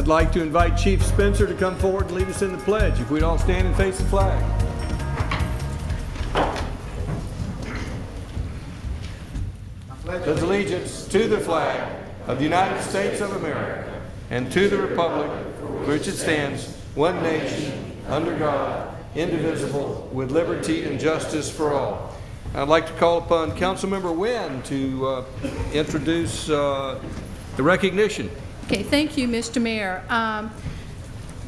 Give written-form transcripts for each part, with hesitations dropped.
I'd like to invite Chief Spencer to come forward and lead us in the pledge. If we'd all stand and face the flag. Pledge allegiance to the flag of the United States of America and to the republic for which it stands, one nation, under God, indivisible, with liberty and justice for all. I'd like to call upon Councilmember Wynn to introduce the recognition. Okay, thank you, Mr. Mayor.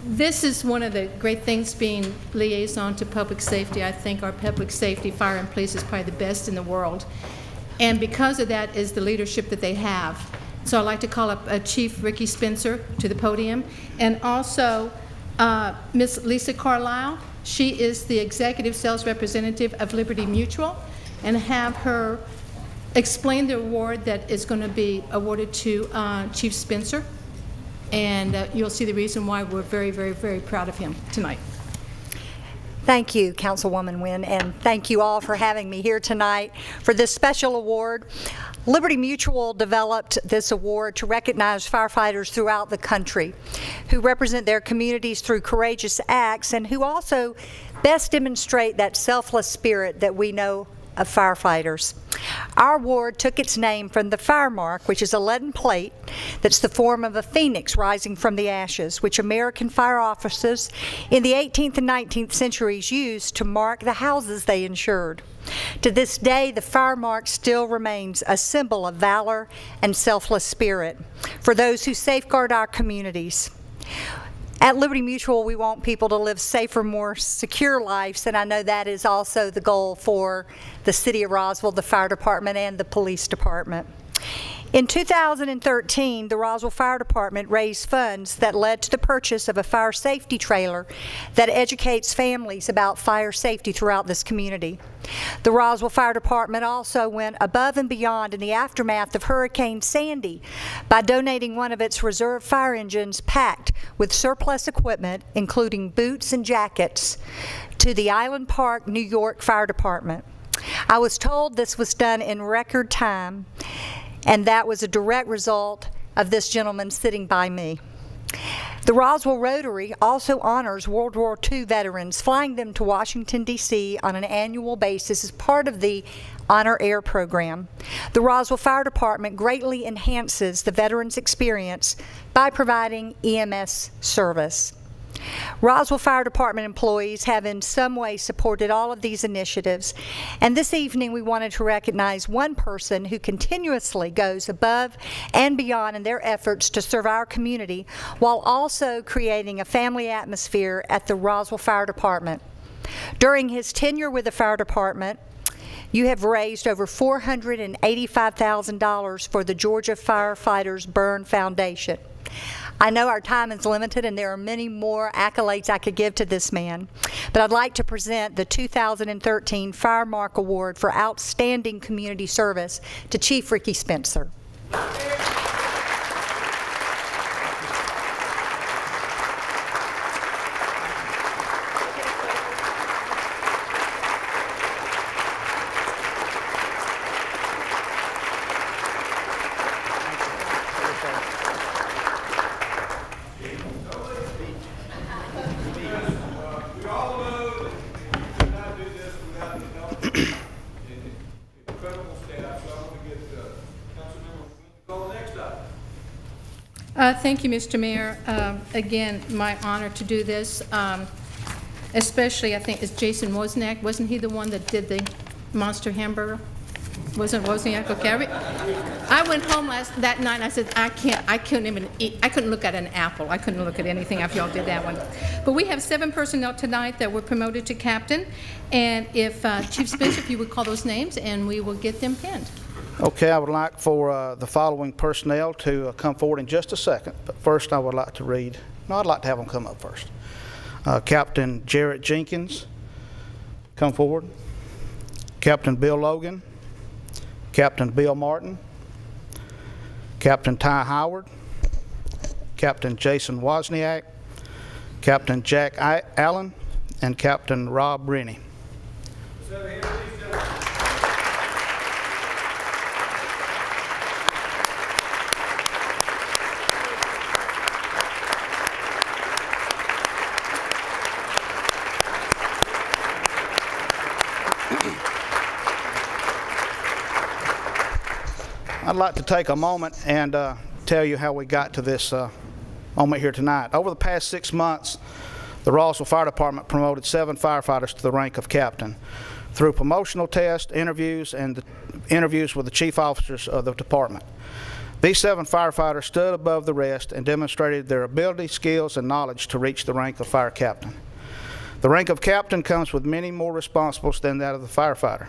This is one of the great things being liaison to public safety. I think our public safety, fire and police is probably the best in the world. And because of that is the leadership that they have. So I'd like to call up Chief Ricky Spencer to the podium. And also Ms. Lisa Carlisle. She is the Executive Sales Representative of Liberty Mutual, and have her explain the award that is going to be awarded to Chief Spencer. And you'll see the reason why we're very, very, very proud of him tonight. Thank you, Councilwoman Wynn, and thank you all for having me here tonight for this special award. Liberty Mutual developed this award to recognize firefighters throughout the country who represent their communities through courageous acts and who also best demonstrate that selfless spirit that we know of firefighters. Our award took its name from the Firemark, which is a leaden plate that's the form of a phoenix rising from the ashes, which American fire officers in the 18th and 19th centuries used to mark the houses they insured. To this day, the Firemark still remains a symbol of valor and selfless spirit for those who safeguard our communities. At Liberty Mutual, we want people to live safer, more secure lives, and I know that is also the goal for the City of Roswell, the Fire Department, and the Police Department. In 2013, the Roswell Fire Department raised funds that led to the purchase of a fire safety trailer that educates families about fire safety throughout this community. The Roswell Fire Department also went above and beyond in the aftermath of Hurricane Sandy by donating one of its reserve fire engines packed with surplus equipment, including boots and jackets, to the Island Park, New York Fire Department. I was told this was done in record time, and that was a direct result of this gentleman sitting by me. The Roswell Rotary also honors World War II veterans, flying them to Washington, D.C. on an annual basis as part of the Honor Air program. The Roswell Fire Department greatly enhances the veterans' experience by providing EMS service. Roswell Fire Department employees have in some way supported all of these initiatives, and this evening we wanted to recognize one person who continuously goes above and beyond in their efforts to serve our community while also creating a family atmosphere at the Roswell Fire Department. During his tenure with the fire department, you have raised over $485,000 for the Georgia Firefighters Burn Foundation. I know our time is limited and there are many more accolades I could give to this man, but I'd like to present the 2013 Firemark Award for Outstanding Community Service to Chief Ricky Spencer. Thank you, Mr. Mayor. Again, my honor to do this. Especially, I think it's Jason Wozniak. Wasn't he the one that did the monster hamburger? Wasn't Wozniak? Okay. I went home that night and I said, I couldn't even eat. I couldn't look at an apple. I couldn't look at anything after y'all did that one. But we have 7 personnel tonight that were promoted to captain. And if Chief Spencer, if you would call those names, and we will get them pinned. Okay, I would like for the following personnel to come forward in just a second. But first, I would like to read. No, I'd like to have them come up first. Captain Jarrett Jenkins, come forward. Captain Bill Logan. Captain Bill Martin. Captain Ty Howard. Captain Jason Wozniak. Captain Jack Allen. And Captain Rob Rennie. I'd like to take a moment and tell you how we got to this moment here tonight. Over the past 6 months, the Roswell Fire Department promoted 7 firefighters to the rank of captain through promotional tests, interviews, and interviews with the chief officers of the department. These 7 firefighters stood above the rest and demonstrated their ability, skills, and knowledge to reach the rank of fire captain. The rank of captain comes with many more responsibilities than that of the firefighter.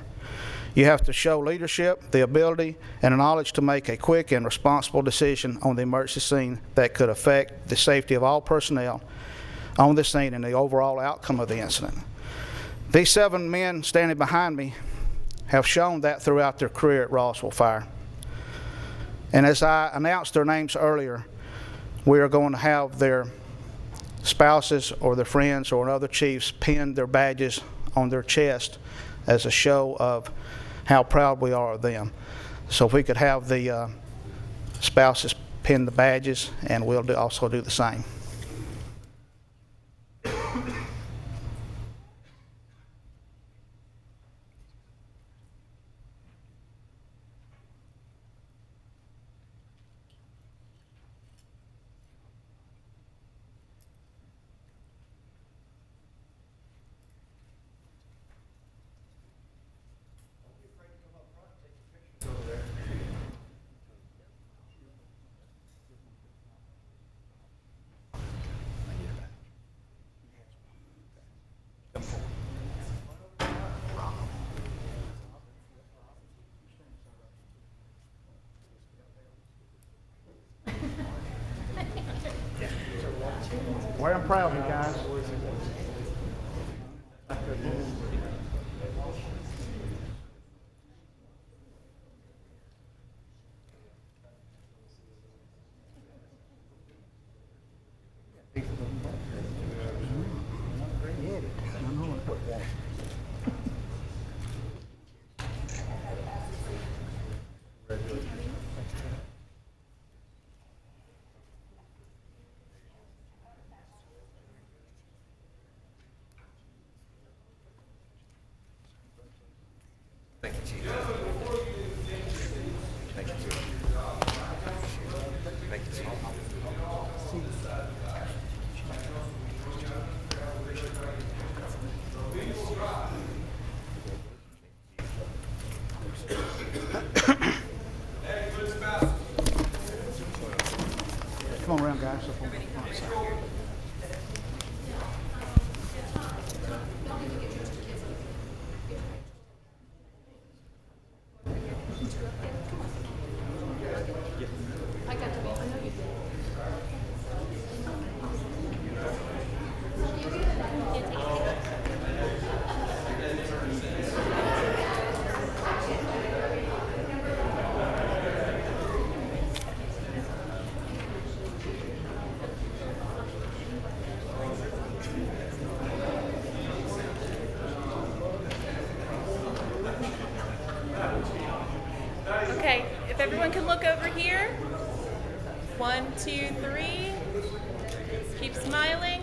You have to show leadership, the ability, and the knowledge to make a quick and responsible decision on the emergency scene that could affect the safety of all personnel on the scene and the overall outcome of the incident. These 7 men standing behind me have shown that throughout their career at Roswell Fire. And as I announced their names earlier, we are going to have their spouses or their friends or other chiefs pin their badges on their chest as a show of how proud we are of them. So if we could have the spouses pin the badges, and we'll also do the same. Well, I'm proud of you guys. Thank you, Chief. Thank you, Chief. Thank you, Chief. Come on around, guys. Okay, if everyone can look over here. 1, 2, 3. Keep smiling.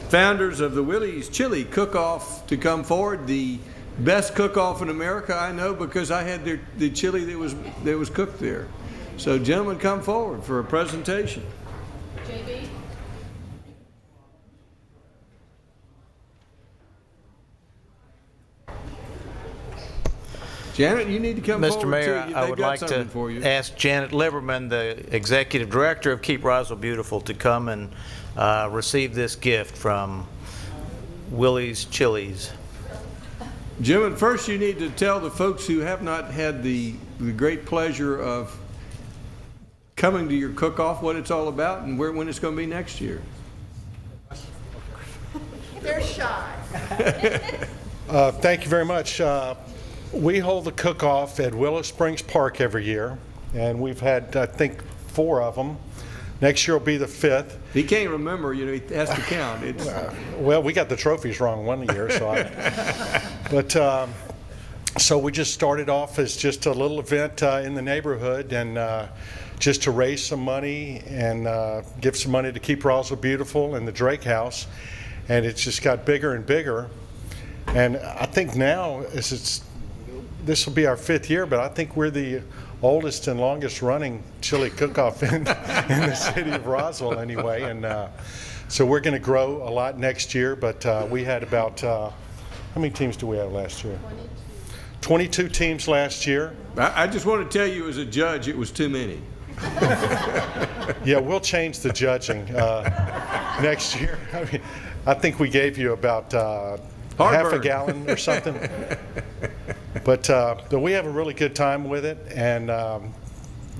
founders of the Williez Chili Cookoff to come forward. The best cook-off in America, I know, because I had the chili that was cooked there. So gentlemen, come forward for a presentation. JB? Janet, you need to come Mr. forward Mayor, too. I They've would got like something to for you. ask Janet Liberman, the Executive Director of Keep Roswell Beautiful, to come and receive this gift from Williez Chili's. Gentlemen, first you need to tell the folks who have not had the great pleasure of coming to your cook-off what it's all about and when it's going to be next year. They're shy. Thank you very much. We hold the cook-off at Willow Springs Park every year, and we've had, I think, 4 of them. Next year will be the 5th. He can't remember, he has to count. Well, we got the trophies wrong one year, so we just started off as just a little event in the neighborhood, and just to raise some money and give some money to Keep Roswell Beautiful and the Drake House, and it's just got bigger and bigger. And I think now, this will be our 5th year, but I think we're the oldest and longest running chili cook-off in the city of Roswell anyway. And so we're going to grow a lot next year, but we had about, how many teams do we have last year? 22 teams last year. I just want to tell you as a judge, it was too many. Yeah, we'll change the judging next year. I think we gave you about half a gallon or something. But we have a really good time with it, and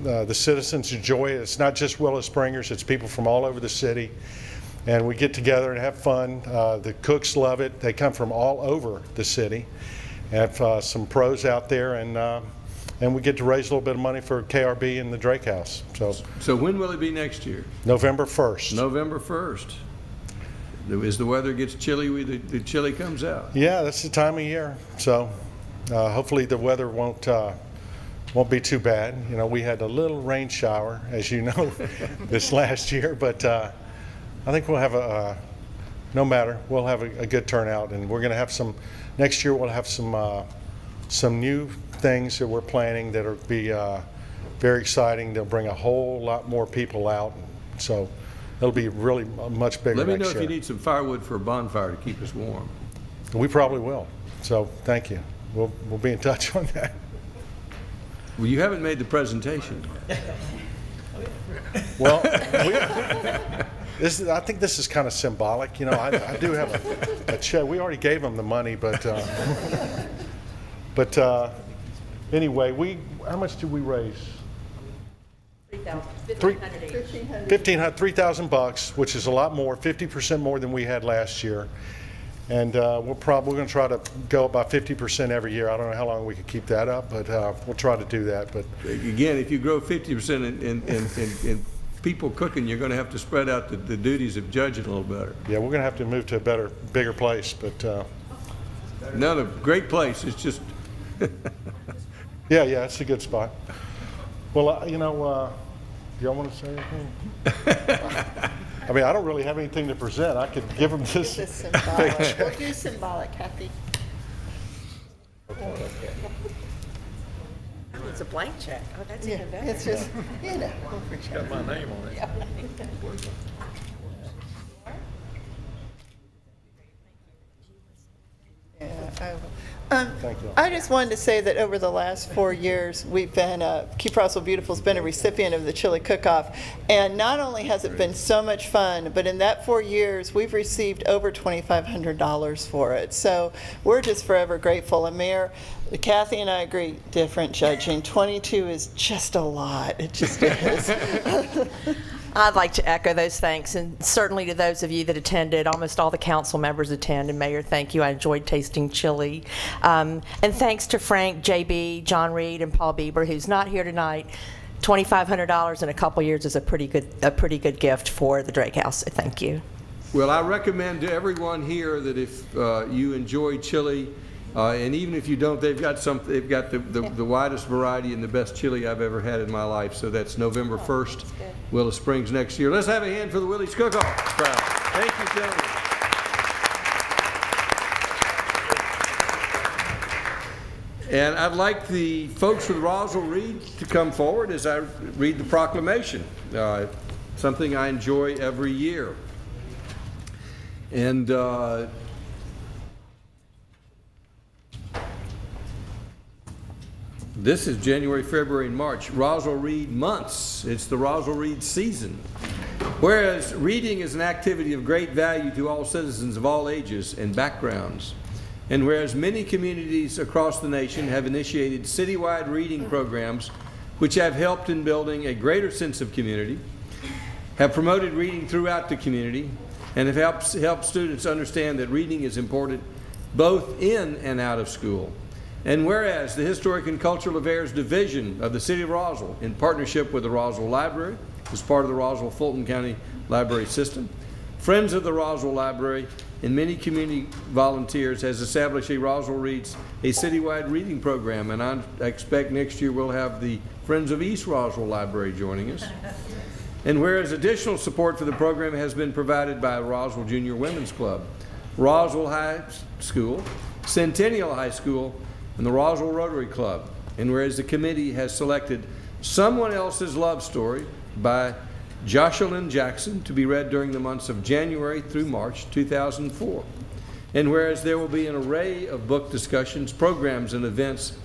the citizens enjoy it. It's not just Willow Springers, it's people from all over the city. And we get together and have fun. The cooks love it. They come from all over the city. Have some pros out there, and we get to raise a little bit of money for KRB and the Drake House. So when will it be next year? November 1st. November 1st. As the weather gets chilly, the chili comes out. Yeah, that's the time of year. So hopefully the weather won't be too bad. You know, we had a little rain shower, as you know, this last year, but I think we'll have no matter, we'll have a good turnout, and we're going to have some, next year we'll have some new things that we're planning that will be very exciting. They'll bring a whole lot more people out, so it'll be really much bigger next year. Let me know if you need some firewood for a bonfire to keep us warm. We probably will, so thank you. We'll be in touch on that. Well, you haven't made the presentation. Well, I think this is kind of symbolic. You know, I do have a check. We already gave them the money, but anyway, how much did we raise? $3,000, which is a lot more, 50% more than we had last year. And we're going to try to go about 50% every year. I don't know how long we could keep that up, but we'll try to do that. But again, if you grow 50% in people cooking, you're going to have to spread out the duties of judging a little better. Yeah, we're going to have to move to a bigger place. But no, great place. It's just yeah, it's a good spot. Well, do y'all want to say anything? I mean, I don't really have anything to present. I could give them this. This is symbolic. We'll do symbolic, Kathy. It's a blank check. Oh, that's even better. It's just, it's got my name on it. Thank you. I just wanted to say that over the last 4 years, we've been, Keep Roswell Beautiful has been a recipient of the Chili Cook-Off. And not only has it been so much fun, but in that 4 years, we've received over $2,500 for it. So we're just forever grateful. And Mayor, Kathy and I agree, different judging. 22 is just a lot. It just is. I'd like to echo those thanks, and certainly to those of you that attended. Almost all the council members attended. Mayor, thank you. I enjoyed tasting chili. And thanks to Frank, JB, John Reed, and Paul Bieber, who's not here tonight. $2,500 in a couple years is a pretty good gift for the Drake House. So thank you. Well, I recommend to everyone here that if you enjoy chili, and even if you don't, they've got the widest variety and the best chili I've ever had in my life. So that's November 1st, Willow Springs next year. Let's have a hand for the Williez Cookoff crowd. Thank you, gentlemen. And I'd like the folks with Roswell Read to come forward as I read the proclamation, something I enjoy every year. And this is January, February, and March, Roswell Read Months. It's the Roswell Read season. Whereas reading is an activity of great value to all citizens of all ages and backgrounds, and whereas many communities across the nation have initiated citywide reading programs which have helped in building a greater sense of community, have promoted reading throughout the community, and have helped students understand that reading is important both in and out of school. And whereas the Historic and Cultural Affairs Division of the City of Roswell, in partnership with the Roswell Library, as part of the Roswell Fulton County Library System, Friends of the Roswell Library, and many community volunteers has established a Roswell Reads, a citywide reading program, and I expect next year we'll have the Friends of East Roswell Library joining us. And whereas additional support for the program has been provided by Roswell Junior Women's Club, Roswell High School, Centennial High School, and the Roswell Rotary Club. And whereas the committee has selected Someone Else's Love Story by Jocelyn Jackson to be read during the months of January through March 2004. And whereas there will be an array of book discussions, programs, and events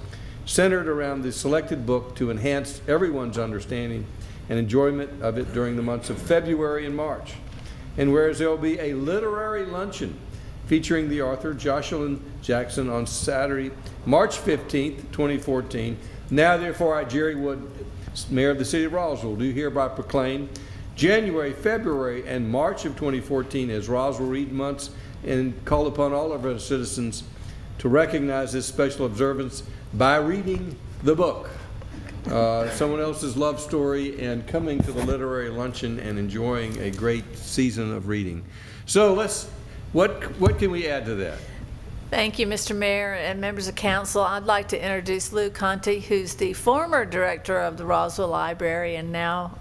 centered around the selected book to enhance everyone's understanding and enjoyment of it during the months of February and March. And whereas there will be a literary luncheon featuring the author Jocelyn Jackson on Saturday, March 15th, 2014. Now, therefore, I, Jerry Wood, Mayor of the City of Roswell, do hereby proclaim January, February, and March of 2014 as Roswell Read Months, and call upon all of our citizens to recognize this special observance by reading the book, Someone Else's Love Story, and coming to the literary luncheon and enjoying a great season of reading. So what can we add to that? Thank you, Mr. Mayor and members of council. I'd like to introduce Lou Conte, who's the former director of the Roswell Library and now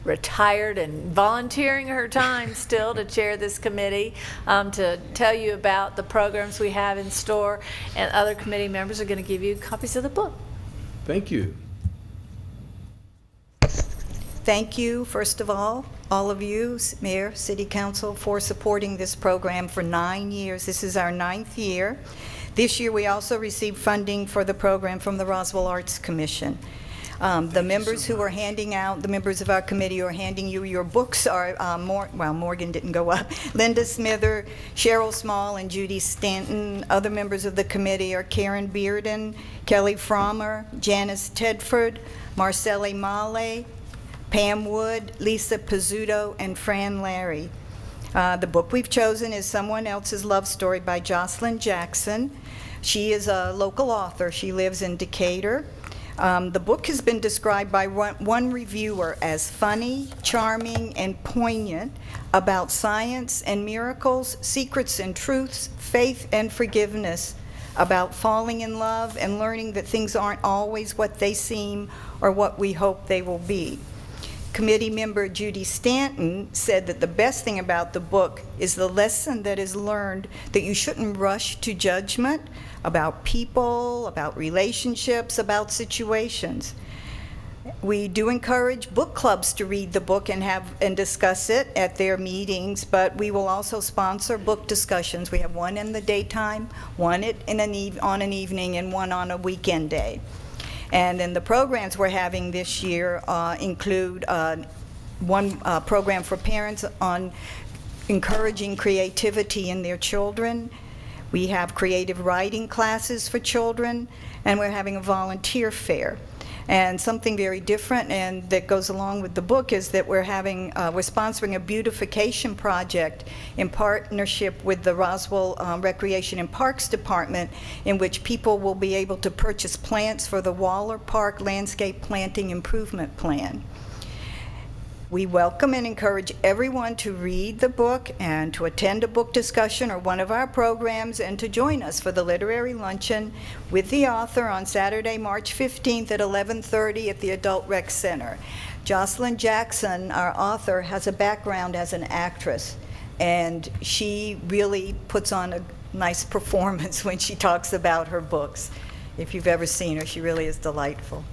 retired and volunteering her time still to chair this committee, to tell you about the programs we have in store, and other committee members are going to give you copies of the book. Thank you. Thank you, first of all of you, Mayor, City Council, for supporting this program for 9 years. This is our 9th year. This year, we also received funding for the program from the Roswell Arts Commission. The members who are handing out, the members of our committee who are handing you your books are, Morgan didn't go up, Linda Smither, Cheryl Small, and Judy Stanton. Other members of the committee are Karen Bearden, Kelly Frommer, Janice Tedford, Marcelle Male, Pam Wood, Lisa Pizzuto, and Fran Larry. The book we've chosen is Someone Else's Love Story by Jocelyn Jackson. She is a local author. She lives in Decatur. The book has been described by one reviewer as funny, charming, and poignant about science and miracles, secrets and truths, faith and forgiveness, about falling in love and learning that things aren't always what they seem or what we hope they will be. Committee member Judy Stanton said that the best thing about the book is the lesson that is learned that you shouldn't rush to judgment about people, about relationships, about situations. We do encourage book clubs to read the book and discuss it at their meetings, but we will also sponsor book discussions. We have one in the daytime, one on an evening, and one on a weekend day. And then the programs we're having this year include one program for parents on encouraging creativity in their children. We have creative writing classes for children, and we're having a volunteer fair. And something very different and that goes along with the book is that we're sponsoring a beautification project in partnership with the Roswell Recreation and Parks Department, in which people will be able to purchase plants for the Waller Park Landscape Planting Improvement Plan. We welcome and encourage everyone to read the book and to attend a book discussion or one of our programs, and to join us for the literary luncheon with the author on Saturday, March 15th at 11:30 at the Adult Rec Center. Jocelyn Jackson, our author, has a background as an actress, and she really puts on a nice performance when she talks about her books. if you've ever seen her. She really is delightful.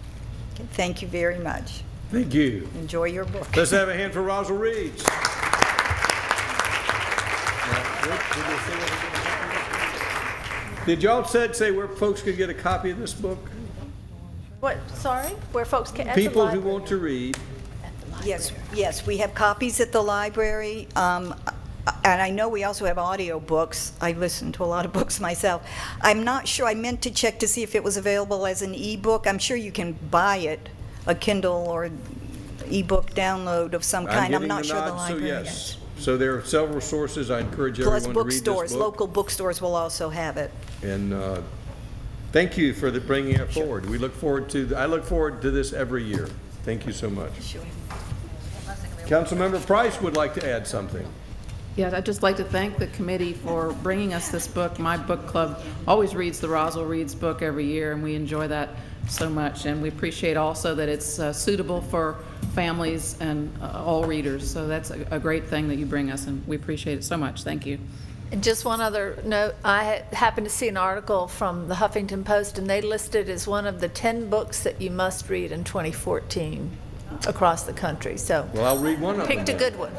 Okay, thank you very much. Thank you. Enjoy your book. Let's have a hand for Roswell Reads. Did y'all say where folks could get a copy of this book? What, sorry? Where folks can, at the People who library? want to read. Yes, we have copies at the library, and I know we also have audio books. I listen to a lot of books myself. I'm not sure, I meant to check to see if it was available as an ebook. I'm sure you can buy it, a Kindle or ebook download of some kind. I'm not sure the library So has. yes. So there are several sources. I encourage everyone Plus to read this bookstores, book. local bookstores will also have it. And thank you for bringing it forward. I look forward to this every year. Thank you so much. Sure. Councilmember Price would like to add something. Yeah, I'd just like to thank the committee for bringing us this book. My book club always reads the Roswell Reads book every year, and we enjoy that so much. And we appreciate also that it's suitable for families and all readers. So that's a great thing that you bring us, and we appreciate it so much. Thank you. And just one other note, I happened to see an article from the Huffington Post, and they listed as one of the 10 books that you must read in 2014 across the country. So Well, I'll read one of them. picked a good one.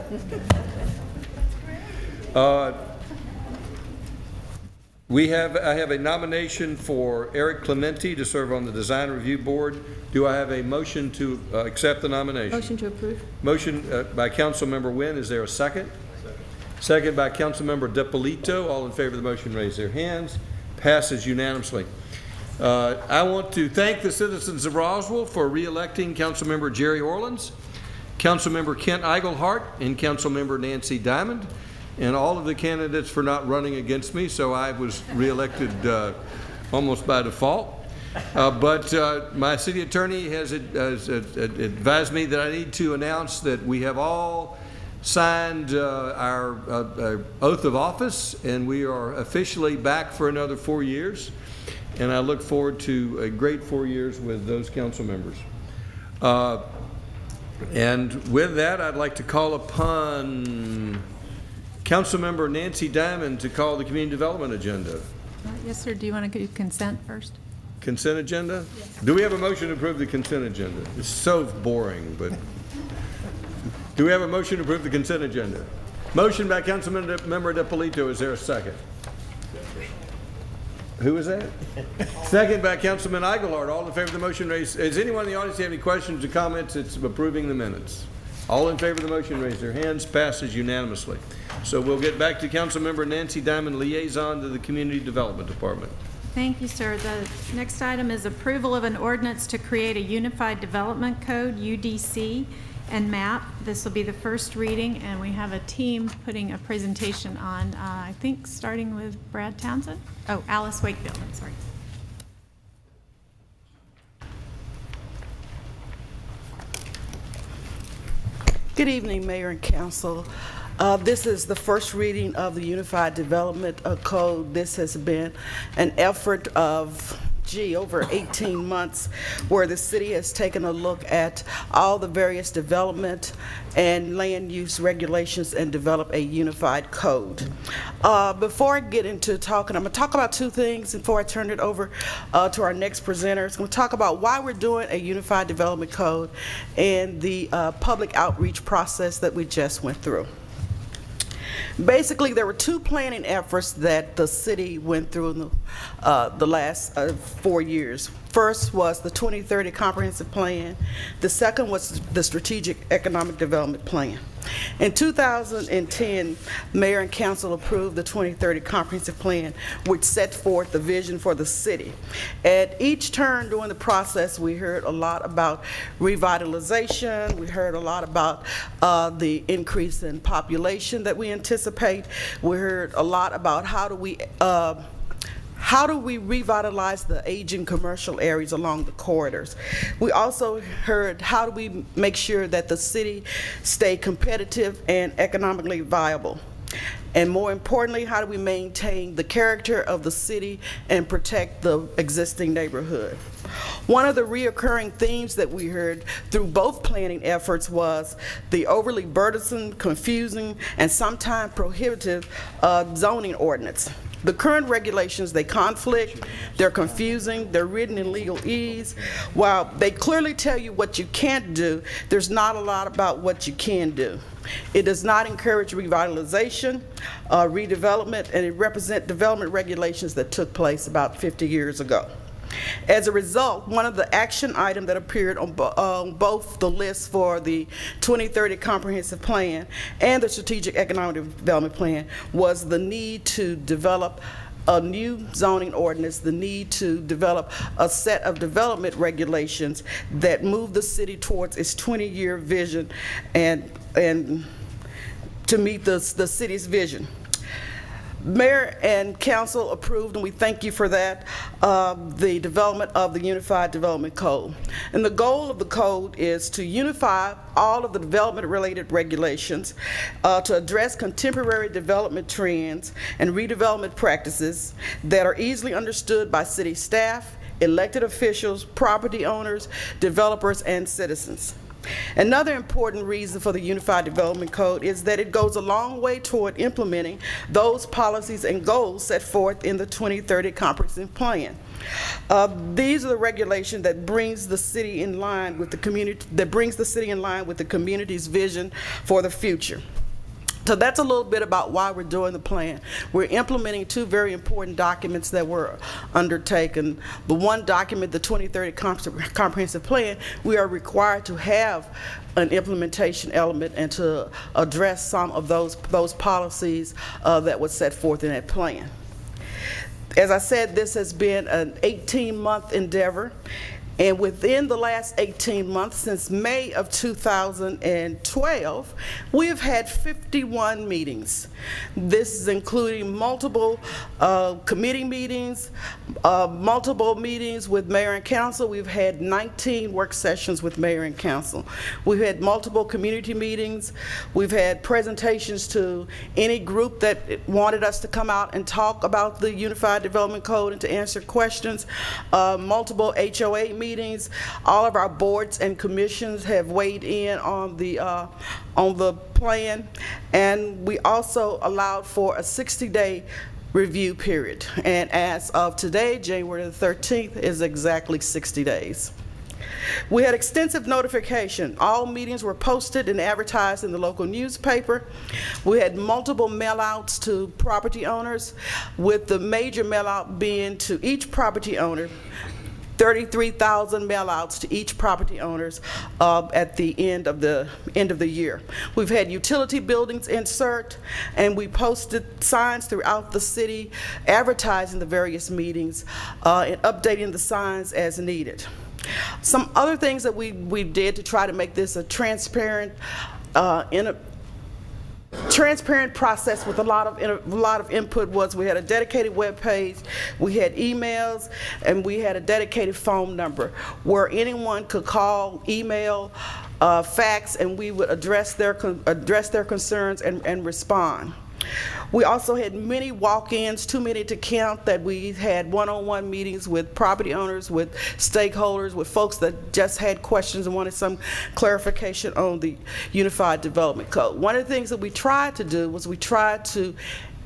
I have a nomination for Eric Clementi to serve on the Design Review Board. Do I have a motion to accept the nomination? Motion to approve. Motion by Councilmember Wynn. Is there a second? Second by Councilmember DePolito. All in favor of the motion, raise their hands. Passes unanimously. I want to thank the citizens of Roswell for re-electing Councilmember Jerry Orleans, Councilmember Kent Eigelhart, and Councilmember Nancy Diamond, and all of the candidates for not running against me, so I was re-elected almost by default. But my city attorney has advised me that I need to announce that we have all signed our oath of office, and we are officially back for another 4 years. And I look forward to a great 4 years with those council members. And with that, I'd like to call upon Councilmember Nancy Diamond to call the community development agenda. Yes, sir. Do you want to do consent first? Consent agenda? Yes. Do we have a motion to approve the consent agenda? It's so boring, but do we have a motion to approve the consent agenda? Motion by Councilmember DePolito. Is there a second? Who is that? Second by Councilman Eigelhart. All in favor of the motion, raise. Does anyone in the audience have any questions or comments? It's approving the minutes. All in favor of the motion, raise their hands. Passes unanimously. So we'll get back to Councilmember Nancy Diamond, liaison to the Community Development Department. Thank you, sir. The next item is approval of an ordinance to create a Unified Development Code, UDC, and map. This will be the first reading, and we have a team putting a presentation on, I think, starting with Brad Townsend. Oh, Alice Wakefield, I'm sorry. Good evening, Mayor and Council. This is the first reading of the Unified Development Code. This has been an effort of over 18 months where the city has taken a look at all the various development and land use regulations and develop a unified code. Before I get into talking, I'm going to talk about two things before I turn it over to our next presenters. I'm going to talk about why we're doing a unified development code and the public outreach process that we just went through. Basically, there were two planning efforts that the city went through in the last 4 years. First was the 2030 Comprehensive Plan. The second was the Strategic Economic Development Plan. In 2010, Mayor and Council approved the 2030 Comprehensive Plan, which set forth the vision for the city. At each turn during the process, we heard a lot about revitalization. We heard a lot about the increase in population that we anticipate. We heard a lot about how do we revitalize the aging commercial areas along the corridors. We also heard how do we make sure that the city stay competitive and economically viable. And more importantly, how do we maintain the character of the city and protect the existing neighborhood? One of the reoccurring themes that we heard through both planning efforts was the overly burdensome, confusing, and sometimes prohibitive zoning ordinance. The current regulations, they conflict, they're confusing, they're written in legalese. While they clearly tell you what you can't do, there's not a lot about what you can do. It does not encourage revitalization, redevelopment, and it represents development regulations that took place about 50 years ago. As a result, one of the action items that appeared on both the lists for the 2030 Comprehensive Plan and the Strategic Economic Development Plan was the need to develop a new zoning ordinance, the need to develop a set of development regulations that move the city towards its 20-year vision and to meet the city's vision. Mayor and council approved, and we thank you for that, the development of the Unified Development Code. And the goal of the code is to unify all of the development-related regulations to address contemporary development trends and redevelopment practices that are easily understood by city staff, elected officials, property owners, developers, and citizens. Another important reason for the Unified Development Code is that it goes a long way toward implementing those policies and goals set forth in the 2030 Comprehensive Plan. These are the regulations that brings the city in line with the community, the community's vision for the future. So that's a little bit about why we're doing the plan. We're implementing two very important documents that were undertaken. The one document, the 2030 Comprehensive Plan, we are required to have an implementation element and to address some of those policies that were set forth in that plan. As I said, this has been an 18-month endeavor. And within the last 18 months, since May of 2012, we have had 51 meetings. This is including multiple committee meetings, multiple meetings with mayor and council. We've had 19 work sessions with mayor and council. We've had multiple community meetings. We've had presentations to any group that wanted us to come out and talk about the Unified Development Code and to answer questions, multiple HOA meetings. All of our boards and commissions have weighed in on the plan, and we also allowed for a 60-day review period. And as of today, January the 13th, is exactly 60 days. We had extensive notification. All meetings were posted and advertised in the local newspaper. We had multiple mail-outs to property owners, with the major mail-out being to each property owner, 33,000 mail-outs to each property owners at the end of the year. We've had utility buildings insert, and we posted signs throughout the city advertising the various meetings and updating the signs as needed. Some other things that we did to try to make this a transparent process with a lot of input was we had a dedicated web page, we had emails, and we had a dedicated phone number where anyone could call, email, fax, and we would address their concerns and respond. We also had many walk-ins, too many to count, that we had one-on-one meetings with property owners, with stakeholders, with folks that just had questions and wanted some clarification on the Unified Development Code. One of the things that we tried to do was we tried to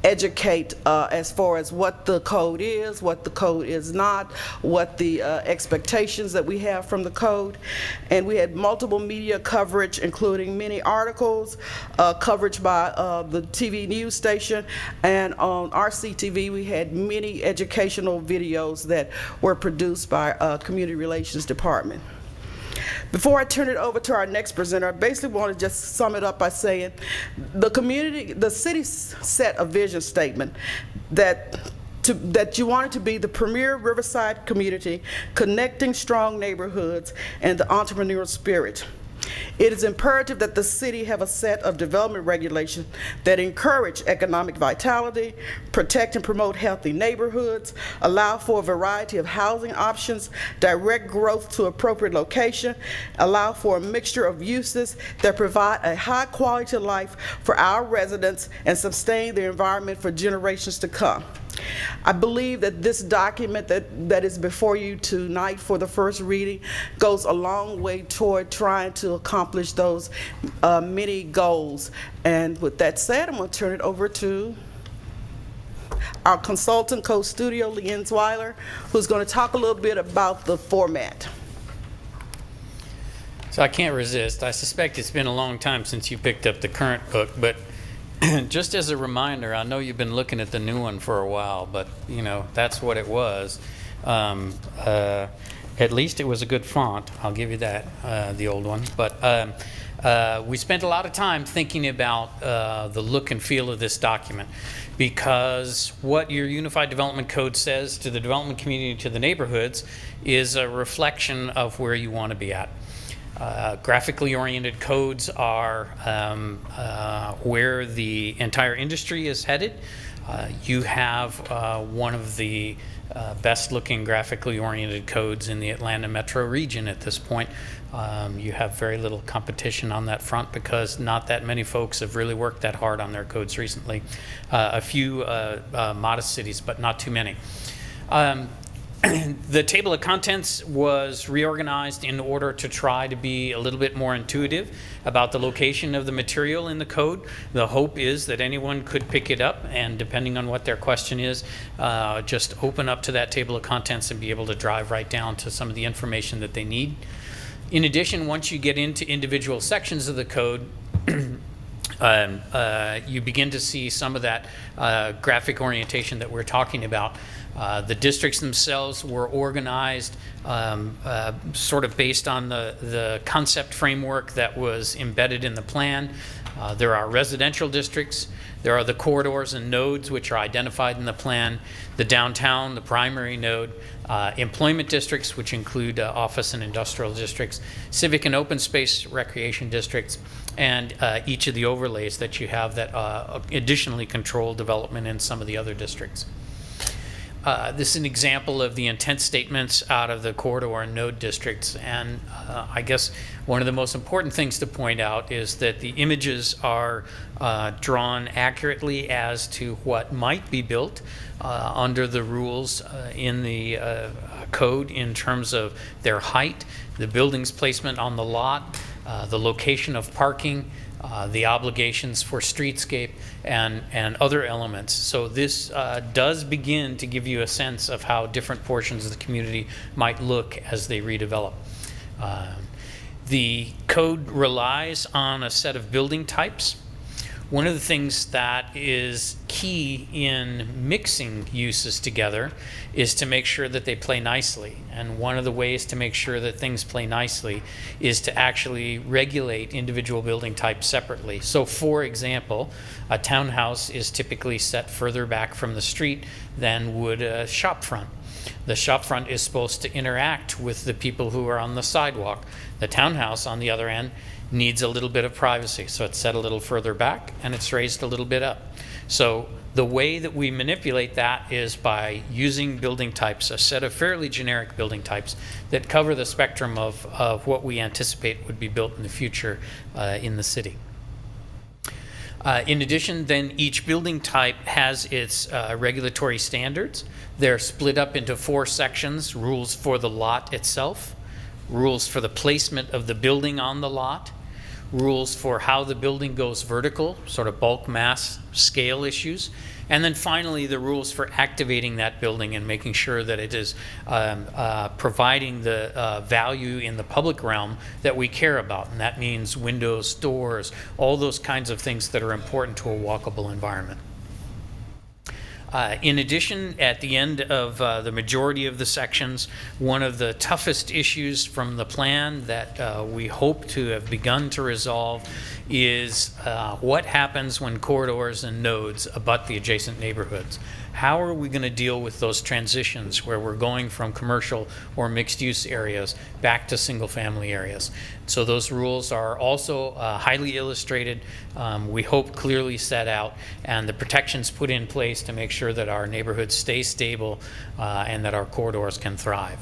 educate as far as what the code is, what the code is not, what the expectations that we have from the code. And we had multiple media coverage, including many articles, coverage by the TV news station, and on RCTV we had many educational videos that were produced by Community Relations Department. Before I turn it over to our next presenter, I basically want to just sum it up by saying the city set a vision statement that you wanted to be the premier riverside community, connecting strong neighborhoods and the entrepreneurial spirit. It is imperative that the city have a set of development regulations that encourage economic vitality, protect and promote healthy neighborhoods, allow for a variety of housing options, direct growth to appropriate location, allow for a mixture of uses that provide a high quality of life for our residents and sustain the environment for generations to come. I believe that this document that is before you tonight for the first reading goes a long way toward trying to accomplish those many goals. And with that said, I'm going to turn it over to our consultant, co-studio, Leanne Weiler, who's going to talk a little bit about the format. So I can't resist. I suspect it's been a long time since you picked up the current book, but just as a reminder, I know you've been looking at the new one for a while, but you know, that's what it was. At least it was a good font, I'll give you that, the old one. But we spent a lot of time thinking about the look and feel of this document, because what your Unified Development Code says to the development community, to the neighborhoods, is a reflection of where you want to be at. Graphically oriented codes are where the entire industry is headed. You have one of the best looking graphically oriented codes in the Atlanta metro region at this point. You have very little competition on that front because not that many folks have really worked that hard on their codes recently. A few modest cities, but not too many. The table of contents was reorganized in order to try to be a little bit more intuitive about the location of the material in the code. The hope is that anyone could pick it up, and depending on what their question is, just open up to that table of contents and be able to drive right down to some of the information that they need. In addition, once you get into individual sections of the code, you begin to see some of that graphic orientation that we're talking about. The districts themselves were organized sort of based on the concept framework that was embedded in the plan. There are residential districts. There are the corridors and nodes which are identified in the plan, the downtown, the primary node, employment districts, which include office and industrial districts, civic and open space recreation districts, and each of the overlays that you have that additionally control development in some of the other districts. This is an example of the intent statements out of the corridor and node districts, and I guess one of the most important things to point out is that the images are drawn accurately as to what might be built under the rules in the code in terms of their height, the building's placement on the lot, the location of parking, the obligations for streetscape, and other elements. So this does begin to give you a sense of how different portions of the community might look as they redevelop. The code relies on a set of building types. One of the things that is key in mixing uses together is to make sure that they play nicely. And one of the ways to make sure that things play nicely is to actually regulate individual building types separately. So for example, a townhouse is typically set further back from the street than would a shop front. The shop front is supposed to interact with the people who are on the sidewalk. The townhouse, on the other end, needs a little bit of privacy, so it's set a little further back and it's raised a little bit up. So the way that we manipulate that is by using building types, a set of fairly generic building types that cover the spectrum of what we anticipate would be built in the future in the city. In addition, then each building type has its regulatory standards. They're split up into 4 sections: rules for the lot itself, rules for the placement of the building on the lot, rules for how the building goes vertical, sort of bulk mass scale issues, and then finally the rules for activating that building and making sure that it is providing the value in the public realm that we care about. And that means windows, doors, all those kinds of things that are important to a walkable environment. In addition, at the end of the majority of the sections, one of the toughest issues from the plan that we hope to have begun to resolve is what happens when corridors and nodes abut the adjacent neighborhoods. How are we going to deal with those transitions where we're going from commercial or mixed-use areas back to single-family areas? So those rules are also highly illustrated, we hope clearly set out, and the protections put in place to make sure that our neighborhoods stay stable and that our corridors can thrive.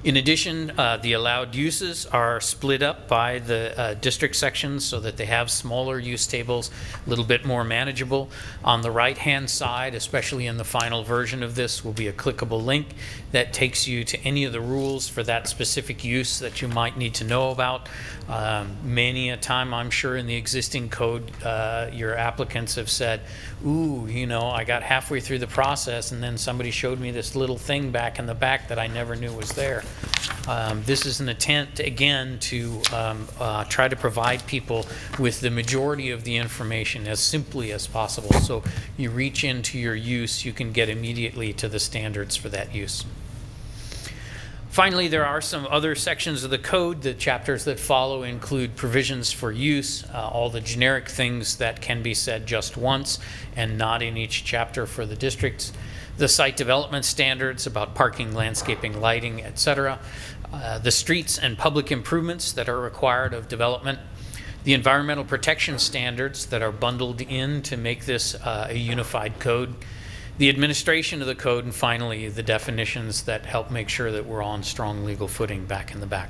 In addition, the allowed uses are split up by the district sections so that they have smaller use tables, a little bit more manageable. On the right-hand side, especially in the final version of this, will be a clickable link that takes you to any of the rules for that specific use that you might need to know about. Many a time, I'm sure, in the existing code, your applicants have said, ooh, you know, I got halfway through the process and then somebody showed me this little thing back in the back that I never knew was there. This is an attempt, again, to try to provide people with the majority of the information as simply as possible. So you reach into your use, you can get immediately to the standards for that use. Finally, there are some other sections of the code. The chapters that follow include provisions for use, all the generic things that can be said just once and not in each chapter for the districts. The site development standards about parking, landscaping, lighting, etc. The streets and public improvements that are required of development. The environmental protection standards that are bundled in to make this a unified code. The administration of the code, and finally, the definitions that help make sure that we're on strong legal footing back in the back.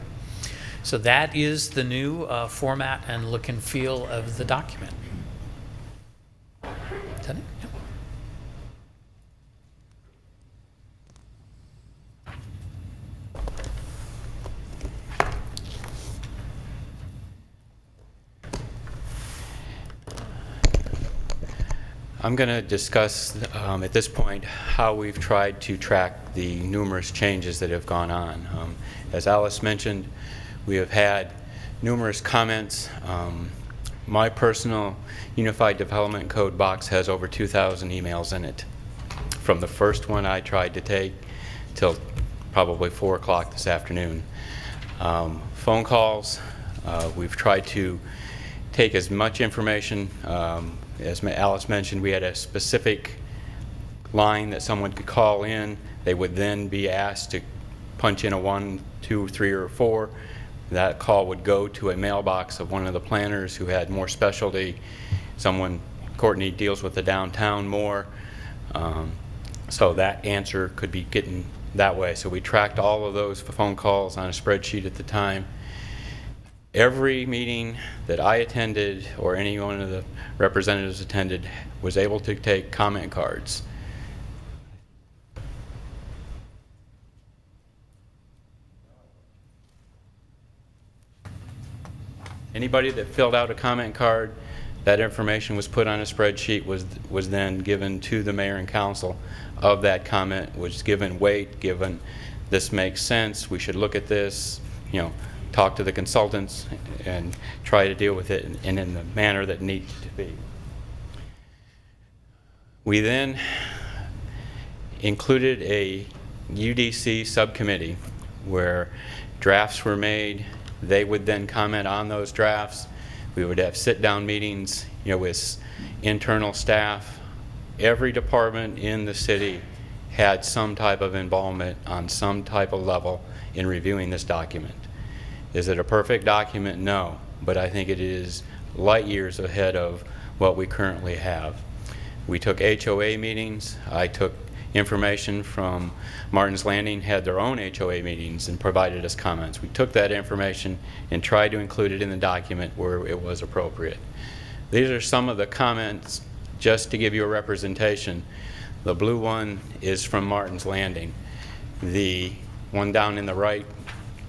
So that is the new format and look and feel of the document. Is that it? Yep. I'm going to discuss at this point how we've tried to track the numerous changes that have gone on. As Alice mentioned, we have had numerous comments. My personal Unified Development Code box has over 2,000 emails in it, from the first one I tried to take till probably 4 o'clock this afternoon. Phone calls, we've tried to take as much information. As Alice mentioned, we had a specific line that someone could call in. They would then be asked to punch in a 1, 2, 3, or 4. That call would go to a mailbox of one of the planners who had more specialty. Courtney deals with the downtown more. So that answer could be getting that way. So we tracked all of those phone calls on a spreadsheet at the time. Every meeting that I attended or any one of the representatives attended was able to take comment cards. Anybody that filled out a comment card, that information was put on a spreadsheet, was then given to the mayor and council of that comment, was given weight, given this makes sense, we should look at this, you know, talk to the consultants and try to deal with it in the manner that needs to be. We then included a UDC subcommittee where drafts were made. They would then comment on those drafts. We would have sit-down meetings, you know, with internal staff. Every department in the city had some type of involvement on some type of level in reviewing this document. Is it a perfect document? No, but I think it is light years ahead of what we currently have. We took HOA meetings. I took information from Martin's Landing, had their own HOA meetings and provided us comments. We took that information and tried to include it in the document where it was appropriate. These are some of the comments just to give you a representation. The blue one is from Martin's Landing. The one down in the right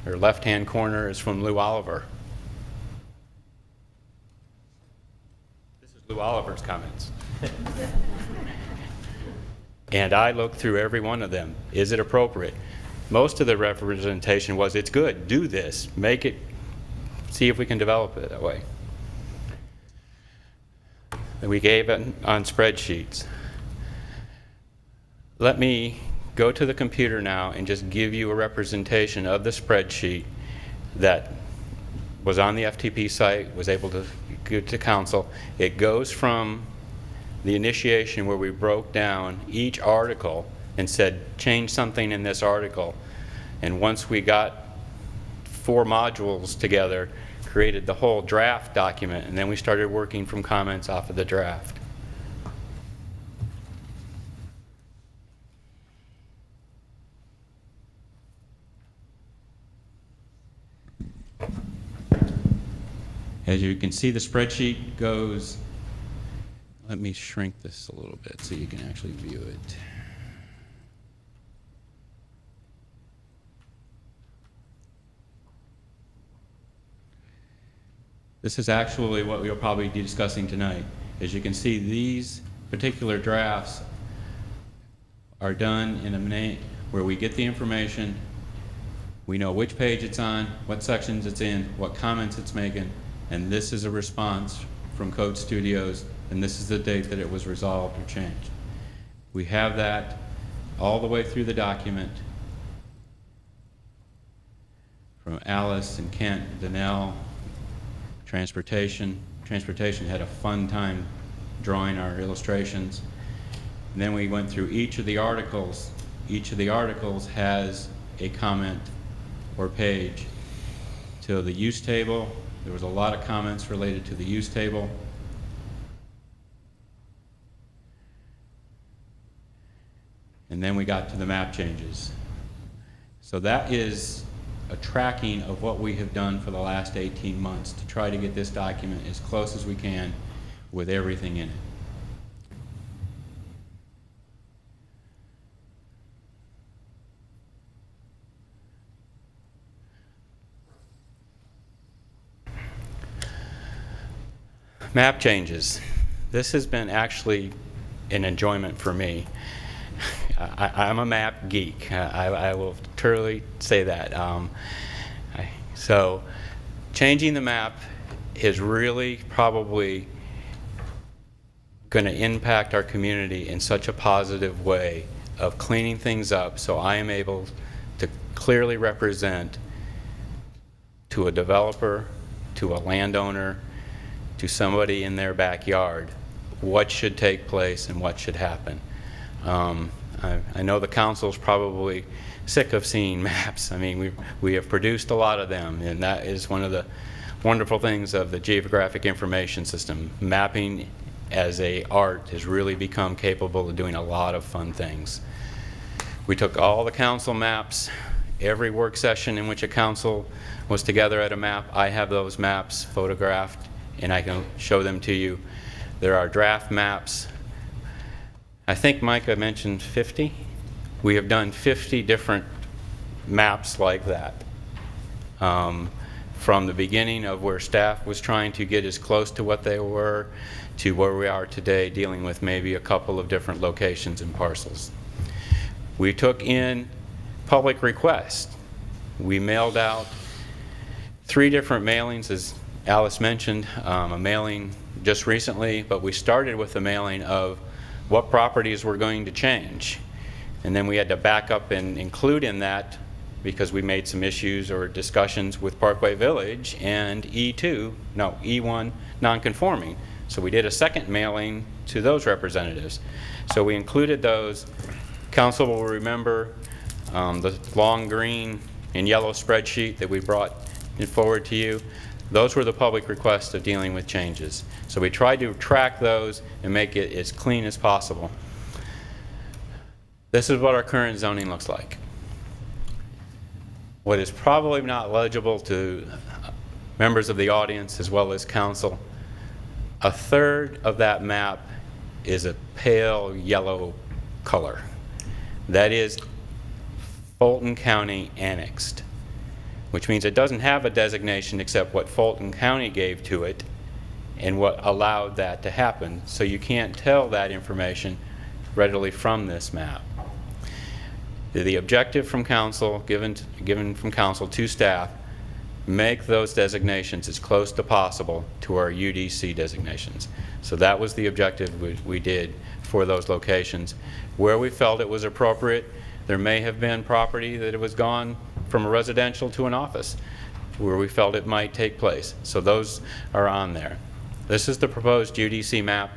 or left-hand corner is from Lou Oliver. This is Lou Oliver's comments. And I looked through every one of them. Is it appropriate? Most of the representation was, it's good, do this, make it, see if we can develop it that way. And we gave it on spreadsheets. Let me go to the computer now and just give you a representation of the spreadsheet that was on the FTP site, was able to go to council. It goes from the initiation where we broke down each article and said, change something in this article. And once we got 4 modules together, created the whole draft document, and then we started working from comments off of the draft. As you can see, the spreadsheet goes, let me shrink this a little bit so you can actually view it. This is actually what we'll probably be discussing tonight. As you can see, these particular drafts are done in a where we get the information, we know which page it's on, what sections it's in, what comments it's making, and this is a response from Code Studios, and this is the date that it was resolved or changed. We have that all the way through the document from Alice and Kent, Danelle, Transportation. Transportation had a fun time drawing our illustrations. And then we went through each of the articles. Each of the articles has a comment or page. To the use table, there was a lot of comments related to the use table. And then we got to the map changes. So that is a tracking of what we have done for the last 18 months to try to get this document as close as we can with everything in it. Map changes. This has been actually an enjoyment for me. I'm a map geek. I will truly say that. So changing the map is really probably going to impact our community in such a positive way of cleaning things up so I am able to clearly represent to a developer, to a landowner, to somebody in their backyard what should take place and what should happen. I know the council's probably sick of seeing maps. I mean, we have produced a lot of them, and that is one of the wonderful things of the geographic information system. Mapping as a art has really become capable of doing a lot of fun things. We took all the council maps, every work session in which a council was together at a map. I have those maps photographed, and I can show them to you. There are draft maps. I think Micah mentioned 50. We have done 50 different maps like that. From the beginning of where staff was trying to get as close to what they were to where we are today, dealing with maybe a couple of different locations and parcels. We took in public requests. We mailed out 3 different mailings, as Alice mentioned, a mailing just recently, but we started with the mailing of what properties were going to change. And then we had to back up and include in that, because we made some issues or discussions with Parkway Village and E1 non-conforming. So we did a second mailing to those representatives. So we included those. Council will remember the long green and yellow spreadsheet that we brought forward to you. Those were the public requests of dealing with changes. So we tried to track those and make it as clean as possible. This is what our current zoning looks like. What is probably not legible to members of the audience as well as council, 1/3 of that map is a pale yellow color. That is Fulton County annexed, which means it doesn't have a designation except what Fulton County gave to it and what allowed that to happen. So you can't tell that information readily from this map. The objective from council, given from council to staff, make those designations as close to possible to our UDC designations. So that was the objective we did for those locations. Where we felt it was appropriate, there may have been property that it was gone from a residential to an office where we felt it might take place. So those are on there. This is the proposed UDC map.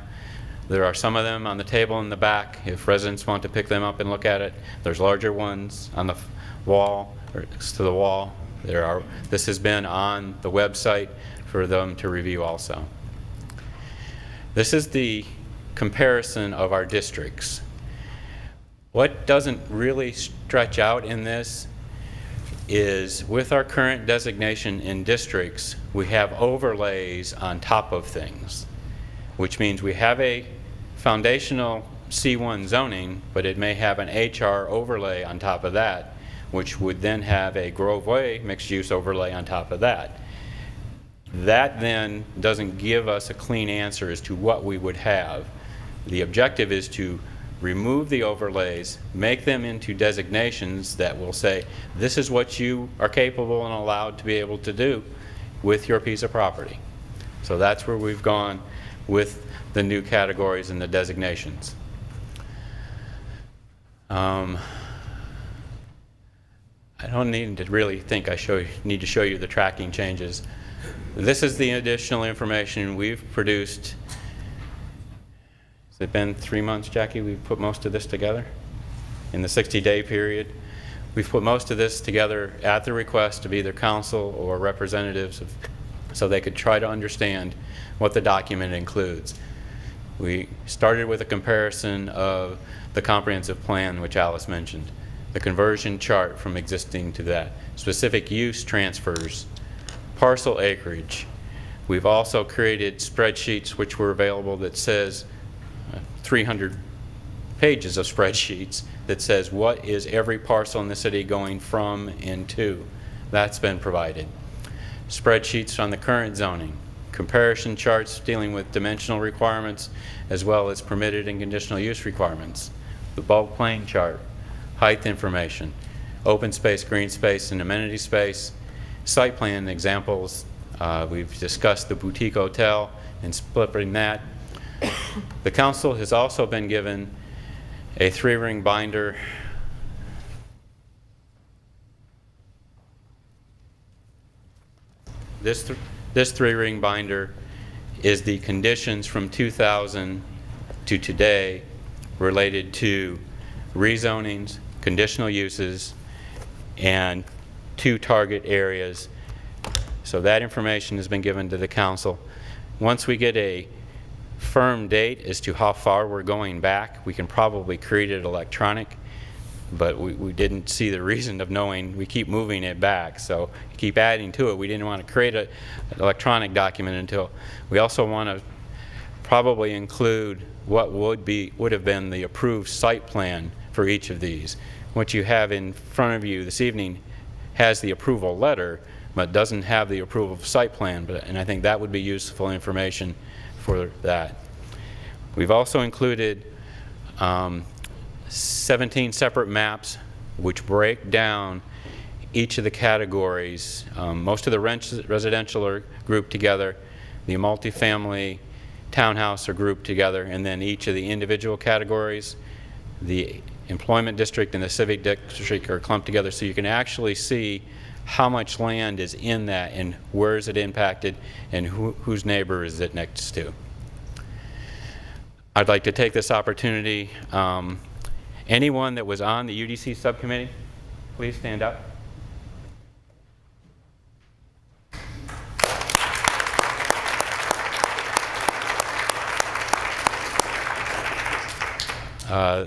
There are some of them on the table in the back if residents want to pick them up and look at it. There's larger ones on the wall or next to the wall. This has been on the website for them to review also. This is the comparison of our districts. What doesn't really stretch out in this is with our current designation in districts, we have overlays on top of things, which means we have a foundational C1 zoning, but it may have an HR overlay on top of that, which would then have a Grove Way mixed-use overlay on top of that. That then doesn't give us a clean answer as to what we would have. The objective is to remove the overlays, make them into designations that will say, this is what you are capable and allowed to be able to do with your piece of property. So that's where we've gone with the new categories and the designations. I don't need to really think need to show you the tracking changes. This is the additional information we've produced. Has it been 3 months, Jackie? We've put most of this together in the 60-day period. We've put most of this together at the request of either council or representatives so they could try to understand what the document includes. We started with a comparison of the comprehensive plan, which Alice mentioned, the conversion chart from existing to that, specific use transfers, parcel acreage. We've also created spreadsheets which were available that says 300 pages of spreadsheets that says what is every parcel in the city going from and to. That's been provided. Spreadsheets on the current zoning, comparison charts dealing with dimensional requirements as well as permitted and conditional use requirements, the bulk plane chart, height information, open space, green space, and amenity space, site plan examples. We've discussed the boutique hotel and splitting that. The council has also been given a 3-ring binder. This 3-ring binder is the conditions from 2000 to today related to rezonings, conditional uses, and 2 target areas. So that information has been given to the council. Once we get a firm date as to how far we're going back, we can probably create it electronic, but we didn't see the reason of knowing. We keep moving it back, so keep adding to it. We didn't want to create an electronic document until we also want to probably include what would have been the approved site plan for each of these. What you have in front of you this evening has the approval letter, but doesn't have the approval site plan, and I think that would be useful information for that. We've also included 17 separate maps which break down each of the categories. Most of the residential are grouped together, the multifamily townhouse are grouped together, and then each of the individual categories, the employment district and the civic district are clumped together, so you can actually see how much land is in that and where is it impacted and whose neighbor is it next to. I'd like to take this opportunity. Anyone that was on the UDC subcommittee, please stand up.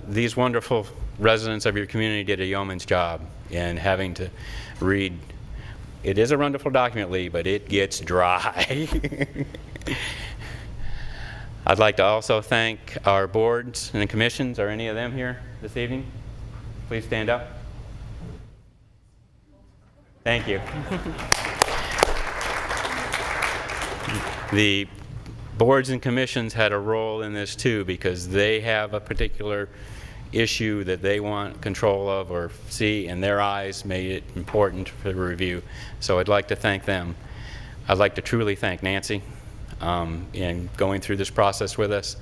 These wonderful residents of your community did a yeoman's job in having to read. It is a wonderful document, Lee, but it gets dry. I'd like to also thank our boards and commissions. Are any of them here this evening? Please stand up. Thank you. The boards and commissions had a role in this too, because they have a particular issue that they want control of or see, and their eyes made it important for the review. So I'd like to thank them. I'd like to truly thank Nancy in going through this process with us.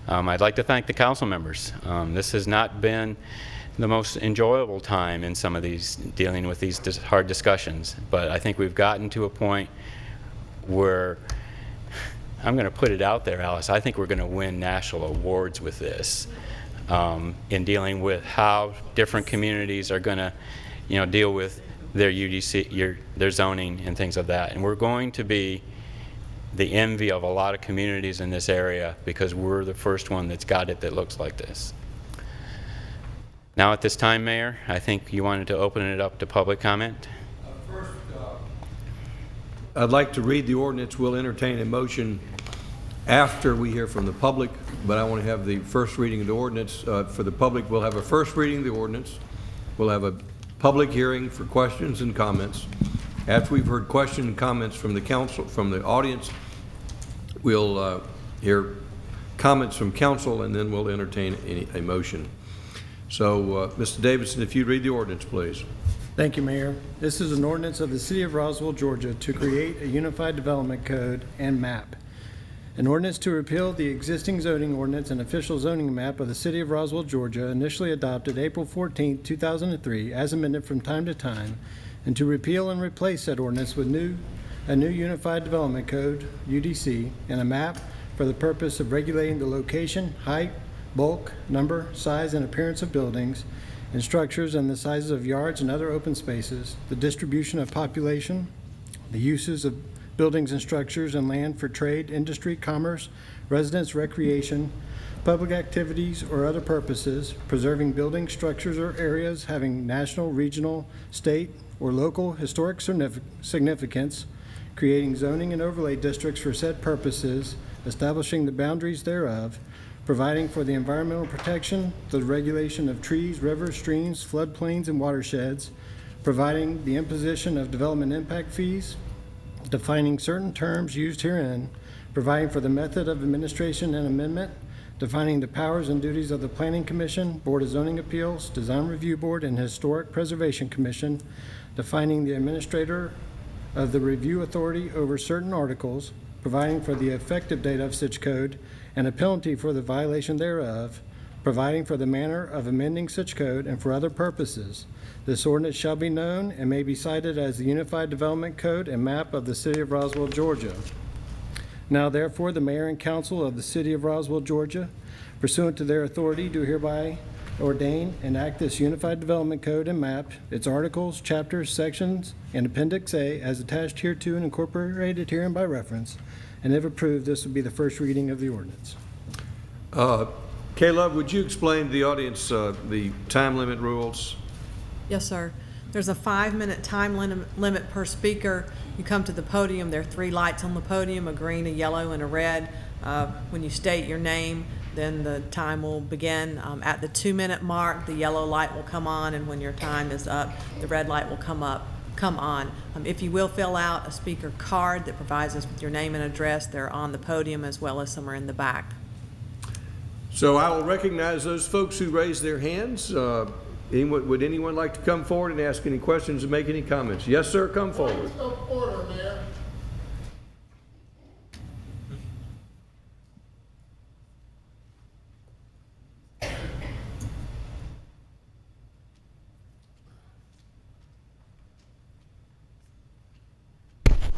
I'd like to thank the council members. This has not been the most enjoyable time in some of these, dealing with these hard discussions, but I think we've gotten to a point where, I'm going to put it out there, Alice, I think we're going to win national awards with this in dealing with how different communities are going to, deal with their UDC, their zoning and things of that. And we're going to be the envy of a lot of communities in this area because we're the first one that's got it that looks like this. Now at this time, Mayor, I think you wanted to open it up to public comment. I'd like to read the ordinance. We'll entertain a motion after we hear from the public, but I want to have the first reading of the ordinance. For the public, we'll have a first reading of the ordinance. We'll have a public hearing for questions and comments. After we've heard questions and comments from the council, from the audience, we'll hear comments from council, and then we'll entertain a motion. So, Mr. Davidson, if you'd read the ordinance, please. Thank you, Mayor. This is an ordinance of the City of Roswell, Georgia, to create a unified development code and map. An ordinance to repeal the existing zoning ordinance and official zoning map of the City of Roswell, Georgia, initially adopted April 14, 2003, as amended from time to time, and to repeal and replace said ordinance with a new unified development code, UDC, and a map for the purpose of regulating the location, height, bulk, number, size, and appearance of buildings and structures and the sizes of yards and other open spaces, the distribution of population, the uses of buildings and structures and land for trade, industry, commerce, residence, recreation, public activities, or other purposes, preserving buildings, structures, or areas having national, regional, state, or local historic significance, creating zoning and overlay districts for said purposes, establishing the boundaries thereof, providing for the environmental protection, the regulation of trees, rivers, streams, floodplains, and watersheds, providing the imposition of development impact fees, defining certain terms used herein, providing for the method of administration and amendment, defining the powers and duties of the Planning Commission, Board of Zoning Appeals, Design Review Board, and Historic Preservation Commission, defining the administrator of the review authority over certain articles, providing for the effective date of such code and a penalty for the violation thereof, providing for the manner of amending such code and for other purposes. This ordinance shall be known and may be cited as the Unified Development Code and Map of the City of Roswell, Georgia. Now therefore, the Mayor and Council of the City of Roswell, Georgia, pursuant to their authority, do hereby ordain and act this Unified Development Code and Map, its articles, chapters, sections, and Appendix A as attached hereto and incorporated herein by reference, and if approved, this will be the first reading of the ordinance. Caleb, would you explain to the audience the time limit rules? Yes, sir. There's a 5-minute time limit per speaker. You come to the podium, there are 3 lights on the podium, a green, a yellow, and a red. When you state your name, then the time will begin. At the 2-minute mark, the yellow light will come on, and when your time is up, the red light will come on. If you will fill out a speaker card that provides us with your name and address, they're on the podium as well as some are in the back. So I will recognize those folks who raised their hands. Would anyone like to come forward and ask any questions and make any comments? Yes, sir, come forward. Order, Mayor.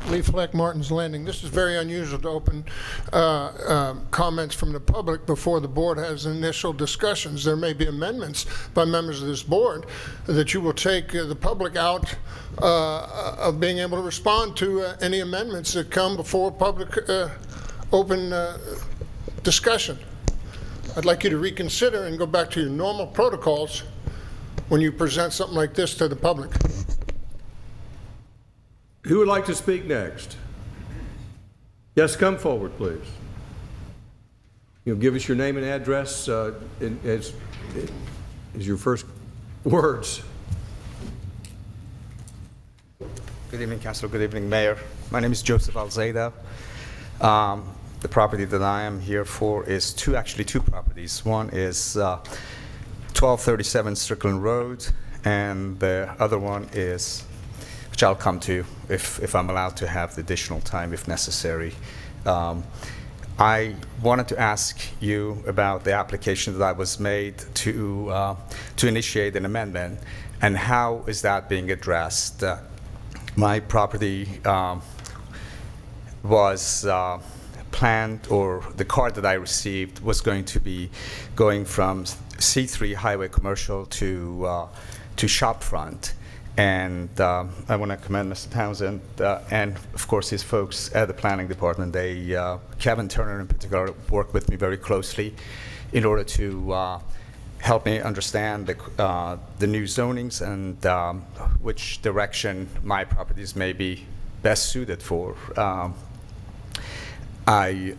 Lee Fleck, Martin's Landing. This is very unusual to open comments from the public before the board has initial discussions. There may be amendments by members of this board that you will take the public out of being able to respond to any amendments that come before public open discussion. I'd like you to reconsider and go back to your normal protocols when you present something like this to the public. Who would like to speak next? Yes, come forward, please. You'll give us your name and address as your first words. Good evening, Council. Good evening, Mayor. My name is Joseph Alzada. The property that I am here for is actually two properties. One is 1237 Strickland Road, and the other one is, which I'll come to if I'm allowed to have the additional time if necessary. I wanted to ask you about the application that was made to initiate an amendment, and how is that being addressed? My property was planned, or the card that I received was going to be going from C3 Highway Commercial to Shopfront. And I want to commend Mr. Townsend and, of course, his folks at the planning department. Kevin Turner in particular worked with me very closely in order to help me understand the new zonings and which direction my properties may be best suited for.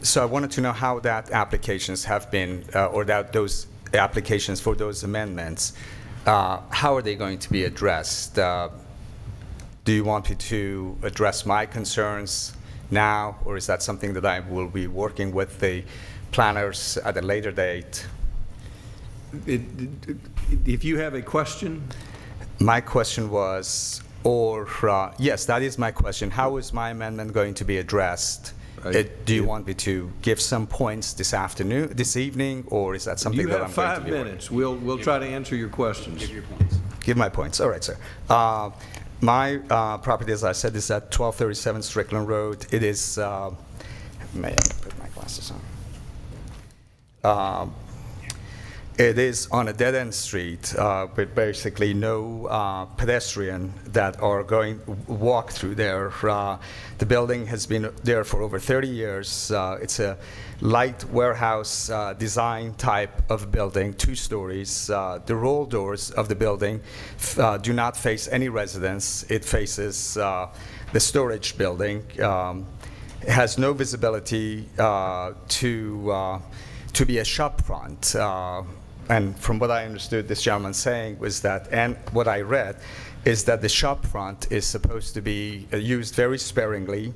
So I wanted to know how that applications have been, or that those applications for those amendments, how are they going to be addressed? Do you want me to address my concerns now, or is that something that I will be working with the planners at a later date? If you have a question? My question was, yes, that is my question. How is my amendment going to be addressed? Do you want me to give some points this evening, or is that something that I'm going to be You have 5 minutes. We'll try to answer your questions. Give your points. Give my points. All right, sir. My property, as I said, is at 1237 Strickland Road. It is, may I put my glasses on? It is on a dead-end street with basically no pedestrian that are going walk through there. The building has been there for over 30 years. It's a light warehouse design type of building, 2 stories. The roll doors of the building do not face any residence. It faces the storage building. It has no visibility to be a shop front. And from what I understood this gentleman saying was that, and what I read, is that the shop front is supposed to be used very sparingly.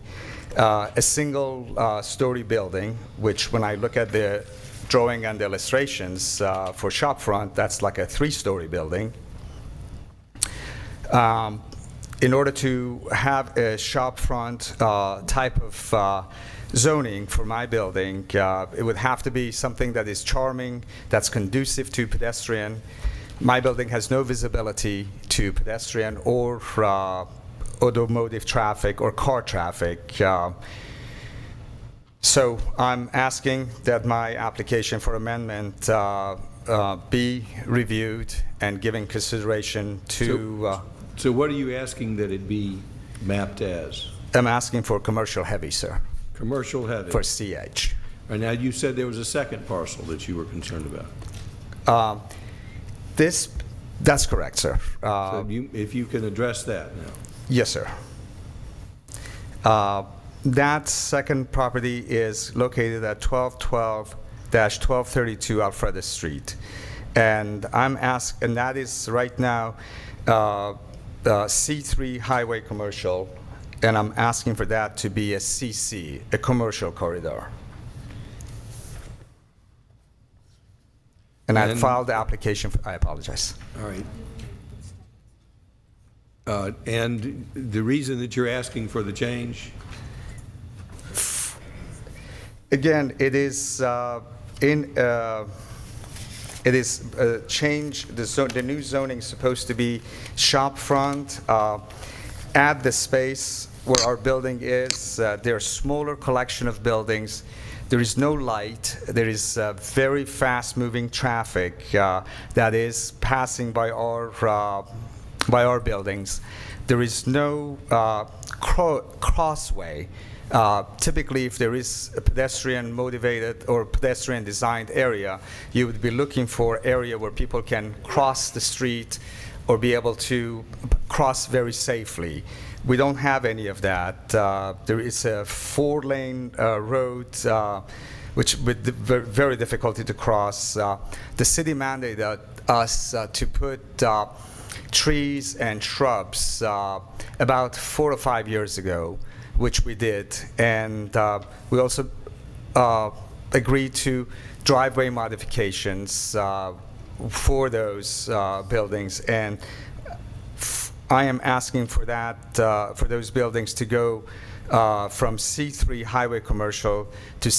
A single story building, which when I look at the drawing and the illustrations for shop front, that's like a 3-story building. In order to have a shop front type of zoning for my building, it would have to be something that is charming, that's conducive to pedestrian. My building has no visibility to pedestrian or automotive traffic or car traffic. So I'm asking that my application for amendment be reviewed and given consideration to... So what are you asking that it be mapped as? I'm asking for commercial heavy, sir. Commercial heavy. For CH. Right, now, you said there was a second parcel that you were concerned about. That's correct, sir. So if you can address that now. Yes, sir. That second property is located at 1212-1232 Alfreda Street. And and that is right now C3 highway commercial. And I'm asking for that to be a CC, a commercial corridor. And I filed the application. I apologize. All right. And the reason that you're asking for the change? Again, it is change. The new zoning is supposed to be shop front. At the space where our building is, there are smaller collection of buildings. There is no light. There is very fast-moving traffic that is passing by our buildings. There is no crossway. Typically, if there is a pedestrian-motivated or pedestrian-designed area, you would be looking for an area where people can cross the street or be able to cross very safely. We don't have any of that. There is a 4-lane road, which with very difficulty to cross. The city mandated us to put trees and shrubs about 4 or 5 years ago, which we did. And we also agreed to driveway modifications for those buildings, and I am asking for that for those buildings to go from C3 highway commercial to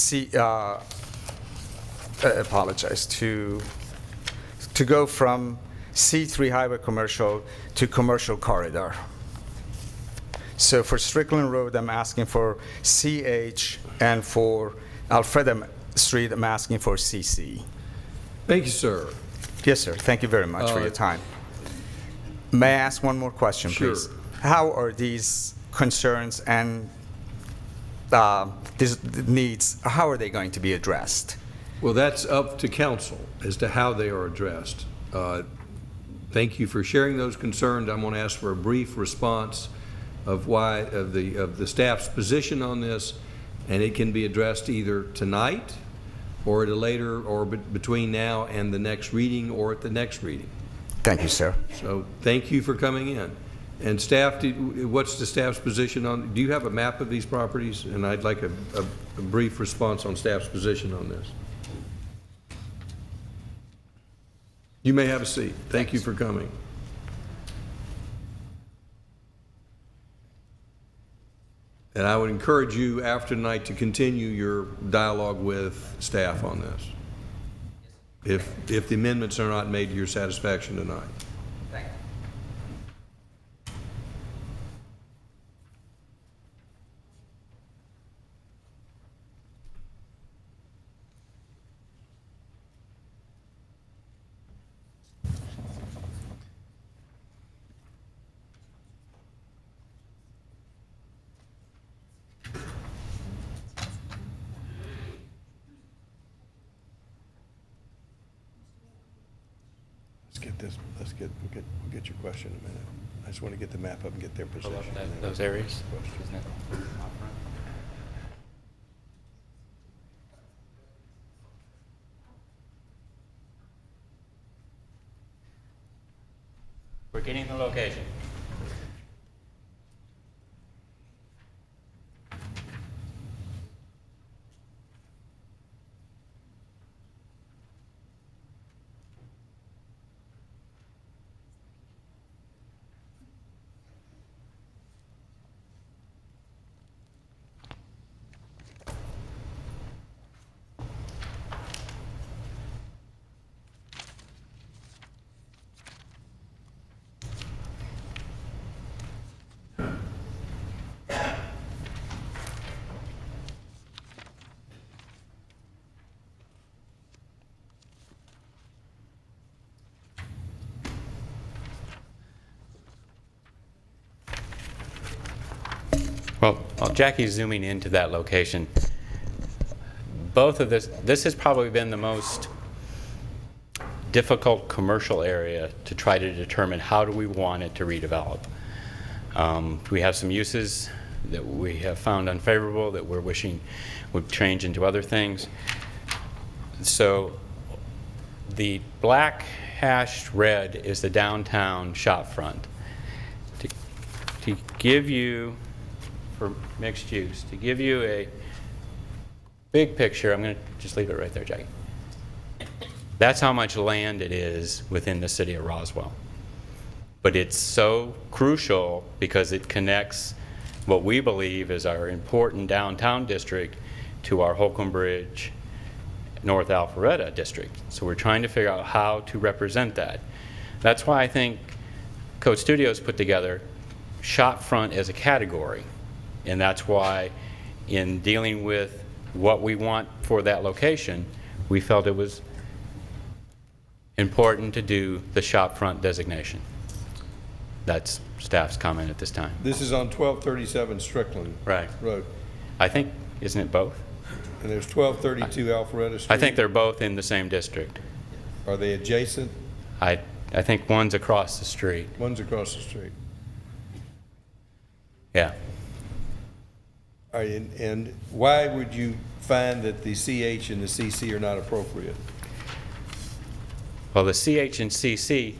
to go from C3 highway commercial to commercial corridor. So for Strickland Road, I'm asking for CH, and for Alfreda Street, I'm asking for CC. Thank you, sir. Yes, sir. Thank you very much for your time. May I ask one more question, please? Sure. How are these concerns and these needs, how are they going to be addressed? Well, that's up to council as to how they are addressed. Thank you for sharing those concerns. I'm going to ask for a brief response of the staff's position on this, and it can be addressed either tonight or at a later, or between now and the next reading, or at the next reading. Thank you, sir. So thank you for coming in. And staff, what's the staff's position on, do you have a map of these properties? And I'd like a brief response on staff's position on this. You may have a seat. Thank you for coming. And I would encourage you after tonight to continue your dialogue with staff on this, if the amendments are not made to your satisfaction tonight. Thank you. We'll get your question in a minute. I just want to get the map up and get their position. Those areas? Isn't it? We're getting the location. Well, while Jackie's zooming into that location, both of this has probably been the most difficult commercial area to try to determine how do we want it to redevelop. We have some uses that we have found unfavorable that we're wishing would change into other things. So the black hashed red is the downtown shop front. To give you, for mixed use, to give you a big picture, I'm going to just leave it right there, Jackie. That's how much land it is within the city of Roswell. But it's so crucial because it connects what we believe is our important downtown district to our Holcomb Bridge, North Alpharetta district. So we're trying to figure out how to represent that. That's why I think Code Studios put together shop front as a category. And that's why in dealing with what we want for that location, we felt it was important to do the shop front designation. That's staff's comment at this time. This is on 1237 Strickland Road. I think, isn't it both? And there's 1232 Alpharetta Street. I think they're both in the same district. Are they adjacent? I think one's across the street. One's across the street. Yeah. All right, and why would you find that the CH and the CC are not appropriate? Well, the CH and CC,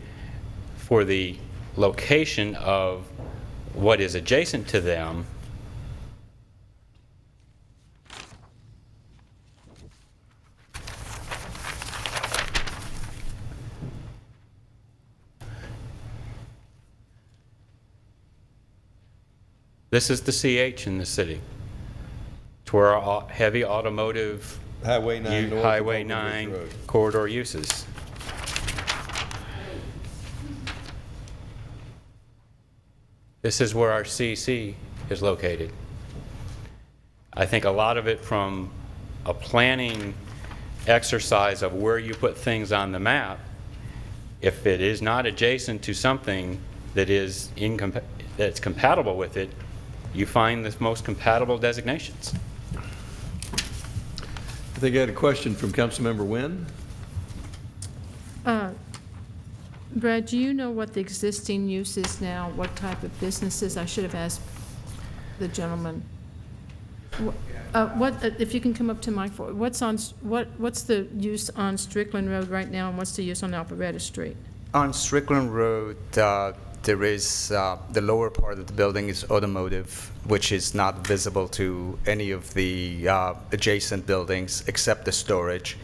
for the location of what is adjacent to them, this is the CH in the city. It's where our heavy automotive Highway 9, north of Highway Holcomb 9 Ridge Road. corridor uses. This is where our CC is located. I think a lot of it from a planning exercise of where you put things on the map, if it is not adjacent to something that is that's compatible with it, you find the most compatible designations. think I had a question from Councilmember Wynn. Brad, do you know what the existing use is now? What type of businesses? I should have asked the gentleman. If you can come up to Mike, what's the use on Strickland Road right now, and what's the use on Alpharetta Street? On Strickland Road, there is the lower part of the building is automotive, which is not visible to any of the adjacent buildings except the storage.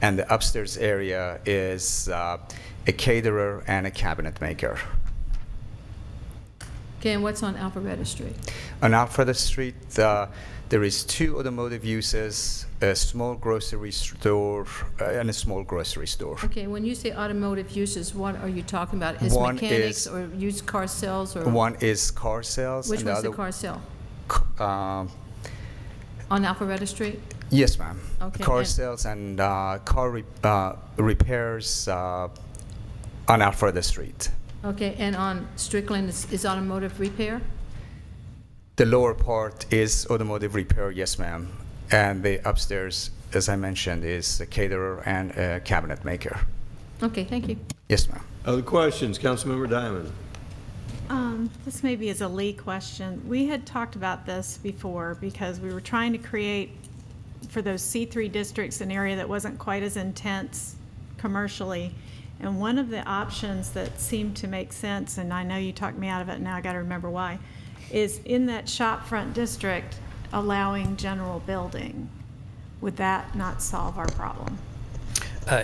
And the upstairs area is a caterer and a cabinet maker. Okay, and what's on Alpharetta Street? On Alpharetta Street, there is 2 automotive uses, a small grocery store and a small grocery store. Okay, when you say automotive uses, what are you talking about? Is One mechanics is- or used car sales? Or One is car sales. which and one's the other- car sale? Um, On Alpharetta Street? Yes, ma'am. Okay, Car and- sales and car repairs on Alpharetta Street. Okay, and on Strickland is automotive repair? The lower part is automotive repair, yes, ma'am. And the upstairs, as I mentioned, is a caterer and a cabinet maker. Okay, thank you. Yes, ma'am. Other questions? Councilmember Diamond. This maybe is a Lee question. We had talked about this before because we were trying to create for those C3 districts an area that wasn't quite as intense commercially. And one of the options that seemed to make sense, and I know you talked me out of it, now I got to remember why, is in that shopfront district allowing general building. Would that not solve our problem?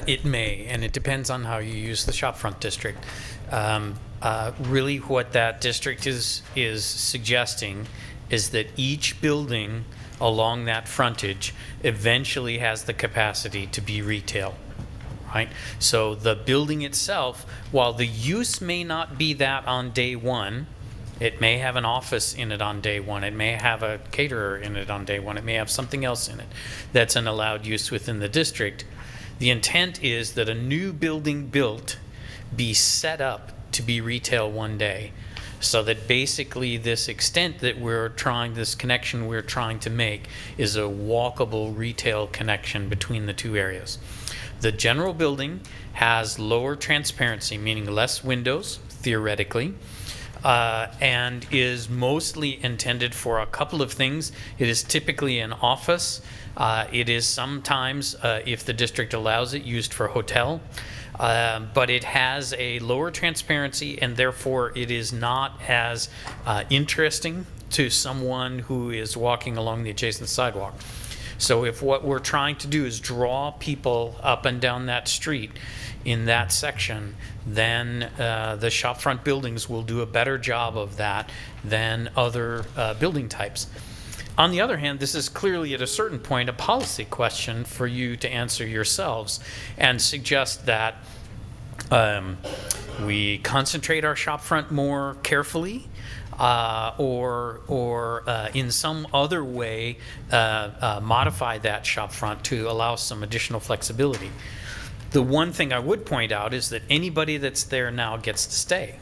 It may, and it depends on how you use the shopfront district. Really, what that district is suggesting is that each building along that frontage eventually has the capacity to be retail, right? So the building itself, while the use may not be that on day one, it may have an office in it on day one. It may have a caterer in it on day one. It may have something else in it that's an allowed use within the district. The intent is that a new building built be set up to be retail one day, so that basically this extent that this connection we're trying to make is a walkable retail connection between the two areas. The general building has lower transparency, meaning less windows, theoretically, and is mostly intended for a couple of things. It is typically an office. It is sometimes, if the district allows it, used for hotel. But it has a lower transparency, and therefore it is not as interesting to someone who is walking along the adjacent sidewalk. So if what we're trying to do is draw people up and down that street in that section, then the shopfront buildings will do a better job of that than other building types. On the other hand, this is clearly at a certain point a policy question for you to answer yourselves, and suggest that we concentrate our shopfront more carefully, or in some other way modify that shopfront to allow some additional flexibility. The one thing I would point out is that anybody that's there now gets to stay.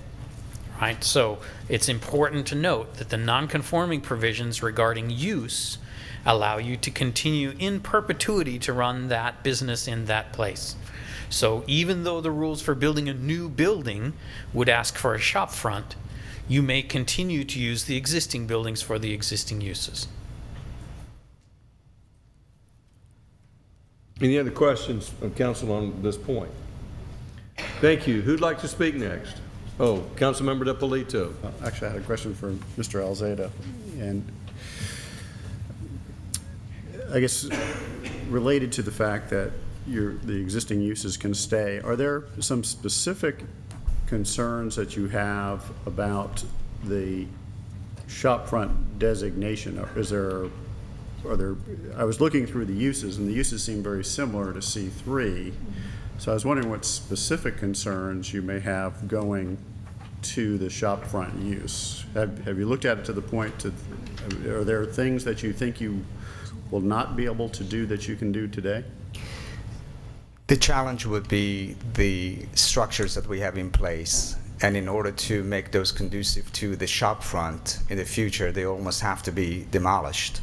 Right? So it's important to note that the non-conforming provisions regarding use allow you to continue in perpetuity to run that business in that place. So even though the rules for building a new building would ask for a shop front, you may continue to use the existing buildings for the existing uses. Any other questions of council on this point? Thank you. Who'd like to speak next? Oh, Councilmember DiPolito. Actually, I had a question for Mr. Alzada, and I guess related to the fact that the existing uses can stay, are there some specific concerns that you have about the shopfront designation? I was looking through the uses, and the uses seem very similar to C3. So I was wondering what specific concerns you may have going to the shopfront use. Have you looked at it to the point are there things that you think you will not be able to do that you can do today? The challenge would be the structures that we have in place, and in order to make those conducive to the shopfront in the future, they almost have to be demolished.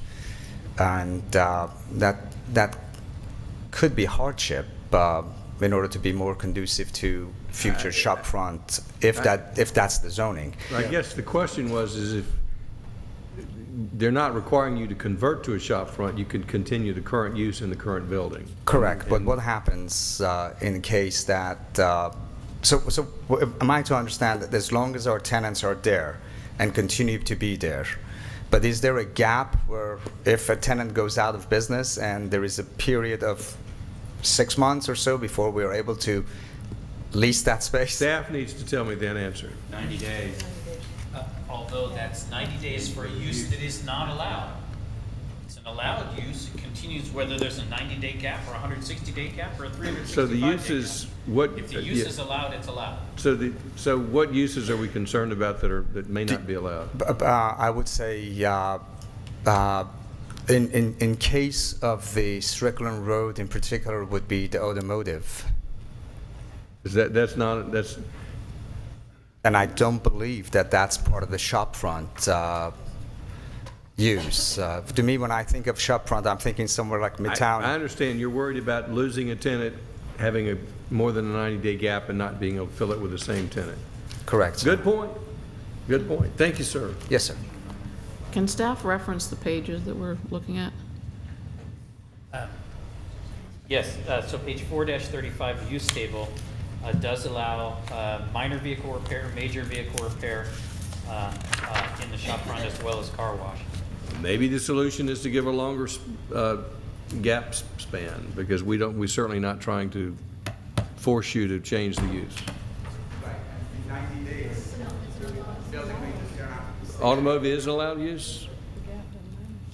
And that could be hardship in order to be more conducive to future shopfront, if that's the zoning. I guess the question was, is if they're not requiring you to convert to a shop front, you can continue the current use in the current building. Correct, but what happens in case that, so am I to understand that as long as our tenants are there and continue to be there, but is there a gap where if a tenant goes out of business and there is a period of 6 months or so before we are able to lease that space? Staff needs to tell me that answer. 90 days. Although that's 90 days for a use that is not allowed. It's an allowed use, it continues whether there's a 90-day cap or a 160-day cap or a 365-day cap. So the uses, what? If the use is allowed, it's allowed. So what uses are we concerned about that may not be allowed? I would say in case of the Strickland Road in particular would be the automotive. That's and I don't believe that that's part of the shopfront use. To me, when I think of shopfront, I'm thinking somewhere like Midtown. I understand you're worried about losing a tenant, having a more than a 90-day gap and not being able to fill it with the same tenant. Correct, sir. Good point. Good point. Thank you, sir. Yes, sir. Can staff reference the pages that we're looking at? Yes, so page 4-35, the use table, does allow minor vehicle repair, major vehicle repair in the shop front as well as car wash. Maybe the solution is to give a longer gap span, because we're certainly not trying to force you to change the use. 90 days. Automotive is allowed use?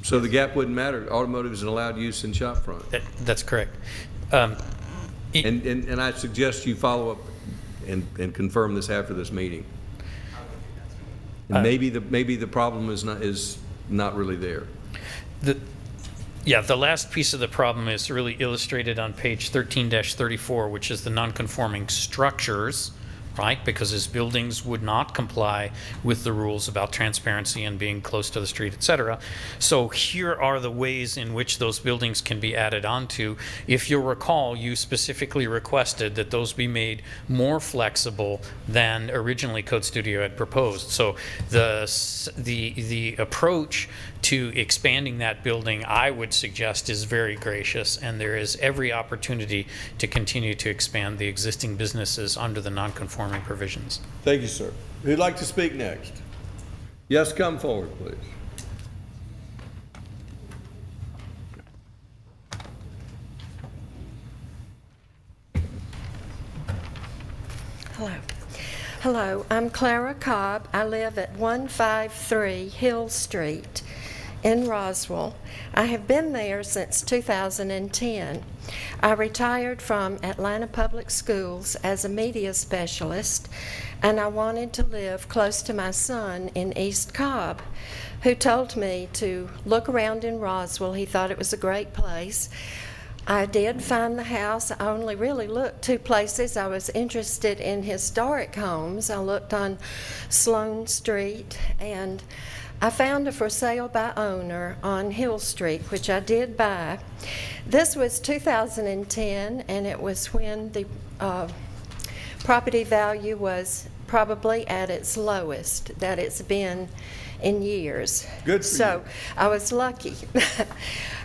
So the gap wouldn't matter. Automotive is an allowed use in shop front. That's correct. And I suggest you follow up and confirm this after this meeting. And maybe the problem is not really there. The last piece of the problem is really illustrated on page 13-34, which is the non-conforming structures, right? Because his buildings would not comply with the rules about transparency and being close to the street, et cetera. So here are the ways in which those buildings can be added onto. If you'll recall, you specifically requested that those be made more flexible than originally Code Studio had proposed. So the approach to expanding that building, I would suggest, is very gracious, and there is every opportunity to continue to expand the existing businesses under the non-conforming provisions. Thank you, sir. Who'd like to speak next? Yes, come forward, please. Hello. Hello, I'm Clara Cobb. I live at 153 Hill Street in Roswell. I have been there since 2010. I retired from Atlanta Public Schools as a media specialist, and I wanted to live close to my son in East Cobb, who told me to look around in Roswell. He thought it was a great place. I did find the house. I only really looked two places. I was interested in historic homes. I looked on Sloane Street, and I found a for sale by owner on Hill Street, which I did buy. This was 2010, and it was when the property value was probably at its lowest that it's been in years. Good for so you. I was lucky.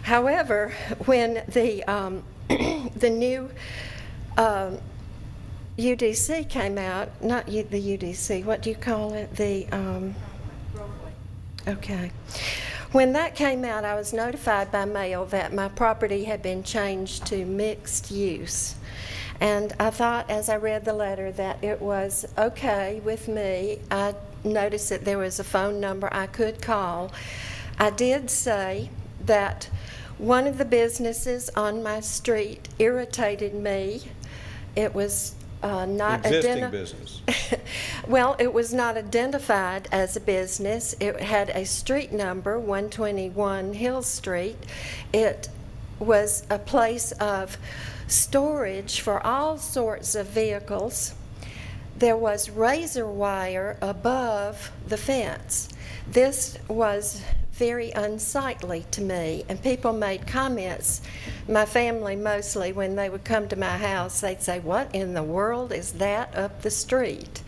However, when the the new UDC came out, not the UDC, what do you call it? Okay. When that came out, I was notified by mail that my property had been changed to mixed use. And I thought, as I read the letter, that it was okay with me. I noticed that there was a phone number I could call. I did say that one of the businesses on my street irritated me. It was not existing business. Well, it was not identified as a business. It had a street number, 121 Hill Street. It was a place of storage for all sorts of vehicles. There was razor wire above the fence. This was very unsightly to me, and people made comments. My family mostly, when they would come to my house, they'd say, "What in the world is that up the street?"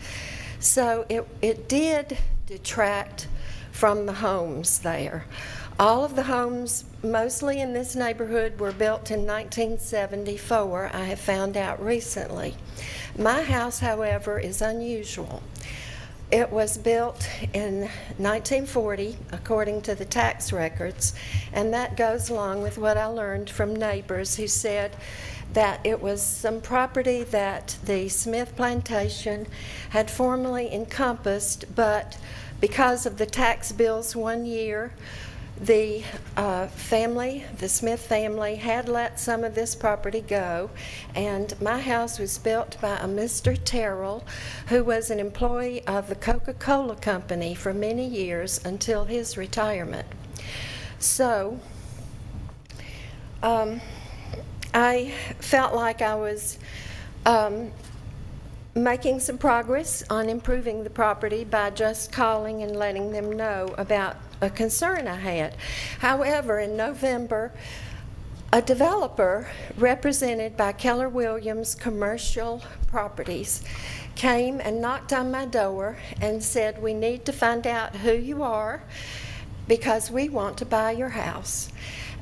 So it did detract from the homes there. All of the homes, mostly in this neighborhood, were built in 1974, I have found out recently. My house, however, is unusual. It was built in 1940, according to the tax records, and that goes along with what I learned from neighbors who said that it was some property that the Smith plantation had formerly encompassed, but because of the tax bills one year, the Smith family had let some of this property go, and my house was built by a Mr. Terrell, who was an employee of the Coca-Cola company for many years until his retirement. So I felt like I was making some progress on improving the property by just calling and letting them know about a concern I had. However, in November, a developer represented by Keller Williams Commercial Properties came and knocked on my door and said, "We need to find out who you are because we want to buy your house."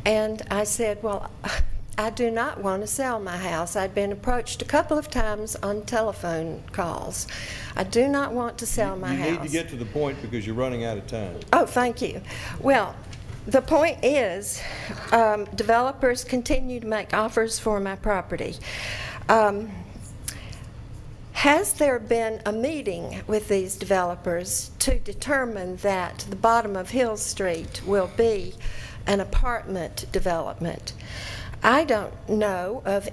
And I said, "Well, I do not want to sell my house. I'd been approached a couple of times on telephone calls. I do not want to sell my house." You need to get to the point because you're running out of time. Oh, thank you. Well, the point is, developers continue to make offers for my property. Has there been a meeting with these developers to determine that the bottom of Hill Street will be an apartment development? I don't know of.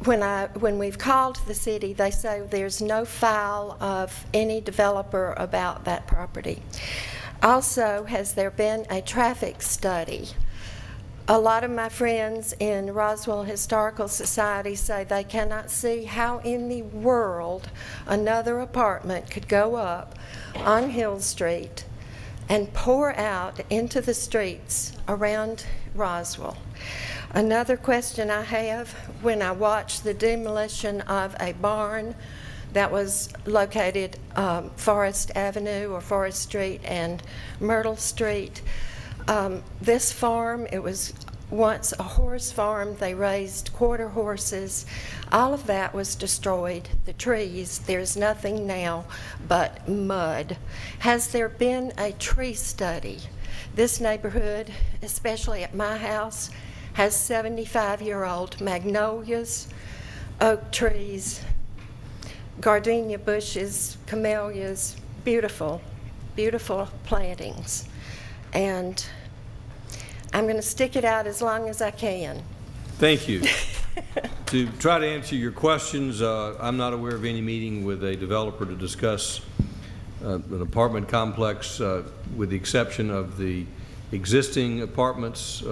When we've called the city, they say there's no file of any developer about that property. Also, has there been a traffic study? A lot of my friends in Roswell Historical Society say they cannot see how in the world another apartment could go up on Hill Street and pour out into the streets around Roswell. Another question I have, when I watched the demolition of a barn that was located Forest Avenue or Forest Street and Myrtle Street, this farm, it was once a horse farm. They raised quarter horses. All of that was destroyed. The trees, there's nothing now but mud. Has there been a tree study? This neighborhood, especially at my house, has 75-year-old magnolias, oak trees, gardenia bushes, camellias, beautiful, beautiful plantings. And I'm going to stick it out as long as I can. Thank you. To try to answer your questions, I'm not aware of any meeting with a developer to discuss an apartment complex, with the exception of the existing apartments.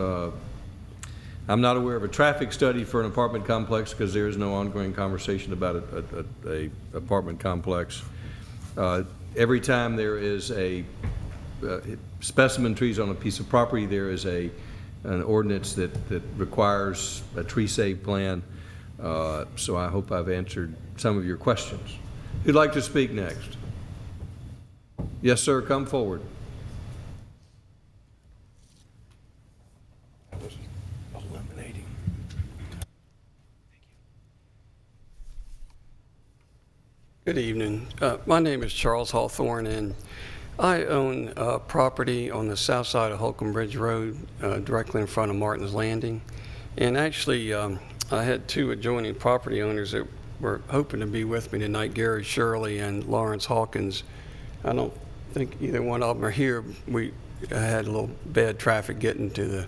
I'm not aware of a traffic study for an apartment complex because there is no ongoing conversation about a apartment complex. Every time there is a specimen trees on a piece of property, there is an ordinance that requires a tree save plan. So I hope I've answered some of your questions. Who'd like to speak next? Yes, sir, come forward. Good evening. My name is Charles Hawthorne, and I own property on the south side of Holcomb Bridge Road, directly in front of Martin's Landing. And actually, I had two adjoining property owners that were hoping to be with me tonight, Gary Shirley and Lawrence Hawkins. I don't think either one of them are here. We had a little bad traffic getting to the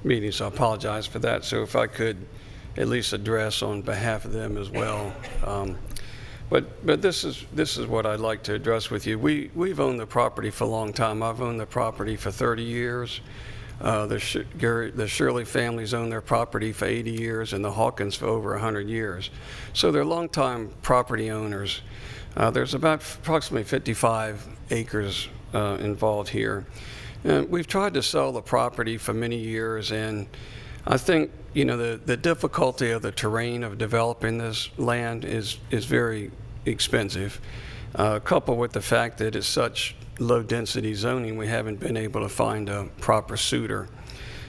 meeting, so I apologize for that. So if I could at least address on behalf of them as well. But this is what I'd like to address with you. We've owned the property for a long time. I've owned the property for 30 years. The Shirley families owned their property for 80 years, and the Hawkins for over 100 years. So they're longtime property owners. There's about approximately 55 acres involved here. We've tried to sell the property for many years, and I think, the difficulty of the terrain of developing this land is very expensive. Coupled with the fact that it's such low-density zoning, we haven't been able to find a proper suitor.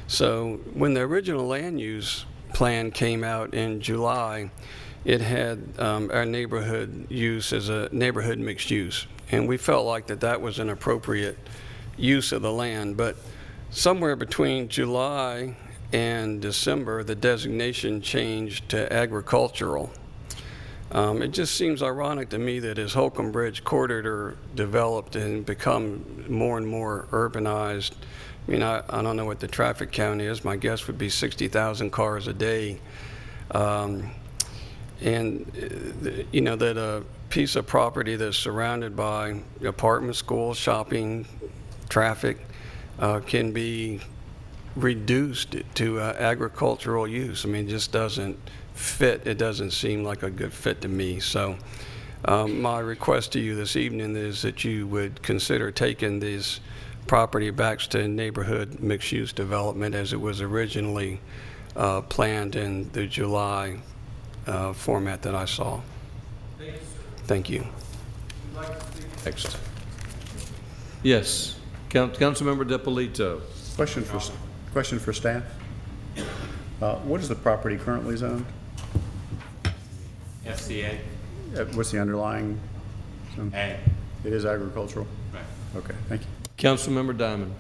So when the original land use plan came out in July, it had our neighborhood use as a neighborhood mixed use, and we felt like that was an appropriate use of the land. But somewhere between July and December, the designation changed to agricultural. It just seems ironic to me that as Holcomb Bridge corridor developed and become more and more urbanized, I mean, I don't know what the traffic count is. My guess would be 60,000 cars a day. And, that a piece of property that's surrounded by apartment, schools, shopping, traffic can be reduced to agricultural use. I mean, it just doesn't fit. It doesn't seem like a good fit to me. So my request to you this evening is that you would consider taking this property back to neighborhood mixed-use development as it was originally planned in the July format that I saw. Thank you. Next. Yes, Councilmember DiPolito. Question for staff. What is the property currently zoned? FCA. What's the underlying zone? Ag. It is agricultural? Right. Okay, thank you. Councilmember Diamond.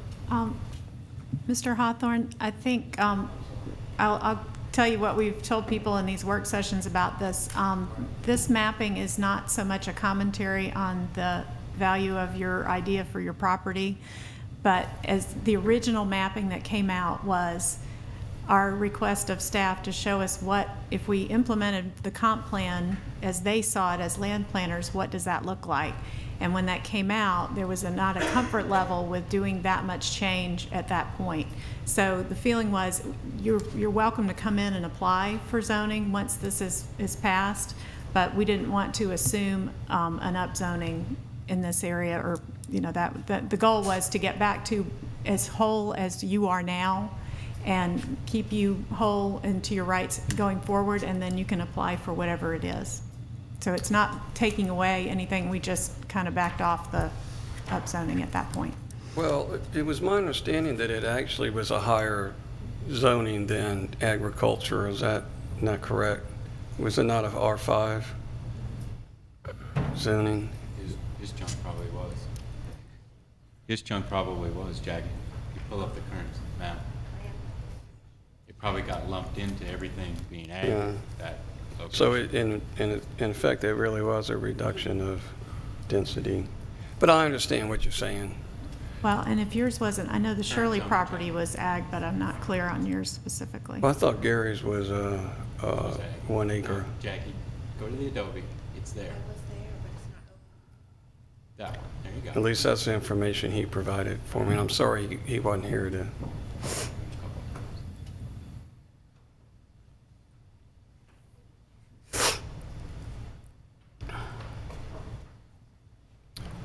Mr. Hawthorne, I think I'll tell you what we've told people in these work sessions about this. This mapping is not so much a commentary on the value of your idea for your property, but as the original mapping that came out was our request of staff to show us what, if we implemented the comp plan as they saw it as land planners, what does that look like? And when that came out, there was not a comfort level with doing that much change at that point. So the feeling was, you're welcome to come in and apply for zoning once this is passed, but we didn't want to assume an upzoning in this area, or that the goal was to get back to as whole as you are now and keep you whole and to your rights going forward, and then you can apply for whatever it is. So it's not taking away anything, we just kind of backed off the upzoning at that point. Well, it was my understanding that it actually was a higher zoning than agriculture. Is that not correct? Was it not a R5 zoning? His chunk probably was. His chunk probably was, Jackie. You pull up the current map. It probably got lumped into everything being ag. Yeah. That So in effect, it really was a reduction of density. But I understand what you're saying. Well, and if yours wasn't, I know the Shirley property was ag, but I'm not clear on yours specifically. Well, I thought Gary's was 1 acre. Jackie, go to the Adobe. It's there. That one. There you go. At least that's the information he provided for me. And I'm sorry he wasn't here to.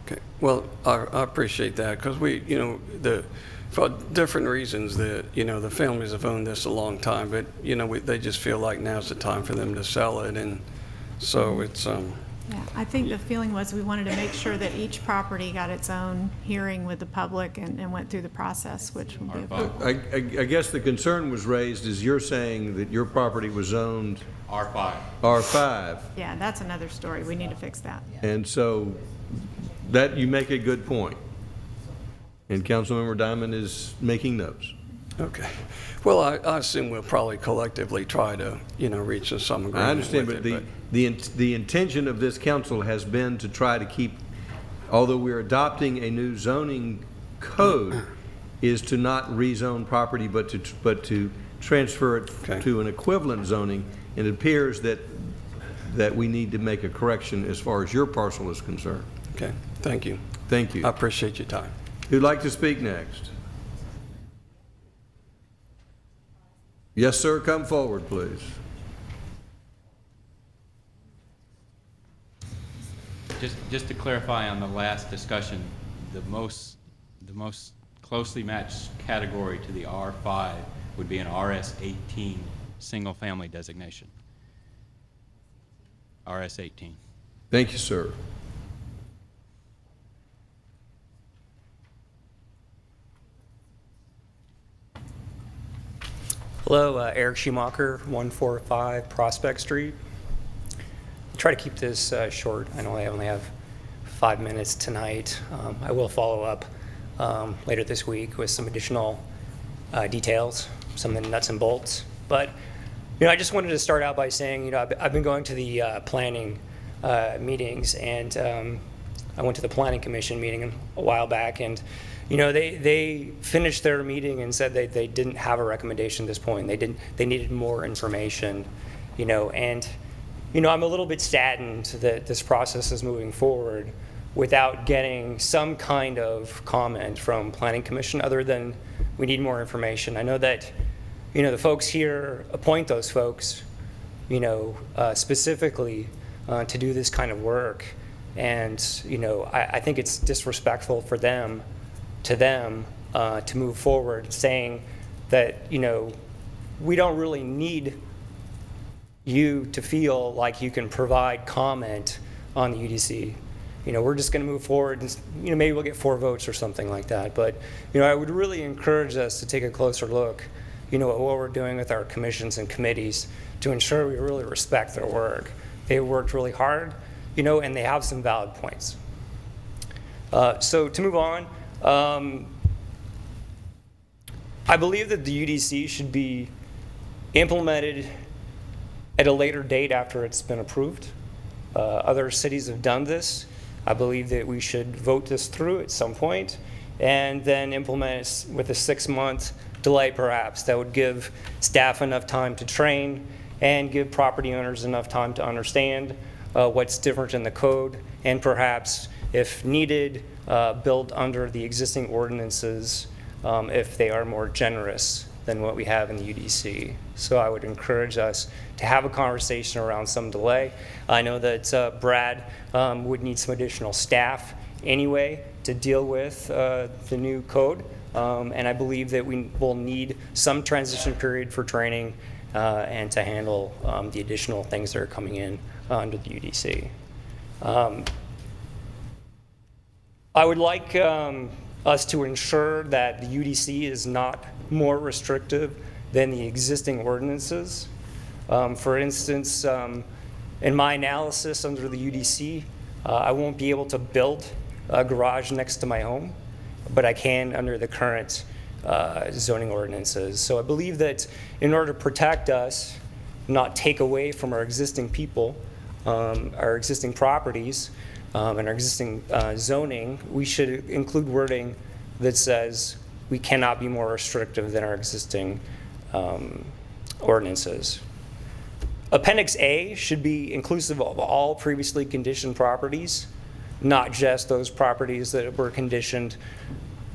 Okay. Well, I appreciate that, because we, for different reasons, the families have owned this a long time, but they just feel like now's the time for them to sell it, and so it's. Yeah, I think the feeling was we wanted to make sure that each property got its own hearing with the public and went through the process, which would be I guess the concern was raised as you're saying that your property was zoned R5. R5. Yeah, that's another story. We need to fix that. And so that you make a good point. And Councilmember Diamond is making notes. Okay. Well, I assume we'll probably collectively try to, reach some agreement. I understand, with but the intention of this council has been to try to keep, although we're adopting a new zoning code, is to not rezone property, but to transfer it to an equivalent zoning. And it appears that we need to make a correction as far as your parcel is concerned. Okay. Thank you. Thank you. I appreciate your time. Who'd like to speak next? Yes, sir. Come forward, please. Just to clarify on the last discussion, the most closely matched category to the R5 would be an RS-18 single-family designation. RS-18. Thank you, sir. Hello, Eric Schumacher, 145 Prospect Street. I'll try to keep this short. I know I only have 5 minutes tonight. I will follow up later this week with some additional details, some of the nuts and bolts. But I just wanted to start out by saying, I've been going to the planning meetings, and I went to the Planning Commission meeting a while back, and they finished their meeting and said they didn't have a recommendation at this point. They needed more information, and I'm a little bit saddened that this process is moving forward without getting some kind of comment from Planning Commission other than we need more information. I know that the folks here appoint those folks, specifically to do this kind of work, and I think it's disrespectful for them to move forward saying that we don't really need you to feel like you can provide comment on the UDC. We're just going to move forward, and maybe we'll get 4 votes or something like that. But I would really encourage us to take a closer look at what we're doing with our commissions and committees to ensure we really respect their work. They've worked really hard, and they have some valid points. So to move on, I believe that the UDC should be implemented at a later date after it's been approved. Other cities have done this. I believe that we should vote this through at some point and then implement it with a 6-month delay perhaps. That would give staff enough time to train and give property owners enough time to understand what's different in the code, and perhaps, if needed, build under the existing ordinances if they are more generous than what we have in the UDC. So I would encourage us to have a conversation around some delay. I know that Brad would need some additional staff anyway to deal with the new code, and I believe that we will need some transition period for training and to handle the additional things that are coming in under the UDC. I would like us to ensure that the UDC is not more restrictive than the existing ordinances. For instance, in my analysis under the UDC, I won't be able to build a garage next to my home, but I can under the current zoning ordinances. So I believe that in order to protect us, not take away from our existing people, our existing properties, and our existing zoning, we should include wording that says we cannot be more restrictive than our existing ordinances. Appendix A should be inclusive of all previously conditioned properties, not just those properties that were conditioned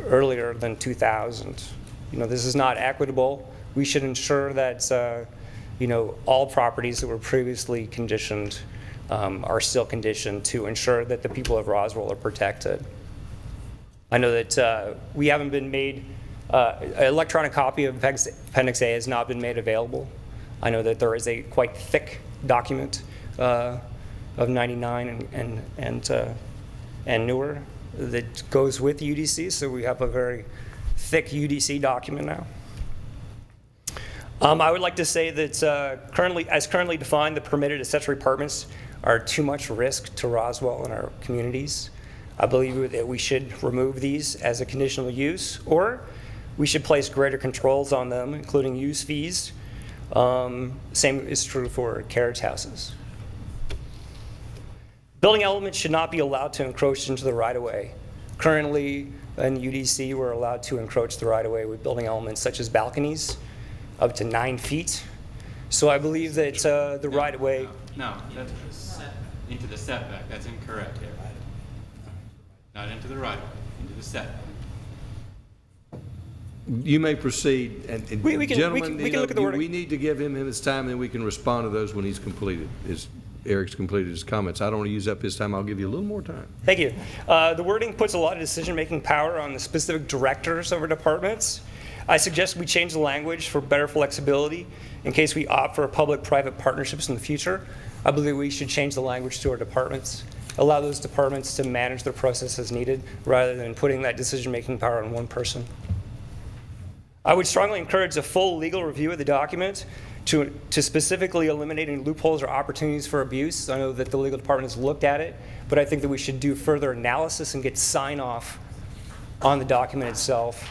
earlier than 2000. This is not equitable. We should ensure that all properties that were previously conditioned are still conditioned to ensure that the people of Roswell are protected. I know that we haven't been made, an electronic copy of Appendix A has not been made available. I know that there is a quite thick document of 99 and newer that goes with UDC, so we have a very thick UDC document now. I would like to say that currently defined, the permitted accessory apartments are too much risk to Roswell and our communities. I believe that we should remove these as a conditional use, or we should place greater controls on them, including use fees. Same is true for carriage houses. Building elements should not be allowed to encroach into the right-of-way. Currently, in UDC, we're allowed to encroach the right-of-way with building elements such as balconies, up to 9 feet. So I believe that the right-of-way... No, that's into the setback. That's incorrect here. Not into the right-of-way, into the setback. You may proceed. And we can gentlemen, look at the wording. we need to give him his time, and then we can respond to those when he's completed Eric's completed his comments. I don't want to use up his time. I'll give you a little more time. Thank you. The wording puts a lot of decision-making power on the specific directors of our departments. I suggest we change the language for better flexibility in case we opt for public-private partnerships in the future. I believe we should change the language to our departments, allow those departments to manage their process as needed rather than putting that decision-making power on one person. I would strongly encourage a full legal review of the document to specifically eliminate any loopholes or opportunities for abuse. I know that the legal department has looked at it, but I think that we should do further analysis and get sign-off on the document itself.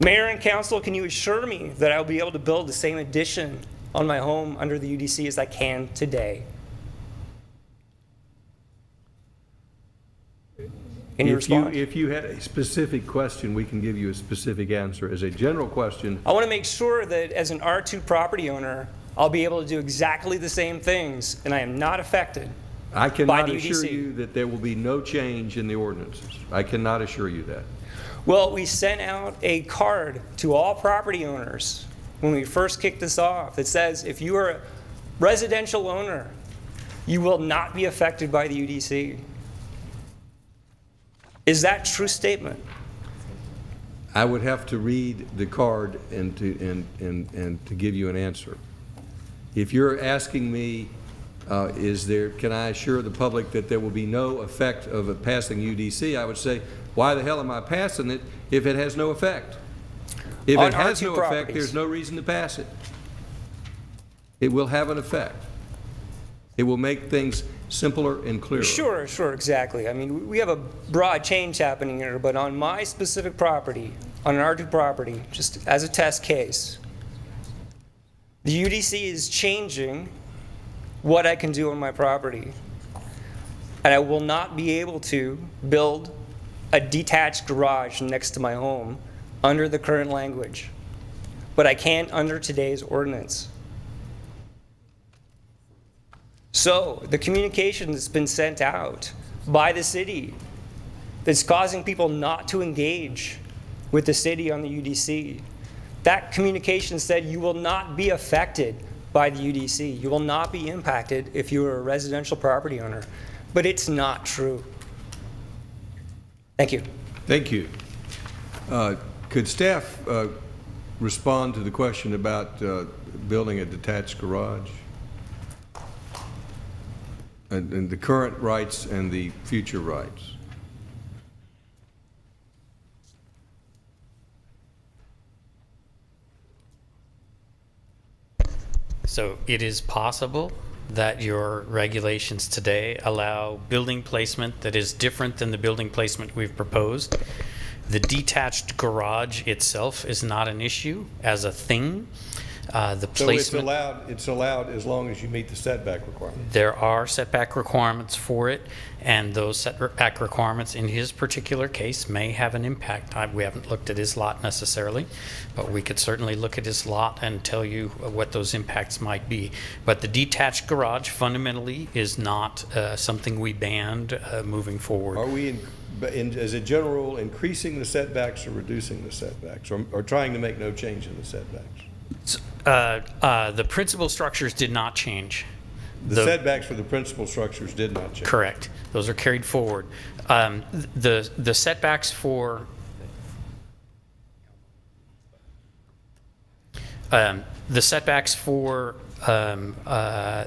Mayor and council, can you assure me that I'll be able to build the same addition on my home under the UDC as I can today? If you had a specific question, we can give you a specific answer. As a general question, I want to make sure that as an R2 property owner, I'll be able to do exactly the same things, and I am not affected I by cannot the assure UDC. you that there will be no change in the ordinances. I cannot assure you that. Well, we sent out a card to all property owners when we first kicked this off that says if you are a residential owner, you will not be affected by the UDC. Is that a true statement? I would have to read the card and to give you an answer. If you're asking me, can I assure the public that there will be no effect of passing UDC, I would say, why the hell am I passing it if it has no effect? If it has no effect, there's no reason to pass it. It will have an effect. It will make things simpler and clearer. Sure, exactly. I mean, we have a broad change happening here, but on my specific property, on an R2 property, just as a test case, the UDC is changing what I can do on my property. And I will not be able to build a detached garage next to my home under the current language, but I can under today's ordinance. So the communication that's been sent out by the city that's causing people not to engage with the city on the UDC, that communication said you will not be affected by the UDC. You will not be impacted if you are a residential property owner. But it's not true. Thank you. Thank you. Could staff respond to the question about building a detached garage? And the current rights and the future rights. So it is possible that your regulations today allow building placement that is different than the building placement we've proposed. The detached garage itself is not an issue as a thing. The placement, so it's allowed as long as you meet the setback requirements. there are setback requirements for it, and those setback requirements in his particular case may have an impact. We haven't looked at his lot necessarily, but we could certainly look at his lot and tell you what those impacts might be. But the detached garage fundamentally is not something we banned moving forward. Are we, as a general rule, increasing the setbacks or reducing the setbacks, or trying to make no change in the setbacks? The principal structures did not change. The setbacks for the principal structures did not change. Correct. Those are carried forward. The setbacks for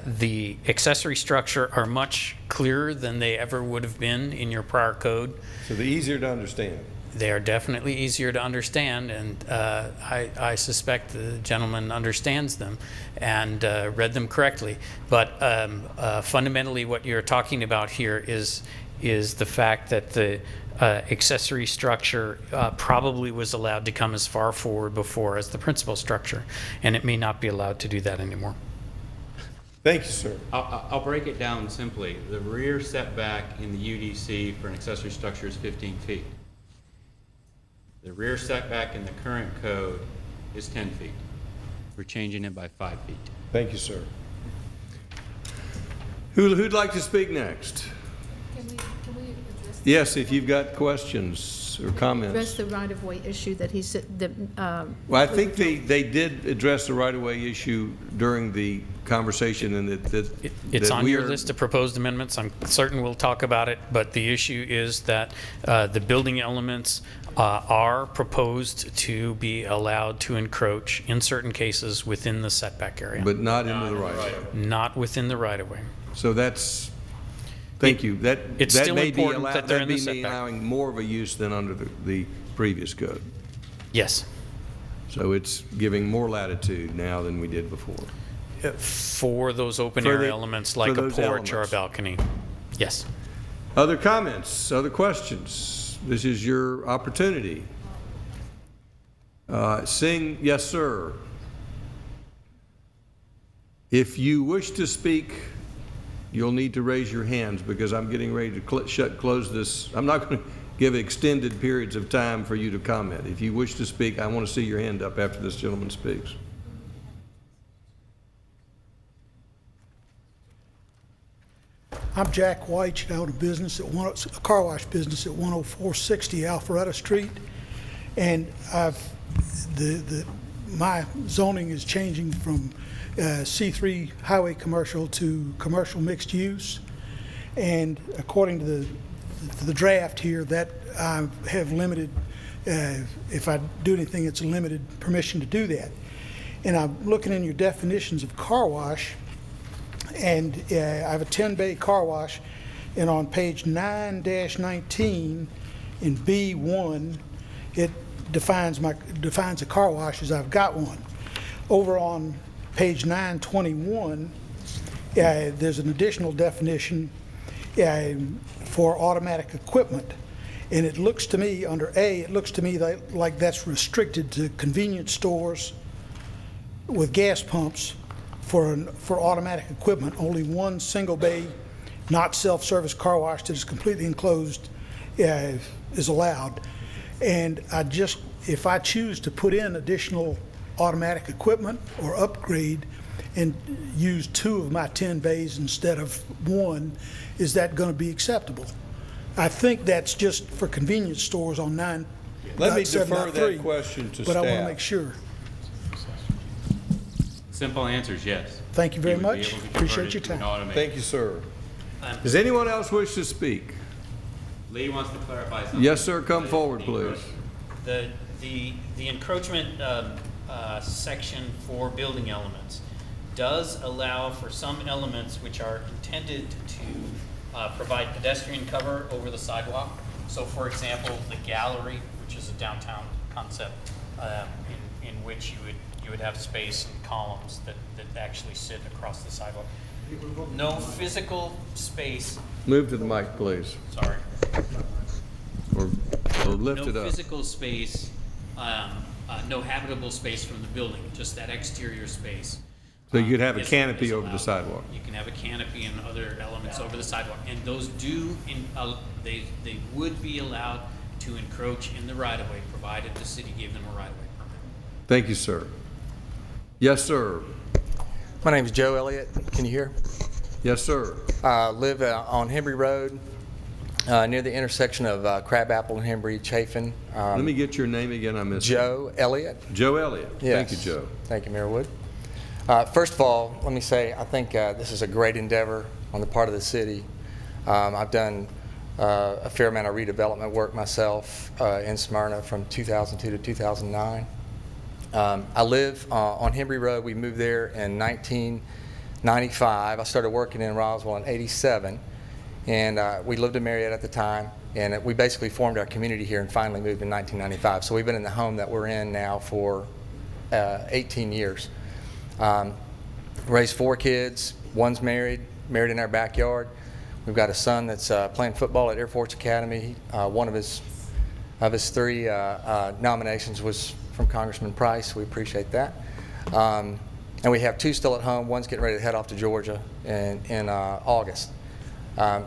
the accessory structure are much clearer than they ever would have been in your prior code. So they're easier to understand. They are definitely easier to understand, and I suspect the gentleman understands them and read them correctly. But fundamentally what you're talking about here is the fact that the accessory structure probably was allowed to come as far forward before as the principal structure, and it may not be allowed to do that anymore. Thank you, sir. I'll break it down simply. The rear setback in the UDC for an accessory structure is 15 feet. The rear setback in the current code is 10 feet. We're changing it by 5 feet. Thank you, sir. Who'd like to speak next? Can we address Yes, if you've got questions or Address comments. the right-of-way issue that he said, Well, I think they did address the right-of-way issue during the conversation, and It's that on we your are- list of proposed amendments. I'm certain we'll talk about it, but the issue is that the building elements are proposed to be allowed to encroach in certain cases within the setback area. But not into the right-of-way. Not within the right-of-way. So that's, thank you. It's That still may be important that they're in the That may be setback. allowing more of a use than under the previous code. Yes. So it's giving more latitude now than we did before. For those open For air the- elements for like a those porch or a elements. balcony. Yes. Other comments, other questions? This is your opportunity. Sing, yes, sir. If you wish to speak, you'll need to raise your hands because I'm getting ready to close this. I'm not going to give extended periods of time for you to comment. If you wish to speak, I want to see your hand up after this gentleman speaks. I'm Jack White, I own a business at a car wash business at 10460 Alpharetta Street, and my zoning is changing from C3 highway commercial to commercial mixed use, and according to the draft here, that I have limited. If I do anything, it's a limited permission to do that. And I'm looking in your definitions of car wash. And I have a 10-bay car wash, and on page 9-19 in B1, it defines a car wash as I've got one. Over on page 921, there's an additional definition for automatic equipment, and it looks to me under A, it looks to me like that's restricted to convenience stores with gas pumps. For automatic equipment, only one single bay, not self-service car wash that is completely enclosed is allowed. And if I choose to put in additional automatic equipment or upgrade and use 2 of my 10 bays instead of 1, is that going to be acceptable? I think that's just for convenience stores on 9. Let me defer that question to but staff. I want to make sure. Simple answer is yes. Thank you very would be much. able to convert Appreciate it your to an time. automated. Thank you, sir. Does anyone else wish to speak? Lee wants to clarify something. Yes, sir. Come forward, please. The encroachment section for building elements does allow for some elements which are intended to provide pedestrian cover over the sidewalk. So, for example, the gallery, which is a downtown concept in which you would have space and columns that actually sit across the sidewalk. No physical space. Move to the mic, please. Sorry. Or lift it No up. physical space, no habitable space from the building, just that exterior space. So you could have a is canopy over the allowed. sidewalk. You can have a canopy and other elements over the sidewalk, and those they would be allowed to encroach in the right-of-way, provided the city gave them a right-of-way permit. Thank you, sir. Yes, sir. My name is Joe Elliott. Can you hear? Yes, sir. I live on Hembry Road, near the intersection of Crabapple and Hembry, Chafin. Let me get your name again. I missed Joe Elliott. Joe Elliott. Yes. Thank you, Joe. Thank you, Mayor Wood. First of all, let me say I think this is a great endeavor on the part of the city. I've done a fair amount of redevelopment work myself in Smyrna from 2002 to 2009. I live on Hembry Road. We moved there in 1995. I started working in Roswell in '87, and we lived in Marietta at the time, and we basically formed our community here and finally moved in 1995. So we've been in the home that we're in now for 18 years. Raised 4 kids. One's married in our backyard. We've got a son that's playing football at Air Force Academy. One of his 3 nominations was from Congressman Price. We appreciate that. And we have 2 still at home. One's getting ready to head off to Georgia in August.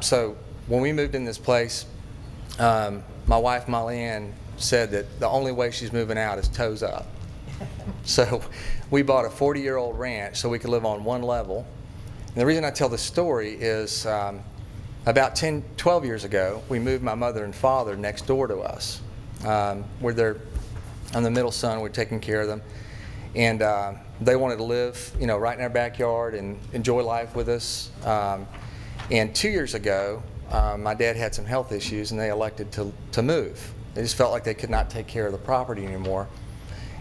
So when we moved in this place, my wife, Molly Ann, said that the only way she's moving out is toes up. So we bought a 40-year-old ranch so we could live on one level. And the reason I tell this story is About 12 years ago, we moved my mother and father next door to us. I'm the middle son, we're taking care of them. And they wanted to live, right in our backyard and enjoy life with us. And 2 years ago, my dad had some health issues and they elected to move. They just felt like they could not take care of the property anymore.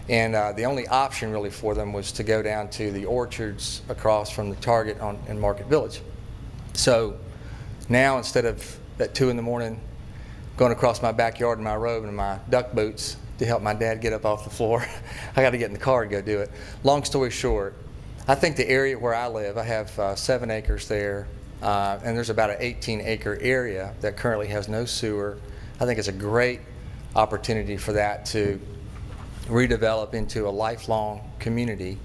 And the only option really for them was to go down to the orchards across from the Target in Market Village. So now, instead of at 2 in the morning going across my backyard in my robe and my duck boots to help my dad get up off the floor, I got to get in the car and go do it. Long story short, I think the area where I live, I have 7 acres there, and there's about an 18-acre area that currently has no sewer. I think it's a great opportunity for that to redevelop into a lifelong community,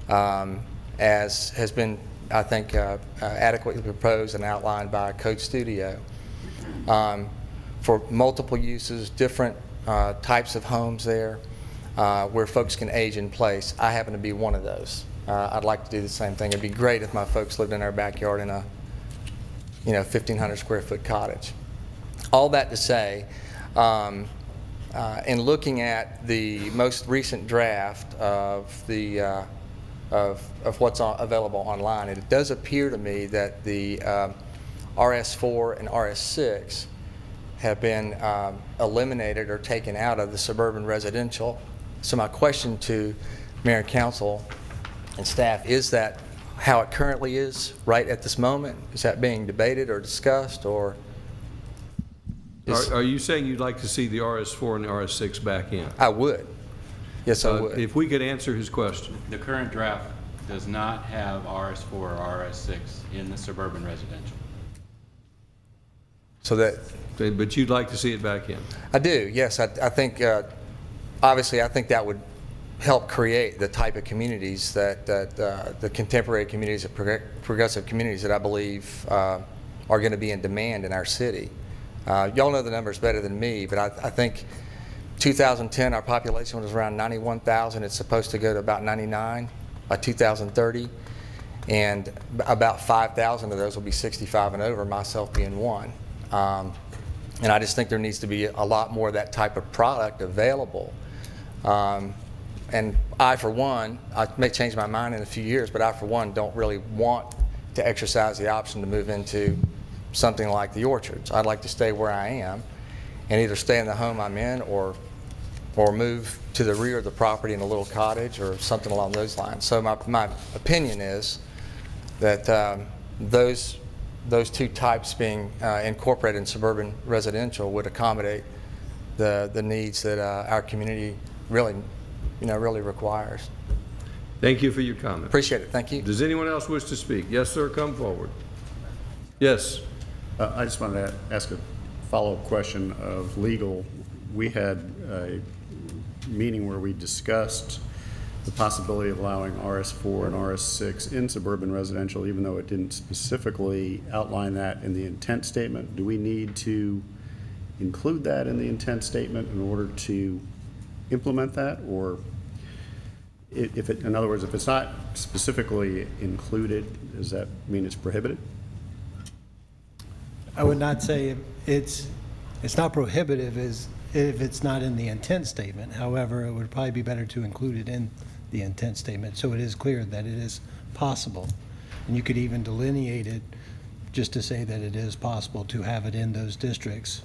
as has been, I think, adequately proposed and outlined by Code Studio, for multiple uses, different types of homes there, where folks can age in place. I happen to be one of those. I'd like to do the same thing. It'd be great if my folks lived in our backyard in a 1,500 square foot cottage. All that to say, in looking at the most recent draft of the of what's available online, it does appear to me that the RS4 and RS6 have been eliminated or taken out of the suburban residential. So my question to Mayor and Council and staff, is that how it currently is right at this moment? Is that being debated or discussed, or? Are you saying you'd like to see the RS4 and the RS6 back in? I would. Yes, I would. If we could answer his question. The current draft does not have RS4 or RS6 in the suburban residential. So that. But you'd like to see it back in? I do, yes. I think, obviously, I think that would help create the type of communities that the contemporary communities, progressive communities that I believe are going to be in demand in our city. Y'all know the numbers better than me, but I think 2010 our population was around 91,000. It's supposed to go to about 99 by 2030, and about 5,000 of those will be 65 and over, myself being one. And I just think there needs to be a lot more of that type of product available. And I, for one, I may change my mind in a few years, but I, for one, don't really want to exercise the option to move into something like the orchards. I'd like to stay where I am and either stay in the home I'm in or move to the rear of the property in a little cottage or something along those lines. So my opinion is that those two types being incorporated in suburban residential would accommodate the needs that our community really requires. Thank you for your comment. Appreciate it. Thank you. Does anyone else wish to speak? Yes, sir. Come forward. Yes. I just wanted to ask a follow-up question of legal. We had a meeting where we discussed the possibility of allowing RS4 and RS6 in suburban residential, even though it didn't specifically outline that in the intent statement. Do we need to include that in the intent statement in order to implement that? Or in other words, if it's not specifically included, does that mean it's prohibited? I would not say it's not prohibitive if it's not in the intent statement. However, it would probably be better to include it in the intent statement so it is clear that it is possible. And you could even delineate it just to say that it is possible to have it in those districts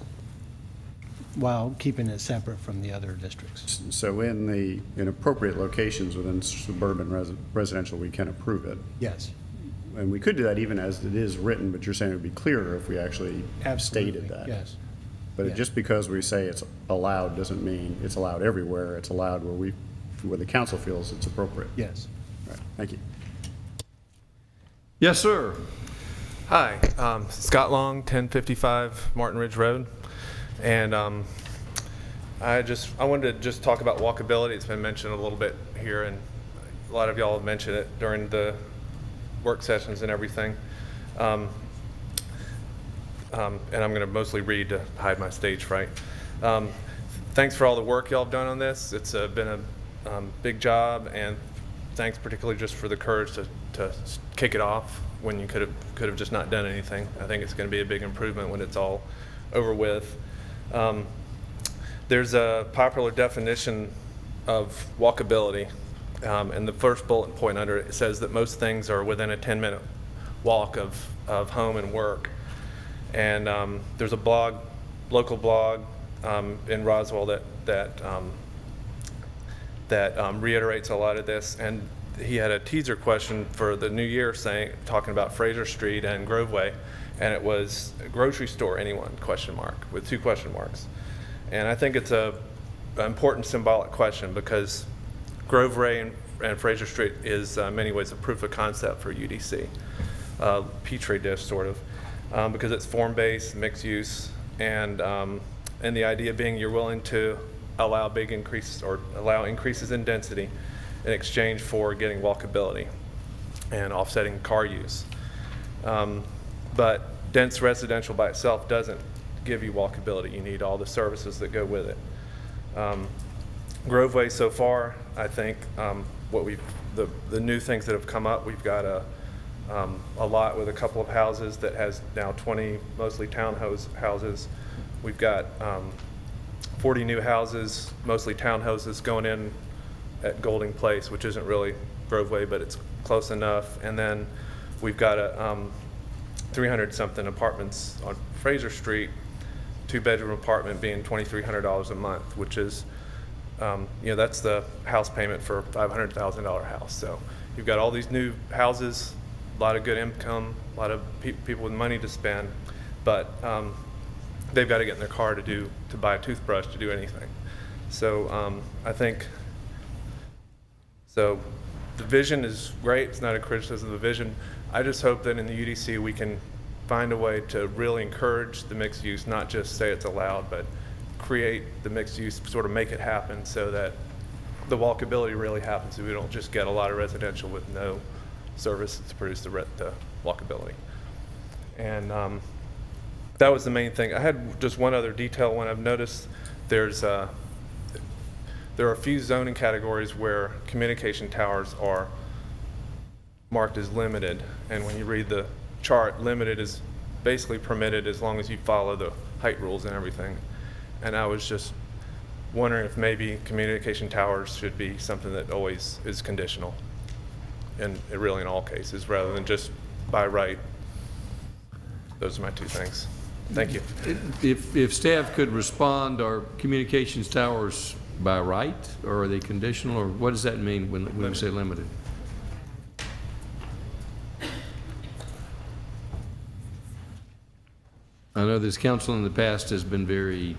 while keeping it separate from the other districts. So in appropriate locations within suburban residential, we can approve it? Yes. And we could do that even as it is written, but you're saying it would be clearer if we actually stated that? Yes. But just because we say it's allowed doesn't mean it's allowed everywhere. It's allowed where the council feels it's appropriate. Yes. All right. Thank you. Yes, sir. Hi, Scott Long, 1055 Martin Ridge Road. And I wanted to just talk about walkability. It's been mentioned a little bit here, and a lot of y'all have mentioned it during the work sessions and everything. And I'm going to mostly read to hide my stage fright. Thanks for all the work y'all have done on this. It's been a big job, and thanks particularly just for the courage to kick it off when you could have just not done anything. I think it's going to be a big improvement when it's all over with. There's a popular definition of walkability, and the first bullet point under it says that most things are within a 10-minute walk of home and work. And there's a local blog in Roswell that reiterates a lot of this. And he had a teaser question for the new year talking about Fraser Street and Groveway, and it was grocery store anyone, ? With 2 question marks. And I think it's an important symbolic question because Groveway and Fraser Street is in many ways a proof of concept for UDC, petri dish sort of, because it's form-based, mixed use, and the idea being you're willing to allow big increases or allow increases in density in exchange for getting walkability and offsetting car use. But dense residential by itself doesn't give you walkability. You need all the services that go with it. Groveway so far, I think the new things that have come up, we've got a lot with a couple of houses that has now 20 mostly townhouses. We've got 40 new houses, mostly townhouses, going in at Golding Place, which isn't really Groveway, but it's close enough. And then we've got a 300-something apartments on Fraser Street, 2-bedroom apartment being $2,300 a month, which is, that's the house payment for a $500,000 house. So you've got all these new houses, a lot of good income, a lot of people with money to spend, but they've got to get in their car to buy a toothbrush, to do anything. So I think, so the vision is great. It's not a criticism of the vision. I just hope that in the UDC we can find a way to really encourage the mixed use, not just say it's allowed, but create the mixed use, sort of make it happen so that the walkability really happens, so we don't just get a lot of residential with no services to produce the walkability. And that was the main thing. I had just one other detail when I've noticed there are a few zoning categories where communication towers are marked as limited, and when you read the chart, limited is basically permitted as long as you follow the height rules and everything. And I was just wondering if maybe communication towers should be something that always is conditional, and really in all cases, rather than just by right. Those are my 2 things. Thank you. If staff could respond, are communications towers by right, or are they conditional, or what does that mean when we say limited? I know this council in the past has been very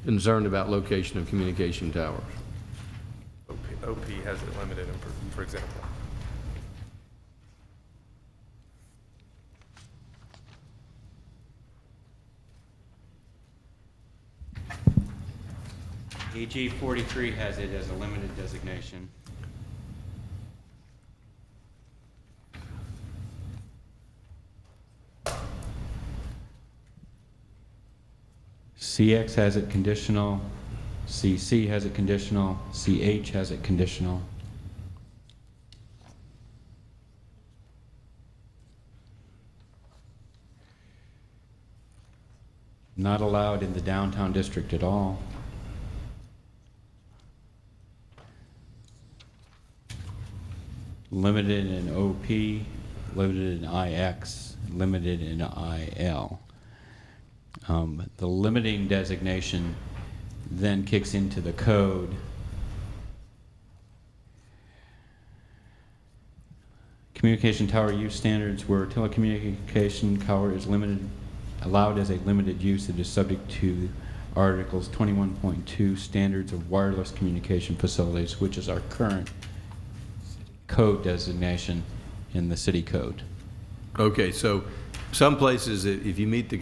concerned about location of communication towers. OP has it limited, for example. AG 43 has it as a limited designation. CX has it conditional, CC has it conditional, CH has it conditional. Not allowed in the downtown district at all. Limited in OP, limited in IX, limited in IL. The limiting designation then kicks into the code. Communication tower use standards where telecommunication tower is allowed as a limited use. It is subject to Articles 21.2 Standards of Wireless Communication Facilities, which is our current code designation in the city code. Okay, so some places, if you meet the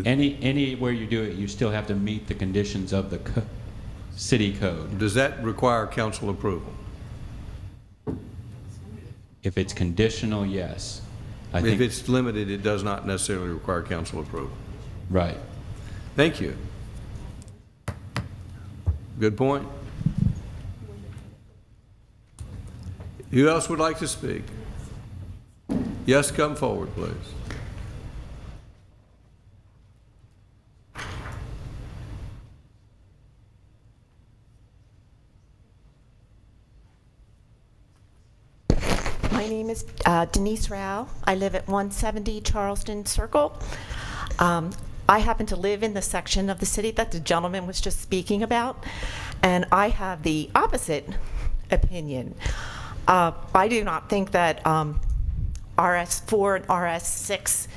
anywhere you do it, you still have to meet the conditions of the city code. Does that require council approval? If it's conditional, yes. If it's limited, it does not necessarily require council approval. Right. Thank you. Good point. Who else would like to speak? Yes, come forward, please. My name is Denise Rao. I live at 170 Charleston Circle. I happen to live in the section of the city that the gentleman was just speaking about, and I have the opposite opinion. I do not think that RS4 and RS6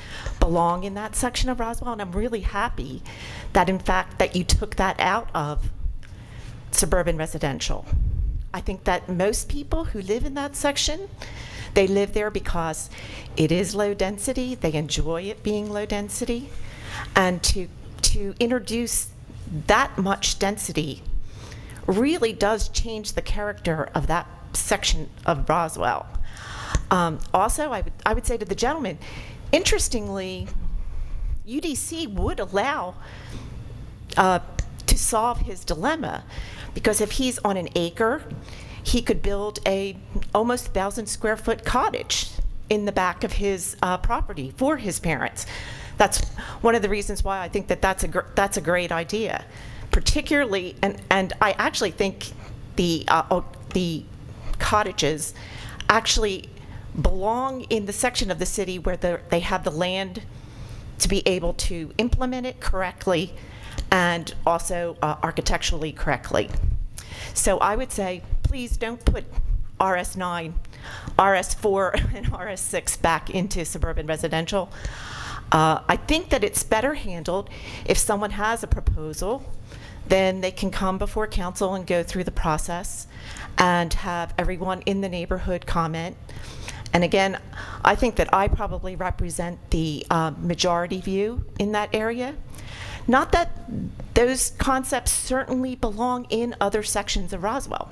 belong in that section of Roswell, and I'm really happy that, in fact, that you took that out of suburban residential. I think that most people who live in that section, they live there because it is low density, they enjoy it being low density, and to introduce that much density really does change the character of that section of Roswell. Also, I would say to the gentleman, interestingly, UDC would allow to solve his dilemma, because if he's on an acre, he could build a almost 1,000 square foot cottage in the back of his property for his parents. That's one of the reasons why I think that that's a great idea, particularly, and I actually think the cottages actually belong in the section of the city where they have the land to be able to implement it correctly and also architecturally correctly. So I would say, please don't put RS9, RS4, and RS6 back into suburban residential. I think that it's better handled if someone has a proposal, then they can come before council and go through the process and have everyone in the neighborhood comment. And again, I think that I probably represent the majority view in that area. Not that those concepts certainly belong in other sections of Roswell.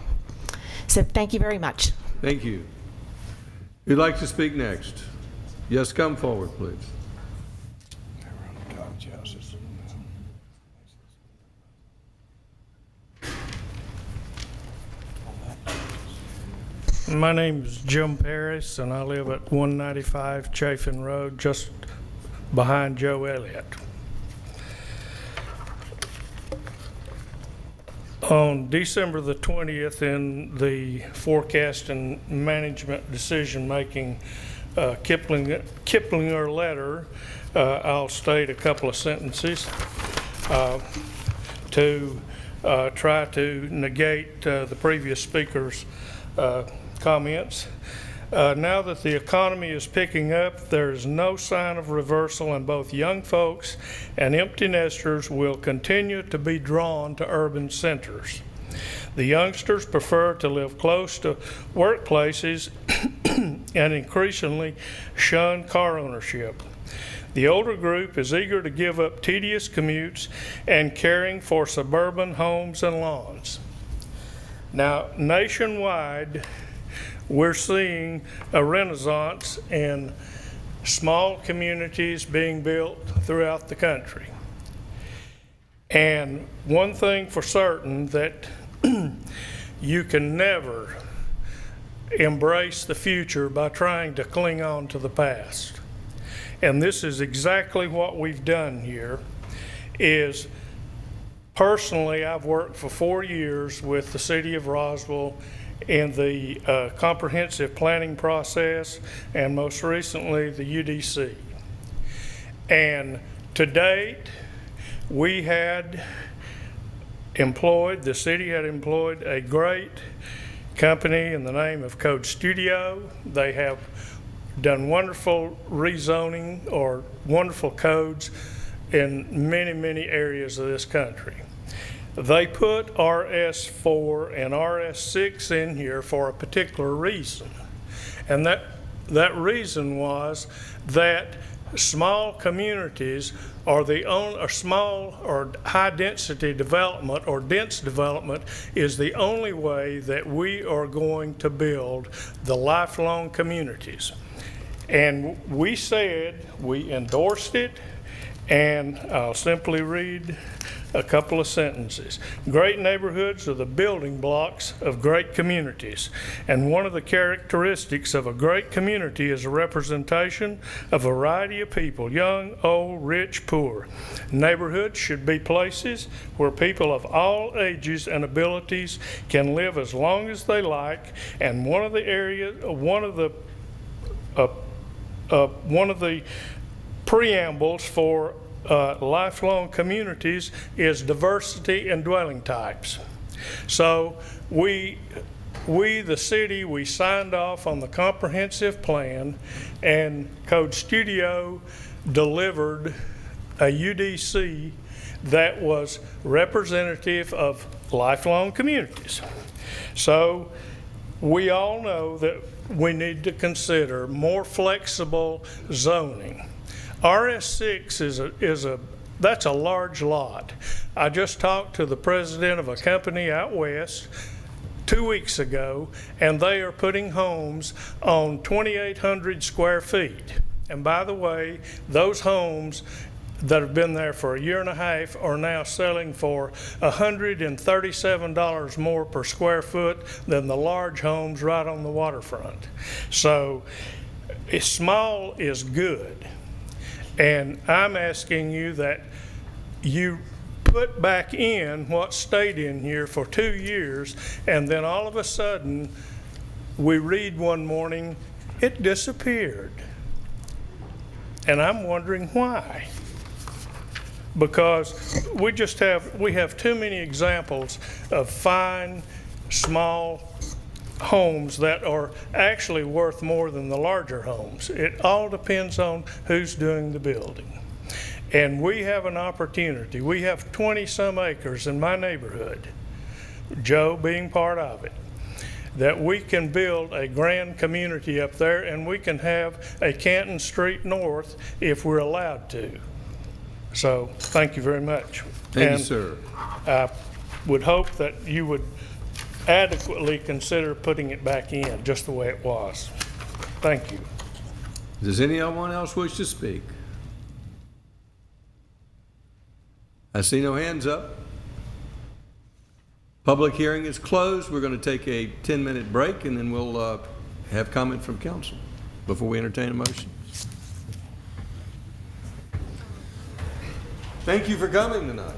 So thank you very much. Thank you. Who'd like to speak next? Yes, come forward, please. My name is Jim Paris, and I live at 195 Chafin Road, just behind Joe Elliott. On December the 20th, in the forecast and management decision-making Kiplinger letter, I'll state a couple of sentences to try to negate the previous speaker's comments. Now that the economy is picking up, there is no sign of reversal, and both young folks and empty nesters will continue to be drawn to urban centers. The youngsters prefer to live close to workplaces and increasingly shun car ownership. The older group is eager to give up tedious commutes and caring for suburban homes and lawns. Now, nationwide, we're seeing a renaissance in small communities being built throughout the country. And one thing for certain, that you can never embrace the future by trying to cling on to the past. And this is exactly what we've done here. Is personally, I've worked for 4 years with the city of Roswell in the comprehensive planning process, and most recently the UDC. And to date, we had employed, the city had employed a great company in the name of Code Studio. They have done wonderful rezoning or wonderful codes in many, many areas of this country. They put RS4 and RS6 in here for a particular reason. And that reason was that small communities are the only, or small or high density development or dense development is the only way that we are going to build the lifelong communities. And we said, we endorsed it, and I'll simply read a couple of sentences. Great neighborhoods are the building blocks of great communities, and one of the characteristics of a great community is a representation of a variety of people, young, old, rich, poor. Neighborhoods should be places where people of all ages and abilities can live as long as they like, and one of the preambles for lifelong communities is diversity in dwelling types. So we, the city, we signed off on the comprehensive plan, and Code Studio delivered a UDC that was representative of lifelong communities. So we all know that we need to more flexible zoning. RS6 that's a large lot. I just talked to the president of a company out west 2 weeks ago, and they are putting homes on 2,800 square feet. And by the way, those homes that have been there for a year and a half are now selling for $137 more per square foot than the large homes right on the waterfront. So small is good. And I'm asking you that you put back in what stayed in here for 2 years, and then all of a sudden we read one morning it disappeared. And I'm wondering why. Because we have too many examples of fine, small homes that are actually worth more than the larger homes. It all depends on who's doing the building. And we have an opportunity. We have 20-some acres in my neighborhood, Joe being part of it, that we can build a grand community up there, and we can have a Canton Street North if we're allowed to. So thank you very much. Thank you, sir. I would hope that you would adequately consider putting it back in just the way it was. Thank you. Does anyone else wish to speak? I see no hands up. Public hearing is closed. We're going to take a 10-minute break, and then we'll have comment from council before we entertain a motion. Thank you for coming tonight.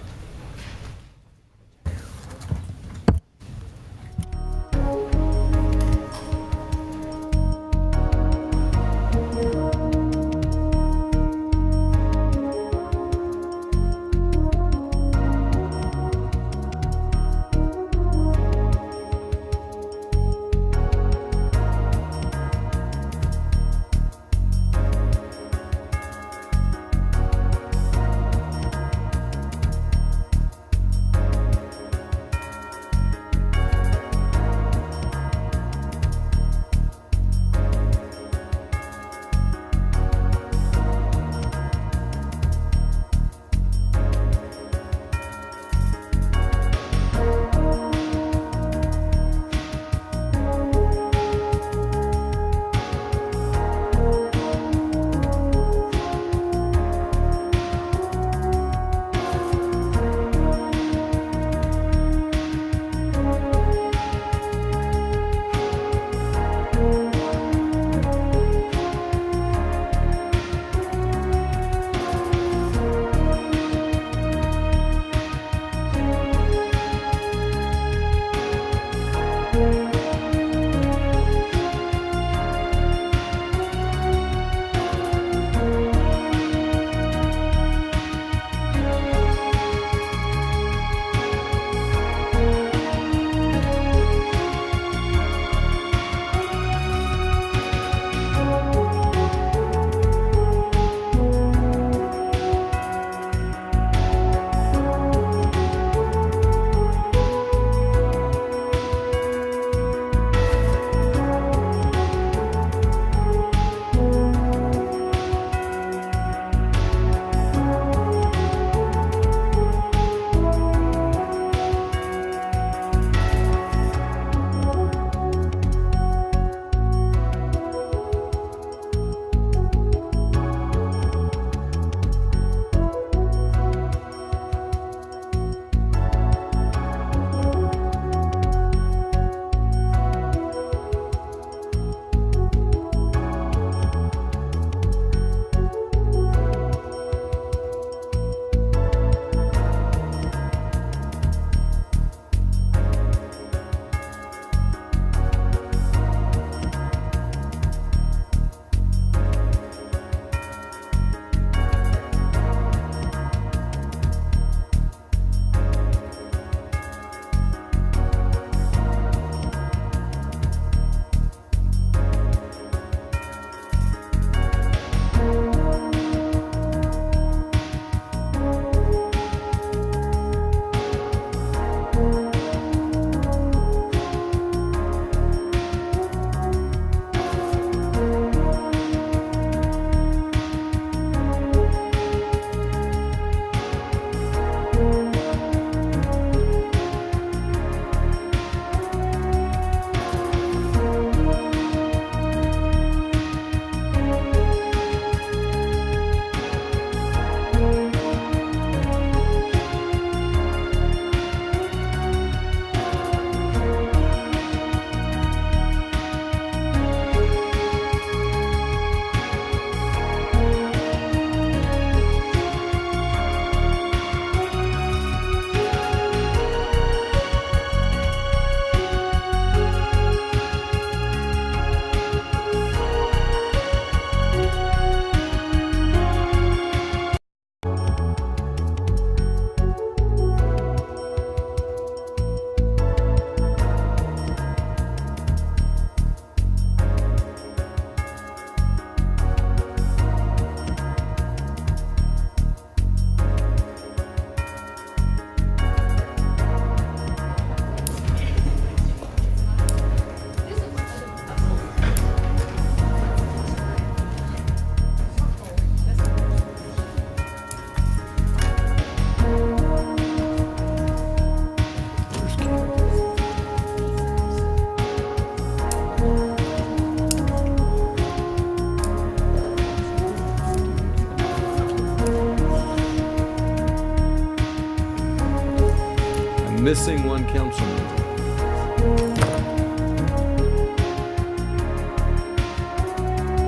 I'm missing one council member.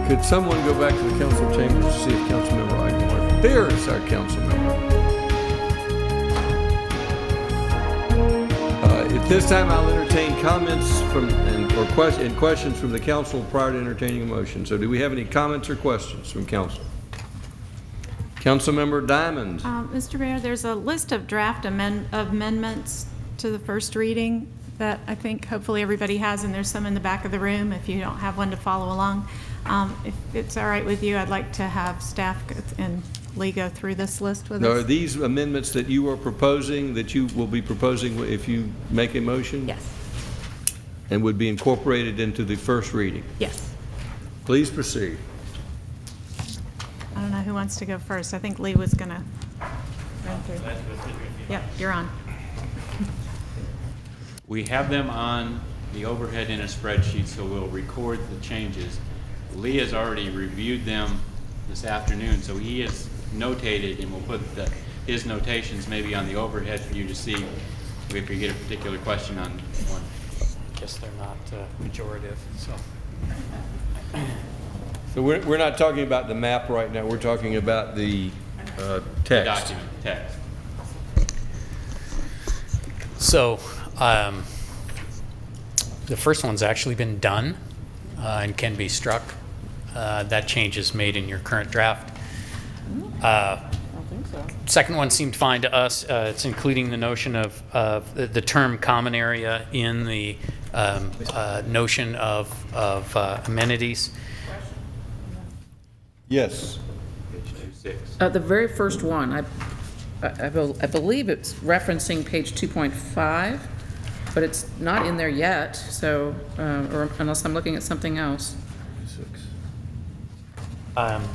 Could someone go back to the council chambers to see if Councilmember Eichelberg? There is our council member. At this time, I'll entertain comments from and questions from the council prior to entertaining a motion. So, do we have any comments or questions from council? Councilmember Diamond. Mr. Mayor, there's a list of draft amendments to the first reading that I think hopefully everybody has, and there's some in the back of the room if you don't have one to follow along. If it's all right with you, I'd like to have staff and Lee go through this list with us. Are these amendments that you are proposing, that you will be proposing if you make a motion? Yes. And would be incorporated into the first reading? Yes. Please proceed. I don't know who wants to go first. I think Lee was going to run through. Yep, you're on. We have them on the overhead in a spreadsheet, so we'll record the changes. Lee has already reviewed them this afternoon, so he has notated, and we'll put his notations maybe on the overhead for you to see if you get a particular question on one. I guess they're not pejorative, so. So we're not talking about the map right now. We're talking about the text. The document, text. So the first one's actually been done and can be struck. That change is made in your current draft. I don't think so. Second one seemed fine to us. It's including the notion of the term common area in the notion of amenities. Yes. Page 26. The very first one, I believe it's referencing page 2.5, but it's not in there yet, so, or unless I'm looking at something else.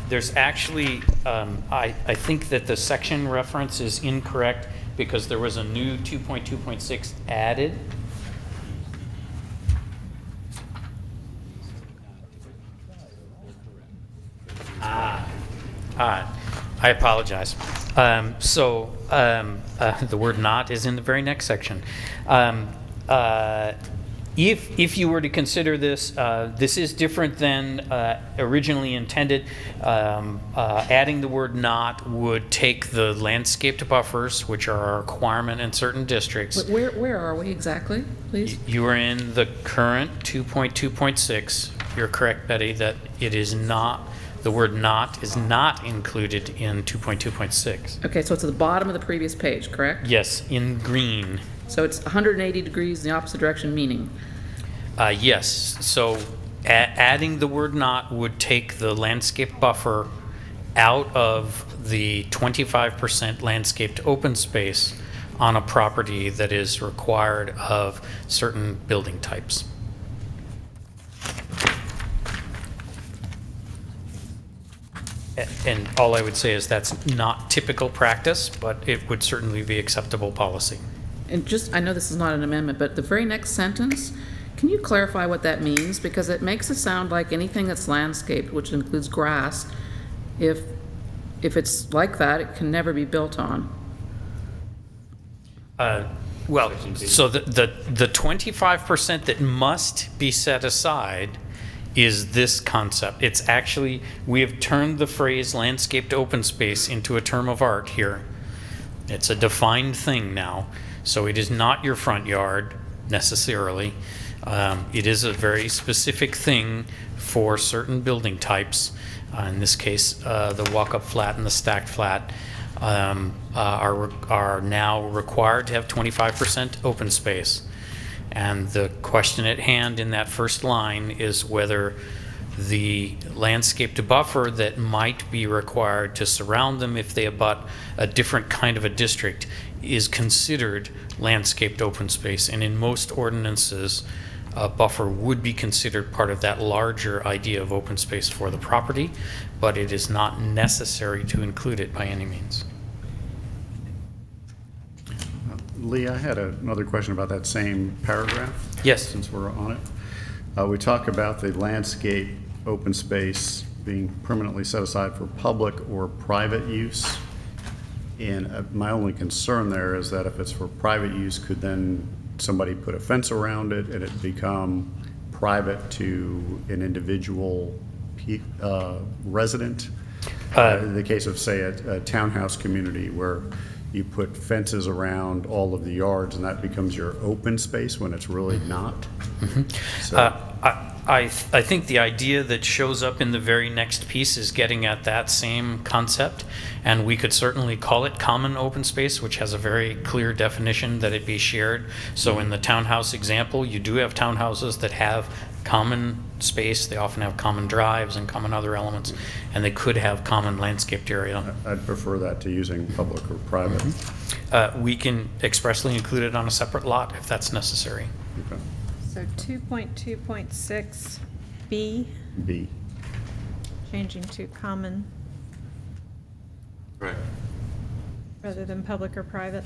There's actually, I think that the section reference is incorrect because there was a new 2.2.6 added. I apologize. The word not is in the very next section. If you were to consider this, this is different than originally intended. Adding the word not would take the landscaped buffers, which are a requirement in certain districts. Where are we exactly, please? You are in the current 2.2.6. You're correct, Betty, that it is not, the word not is not included in 2.2.6. Okay, so it's at the bottom of the previous page, correct? Yes, in green. So it's 180 degrees in the opposite direction, meaning? Yes, so adding the word not would take the landscape buffer out of the 25% landscaped open space on a property that is required of certain building types. And all I would say is that's not typical practice, but it would certainly be acceptable policy. And just, I know this is not an amendment, but the very next sentence, can you clarify what that means? Because it makes it sound like anything that's landscaped, which includes grass, if it's like that, it can never be built on. Well, so the 25% that must be set aside is this concept. It's actually, we have turned the phrase landscaped open space into a term of art here. It's a defined thing now. So it is not your front yard necessarily. It is a very specific thing for certain building types. In this case, the walk-up flat and the stacked flat are now required to have 25% open space. And the question at hand in that first line is whether the landscaped buffer that might be required to surround them if they abut a different kind of a district is considered landscaped open space. And in most ordinances, a buffer would be considered part of that larger idea of open space for the property, but it is not necessary to include it by any means. Lee, I had another question about that same paragraph. Yes. Since we're on it. We talk about the landscape open space being permanently set aside for public or private use. And my only concern there is that if it's for private use, could then somebody put a fence around it and it become private to an individual resident? In the case of, say, a townhouse community where you put fences around all of the yards and that becomes your open space when it's really not. So, I think the idea that shows up in the very next piece is getting at that same concept, and we could certainly call it common open space, which has a very clear definition that it be shared. So in the townhouse example, you do have townhouses that have common space. They often have common drives and common other elements, and they could have common landscaped area. I'd prefer that to using public or private. We can expressly include it on a separate lot if that's necessary. Okay. So 2.2.6 B, changing to common Right. rather than public or private.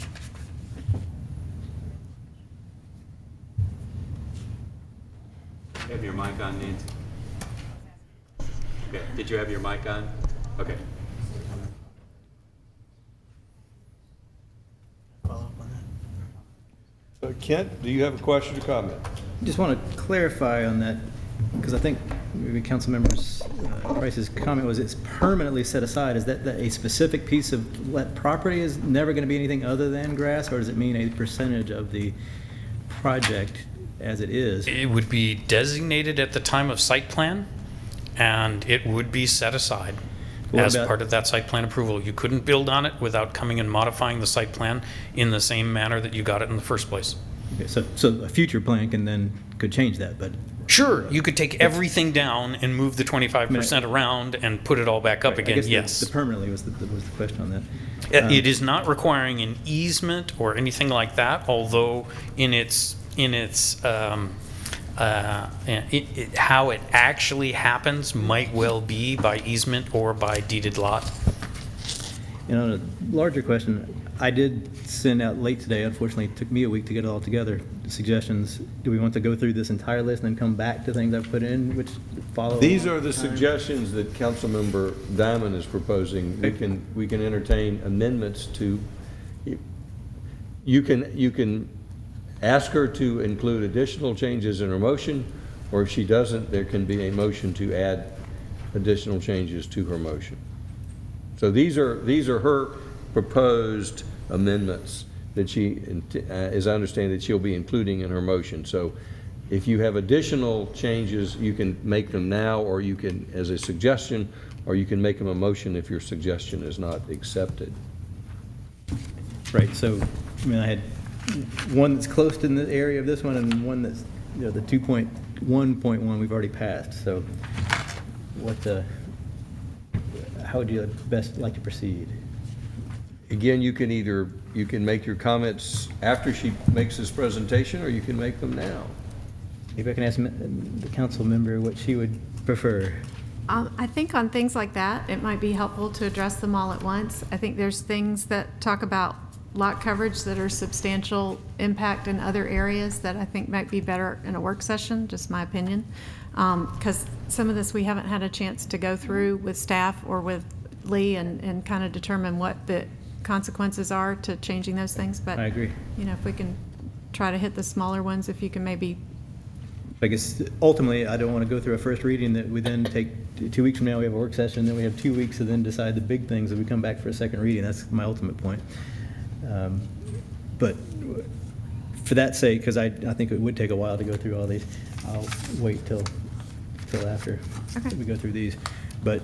You have your mic on, Nancy? Okay. Did you have your mic on? Okay. Kent, do you have a question or comment? Just want to clarify on that, because I think maybe Councilmember Price's comment was it's permanently set aside. Is that a specific piece of property is never going to be anything other than grass, or does it mean a percentage of the project as it is? It would be designated at the time of site plan, and it would be set aside as part of that site plan approval. You couldn't build on it without coming and modifying the site plan in the same manner that you got it in the first place. Okay, so a future plan could change that, but sure, you could take everything down and move the 25% around and put it all back up again. I guess yes, the permanently was the question on that. It is not requiring an easement or anything like that, although how it actually happens might well be by easement or by deeded lot. And on a larger question, I did send out late today, unfortunately it took me a week to get it all together, suggestions. Do we want to go through this entire list and then come back to things I've put in, which follow? These are the suggestions that Councilmember Diamond is proposing. We can entertain amendments to. You can ask her to include additional changes in her motion, or if she doesn't, there can be a motion to add additional changes to her motion. So these are her proposed amendments that she, as I understand it, she'll be including in her motion. So if you have additional changes, you can make them now, or you can, as a suggestion, or you can make them a motion if your suggestion is not accepted. Right, so, I mean, I had one that's close to the area of this one and one that's, you know, the 2.1.1 we've already passed. So how would you best like to proceed? Again, you can make your comments after she makes this presentation, or you can make them now. Maybe I can ask the council member what she would prefer. I think on things like that, it might be helpful to address them all at once. I think there's things that talk about lot coverage that are substantial impact in other areas that I think might be better in a work session, just my opinion. Because some of this we haven't had a chance to go through with staff or with Lee and kind of determine what the consequences are to changing those things. But I agree. You know, if we can try to hit the smaller ones, if you can maybe. I guess ultimately, I don't want to go through a first reading that we then take 2 weeks from now, we have a work session, then we have 2 weeks to then decide the big things and we come back for a second reading. That's my ultimate point. But for that sake, because I think it would take a while to go through all these, I'll wait till after we go through these. But,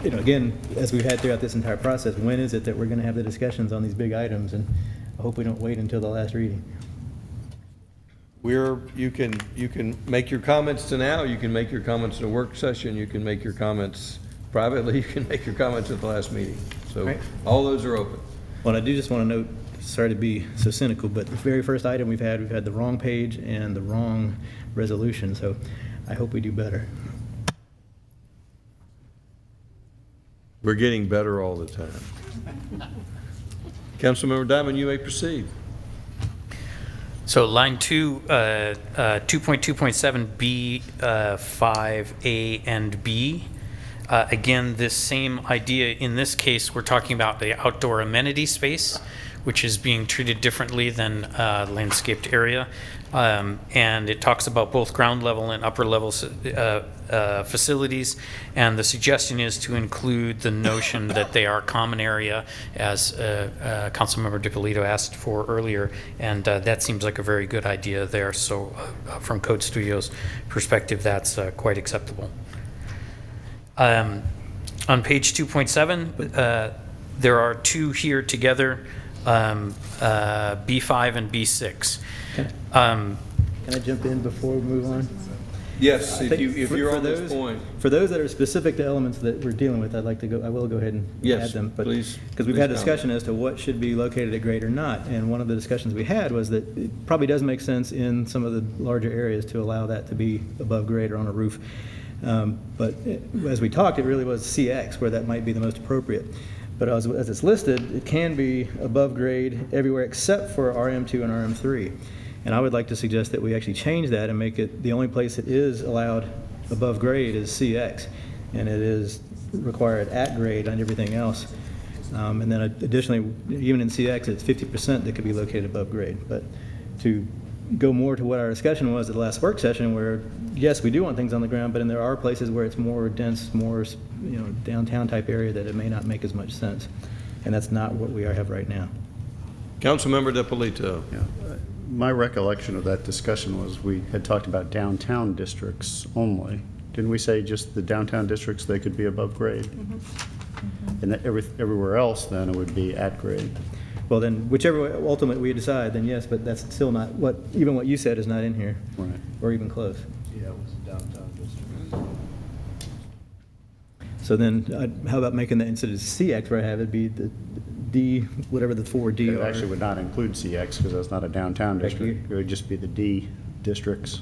you know, again, as we've had throughout this entire process, when is it that we're going to have the discussions on these big items? And I hope we don't wait until the last reading. You can make your comments to now, you can make your comments in a work session, you can make your comments privately, you can make your comments at the last meeting. So all those are open. Well, I do just want to note, sorry to be so cynical, but the very first item we've had the wrong page and the wrong resolution, so I hope we do better. We're getting better all the time. Councilmember Diamond, you may proceed. So line 2, 2.2.7 B, 5A and B. Again, this same idea, in this case, we're talking about the outdoor amenity space, which is being treated differently than landscaped area. And it talks about both ground level and upper level facilities. And the suggestion is to include the notion that they are common area, as Councilmember DiPolito asked for earlier. And that seems like a very good idea there. So from Code Studio's perspective, that's quite acceptable. On page 2.7, there are two here together, B5 and B6. Can I jump in before we move on? Yes, I if think you're for on this point. For those that are specific to elements that we're dealing with, I will go ahead and Yes, add them. please, Because we've please had comment. discussion as to what should be located at grade or not. And one of the discussions we had was that it probably does make sense in some of the larger areas to allow that to be above grade or on a roof. But as we talked, it really was CX where that might be the most appropriate. But as it's listed, it can be above grade everywhere except for RM2 and RM3. And I would like to suggest that we actually change that and make it the only place it is allowed above grade is CX. And it is required at grade on everything else. And then additionally, even in CX, it's 50% that could be located above grade. But to go more to what our discussion was at the last work session, where yes, we do want things on the ground, but then there are places where it's more dense, more downtown type area that it may not make as much sense, and that's not what we have right now. Councilmember DiPolito. Yeah. My recollection of that discussion was we had talked about downtown districts only. Didn't we say just the downtown districts, they could be above grade? And that everywhere else, then, it would be at grade? Well, then, whichever ultimately we decide, then yes, but that's still not even what you said is not in here. Right. Or even close. Yeah, it was downtown district. So then, how about making that instead of CX where I have it be the D, whatever the 4D It are. actually would not include CX because that's not a downtown district. It would just be the D districts.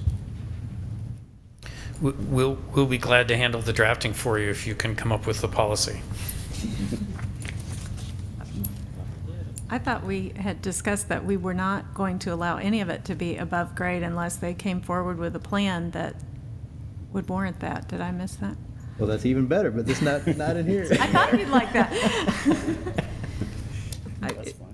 We'll be glad to handle the drafting for you if you can come up with the policy. I thought we had discussed that we were not going to allow any of it to be above grade unless they came forward with a plan that would warrant that. Did I miss that? Well, that's even better, but it's not in here. I thought you'd like that. That's fine.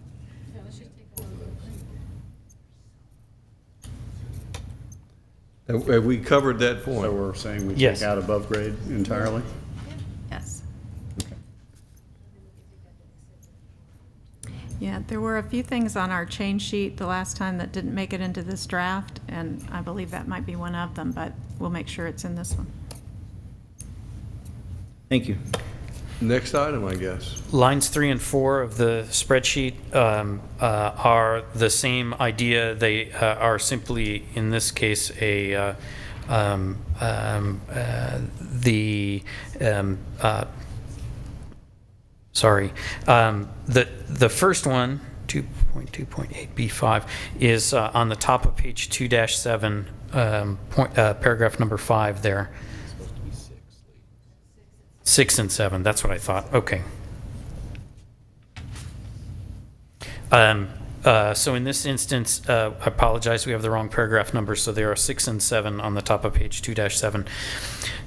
Have we covered that point? So we're saying we Yes. take out above grade entirely? Yes. Yeah, there were a few things on our change sheet the last time that didn't make it into this draft, and I believe that might be one of them, but we'll make sure it's in this one. Thank you. Next item, I guess. Lines 3 and 4 of the spreadsheet are the same idea. They are simply, in this case, the first one, 2.2.8B5, is on the top of page 2-7, paragraph number 5 there. 6 and 7, that's what I thought. Okay. So in this instance, I apologize, we have the wrong paragraph number, so there are 6 and 7 on the top of page 2-7.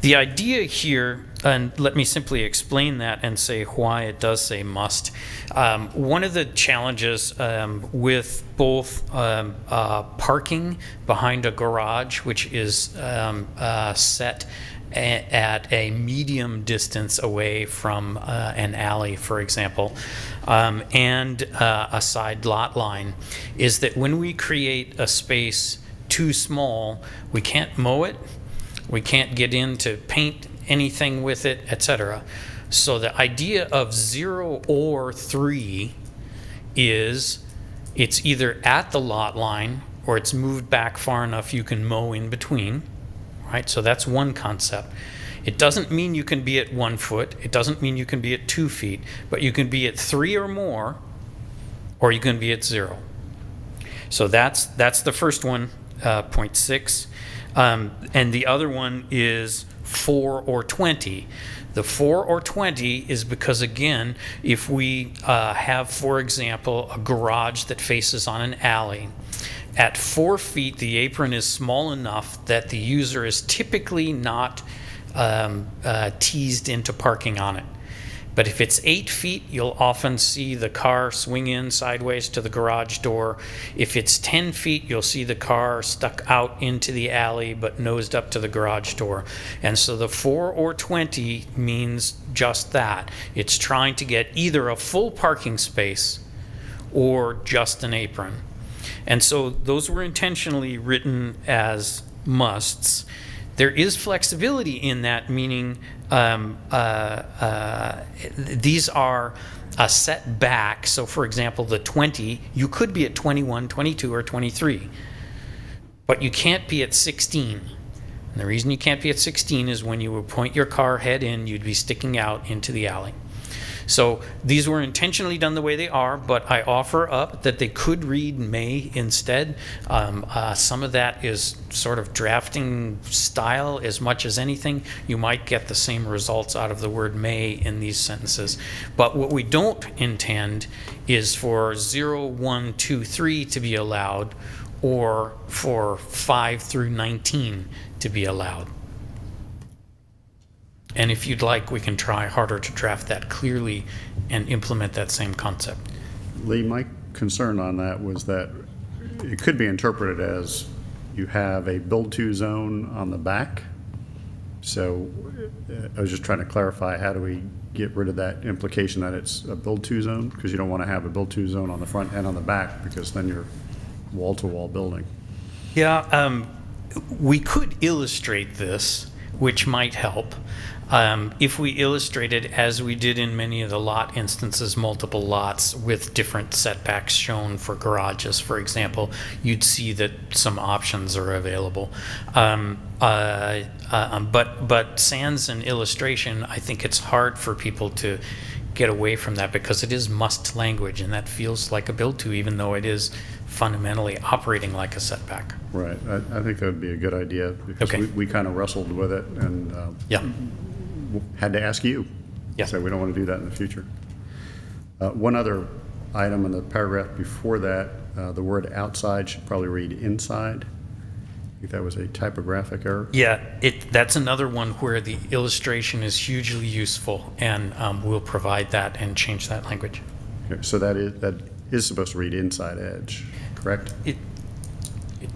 The idea here, and let me simply explain that and say why it does say must. One of the challenges with both parking behind a garage, which is set at a medium distance away from an alley, for example, and a side lot line, is that when we create a space too small, we can't mow it, we can't get in to paint anything with it, etc. So the idea of 0 or 3 is it's either at the lot line or it's moved back far enough you can mow in between. Right, so that's one concept. It doesn't mean you can be at 1 foot. It doesn't mean you can be at 2 feet, but you can be at 3 or more, or you can be at 0. So that's the first one, 0.6. And the other one is 4 or 20. The 4 or 20 is because, again, if we have, for example, a garage that faces on an alley, at 4 feet, the apron is small enough that the user is typically not teased into parking on it. But if it's 8 feet, you'll often see the car swing in sideways to the garage door. If it's 10 feet, you'll see the car stuck out into the alley but nosed up to the garage door. And so the 4 or 20 means just that. It's trying to get either a full parking space or just an apron. And so those were intentionally written as musts. There is flexibility in that, meaning these are set back. So for example, the 20, you could be at 21, 22, or 23, but you can't be at 16. And the reason you can't be at 16 is when you would point your car head in, you'd be sticking out into the alley. So these were intentionally done the way they are, but I offer up that they could read may instead. Some of that is sort of drafting style as much as anything. You might get the same results out of the word may in these sentences. But what we don't intend is for 0, 1, 2, 3 to be allowed, or for 5 through 19 to be allowed. And if you'd like, we can try harder to draft that clearly and implement that same concept. Lee, my concern on that was that it could be interpreted as you have a build-to zone on the back. So I was just trying to clarify, how do we get rid of that implication that it's a build-to zone? Because you don't want to have a build-to zone on the front and on the back, because then you're wall-to-wall building. Yeah, we could illustrate this, which might help. If we illustrated, as we did in many of the lot instances, multiple lots with different setbacks shown for garages, for example, you'd see that some options are available. But sans an illustration, I think it's hard for people to get away from that, because it is must language, and that feels like a build-to, even though it is fundamentally operating like a setback. Right. I think that would be a good idea, because Okay. we kind of wrestled with it and Yeah. had to ask you. Yeah. So we don't want to do that in the future. One other item in the paragraph before that, the word outside should probably read inside. I think that was a typographic error. Yeah, that's another one where the illustration is hugely useful, and we'll provide that and change that language. Okay, so that is supposed to read inside edge, correct? It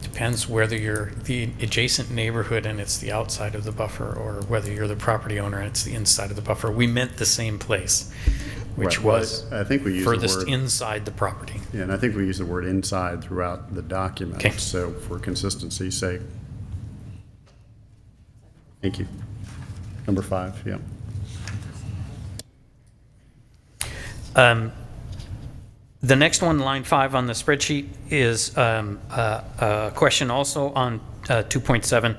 depends whether you're the adjacent neighborhood and it's the outside of the buffer, or whether you're the property owner and it's the inside of the buffer. We meant the same place, which Right. Well, was I think we used the furthest word- inside the property. Yeah, and I think we use the word inside throughout the document. Okay. So for consistency's sake. Thank you. Number 5, yeah. The next one, line 5 on the spreadsheet, is a question also on 2.7.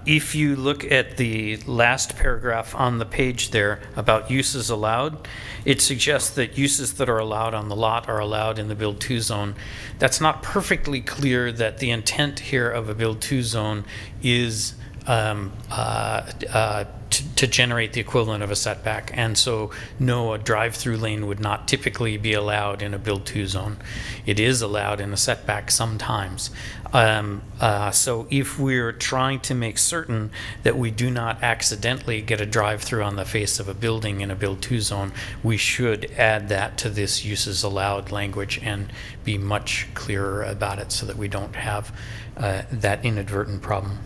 If you look at the last paragraph on the page there about uses allowed, it suggests that uses that are allowed on the lot are allowed in the build-to zone. That's not perfectly clear that the intent here of a build-to zone is to generate the equivalent of a setback. And so, no, a drive-through lane would not typically be allowed in a build-to zone. It is allowed in a setback sometimes. So if we're trying to make certain that we do not accidentally get a drive-through on the face of a building in a build-to zone, we should add that to this uses allowed language and be much clearer about it, so that we don't have that inadvertent problem.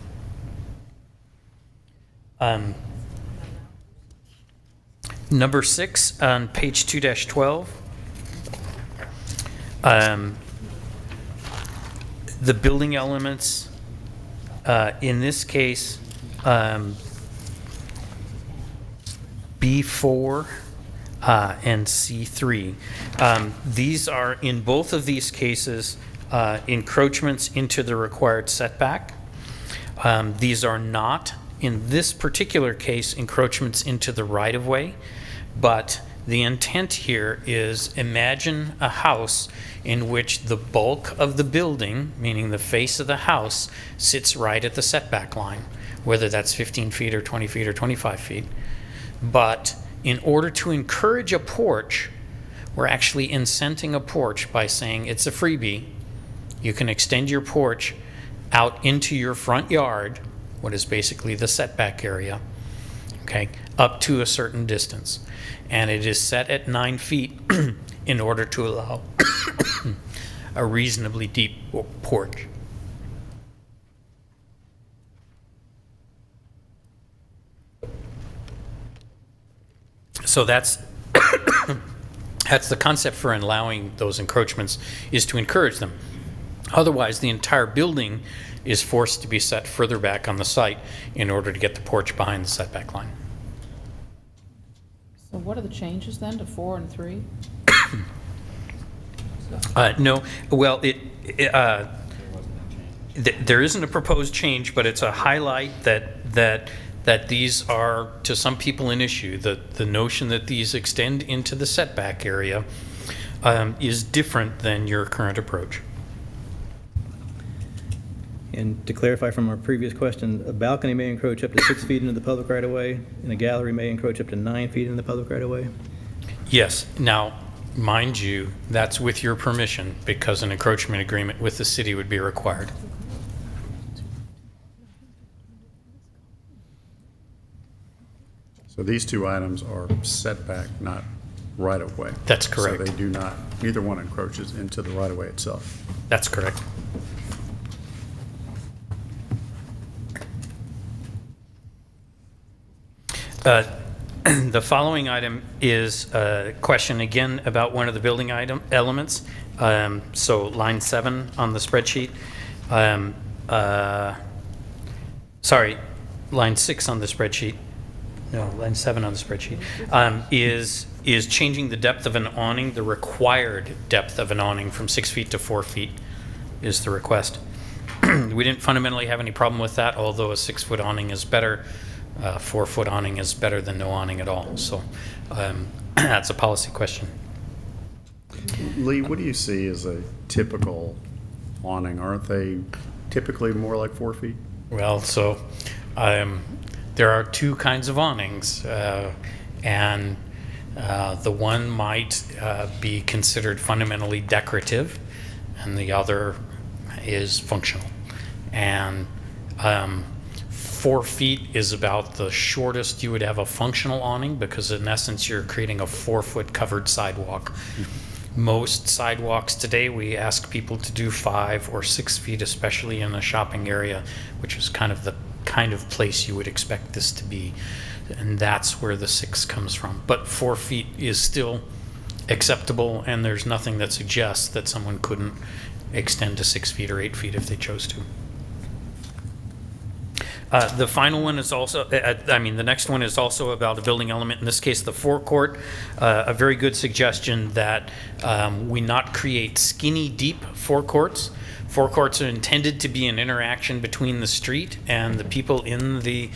Number 6 on page 2-12. The building elements, in this case, B4 and C3. These are, in both of these cases, encroachments into the required setback. These are not, in this particular case, encroachments into the right-of-way, but the intent here is, imagine a house in which the bulk of the building, meaning the face of the house, sits right at the setback line, whether that's 15 feet or 20 feet or 25 feet. But in order to encourage a porch, we're actually incenting a porch by saying it's a freebie. You can extend your porch out into your front yard, what is basically the setback area, okay, up to a certain distance. And it is set at 9 feet in order to allow a reasonably deep porch. So that's that's the concept for allowing those encroachments, is to encourage them. Otherwise, the entire building is forced to be set further back on the site in order to get the porch behind the setback line. So what are the changes then to 4 and 3? No, well, there isn't a proposed change, but it's a highlight that these are, to some people, an issue. The notion that these extend into the setback area is different than your current approach. And to clarify from our previous question, a balcony may encroach up to 6 feet into the public right-of-way, and a gallery may encroach up to 9 feet into the public right-of-way? Yes. Now, mind you, that's with your permission, because an encroachment agreement with the city would be required. So these two items are setback, not right-of-way. That's correct. So they do not, neither one encroaches into the right-of-way itself. That's correct. The following item is a question again about one of the building elements. So line 7 on the spreadsheet. Sorry, line 6 on the spreadsheet. No, line 7 on the spreadsheet. Is changing the depth of an awning, the required depth of an awning, from 6 feet to 4 feet is the request. We didn't fundamentally have any problem with that, although a 6-foot awning is better. 4-foot awning is better than no awning at all. So that's a policy question. Lee, what do you see as a typical awning? Aren't they typically more like 4 feet? Well, so there are two kinds of awnings, and the one might be considered fundamentally decorative, and the other is functional. And 4 feet is about the shortest you would have a functional awning, because in essence you're creating a 4-foot covered sidewalk. Most sidewalks today, we ask people to do 5 or 6 feet, especially in a shopping area, which is kind of the kind of place you would expect this to be. And that's where the 6 comes from. But 4 feet is still acceptable, and there's nothing that suggests that someone couldn't extend to 6 feet or 8 feet if they chose to. The final one is also, the next one is also about a building element, in this case the forecourt. A very good suggestion that we not create skinny deep forecourts. Forecourts are intended to be an interaction between the street and the people in the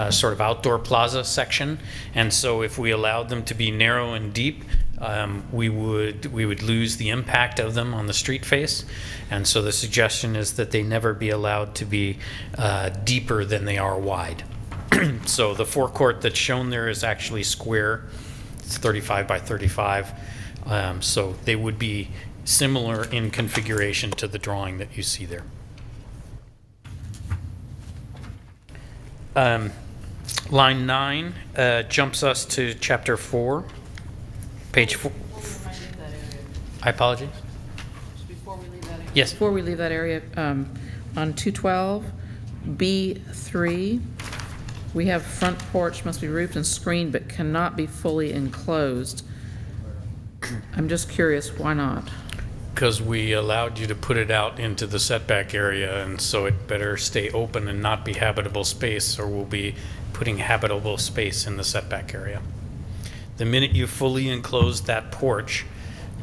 sort of outdoor plaza section. And so if we allowed them to be narrow and deep, we would lose the impact of them on the street face. And so the suggestion is that they never be allowed to be deeper than they are wide. So the forecourt that's shown there is actually square. It's 35 by 35. So they would be similar in configuration to the drawing that you see there. Line 9 jumps us to chapter 4, page 4. I apologize. Before we leave that area. Yes. Before we leave that area, on 212, B3, we have front porch must be roofed and screened but cannot be fully enclosed. I'm just curious, why not? Because we allowed you to put it out into the setback area, and so it better stay open and not be habitable space, or we'll be putting habitable space in the setback area. The minute you fully enclose that porch,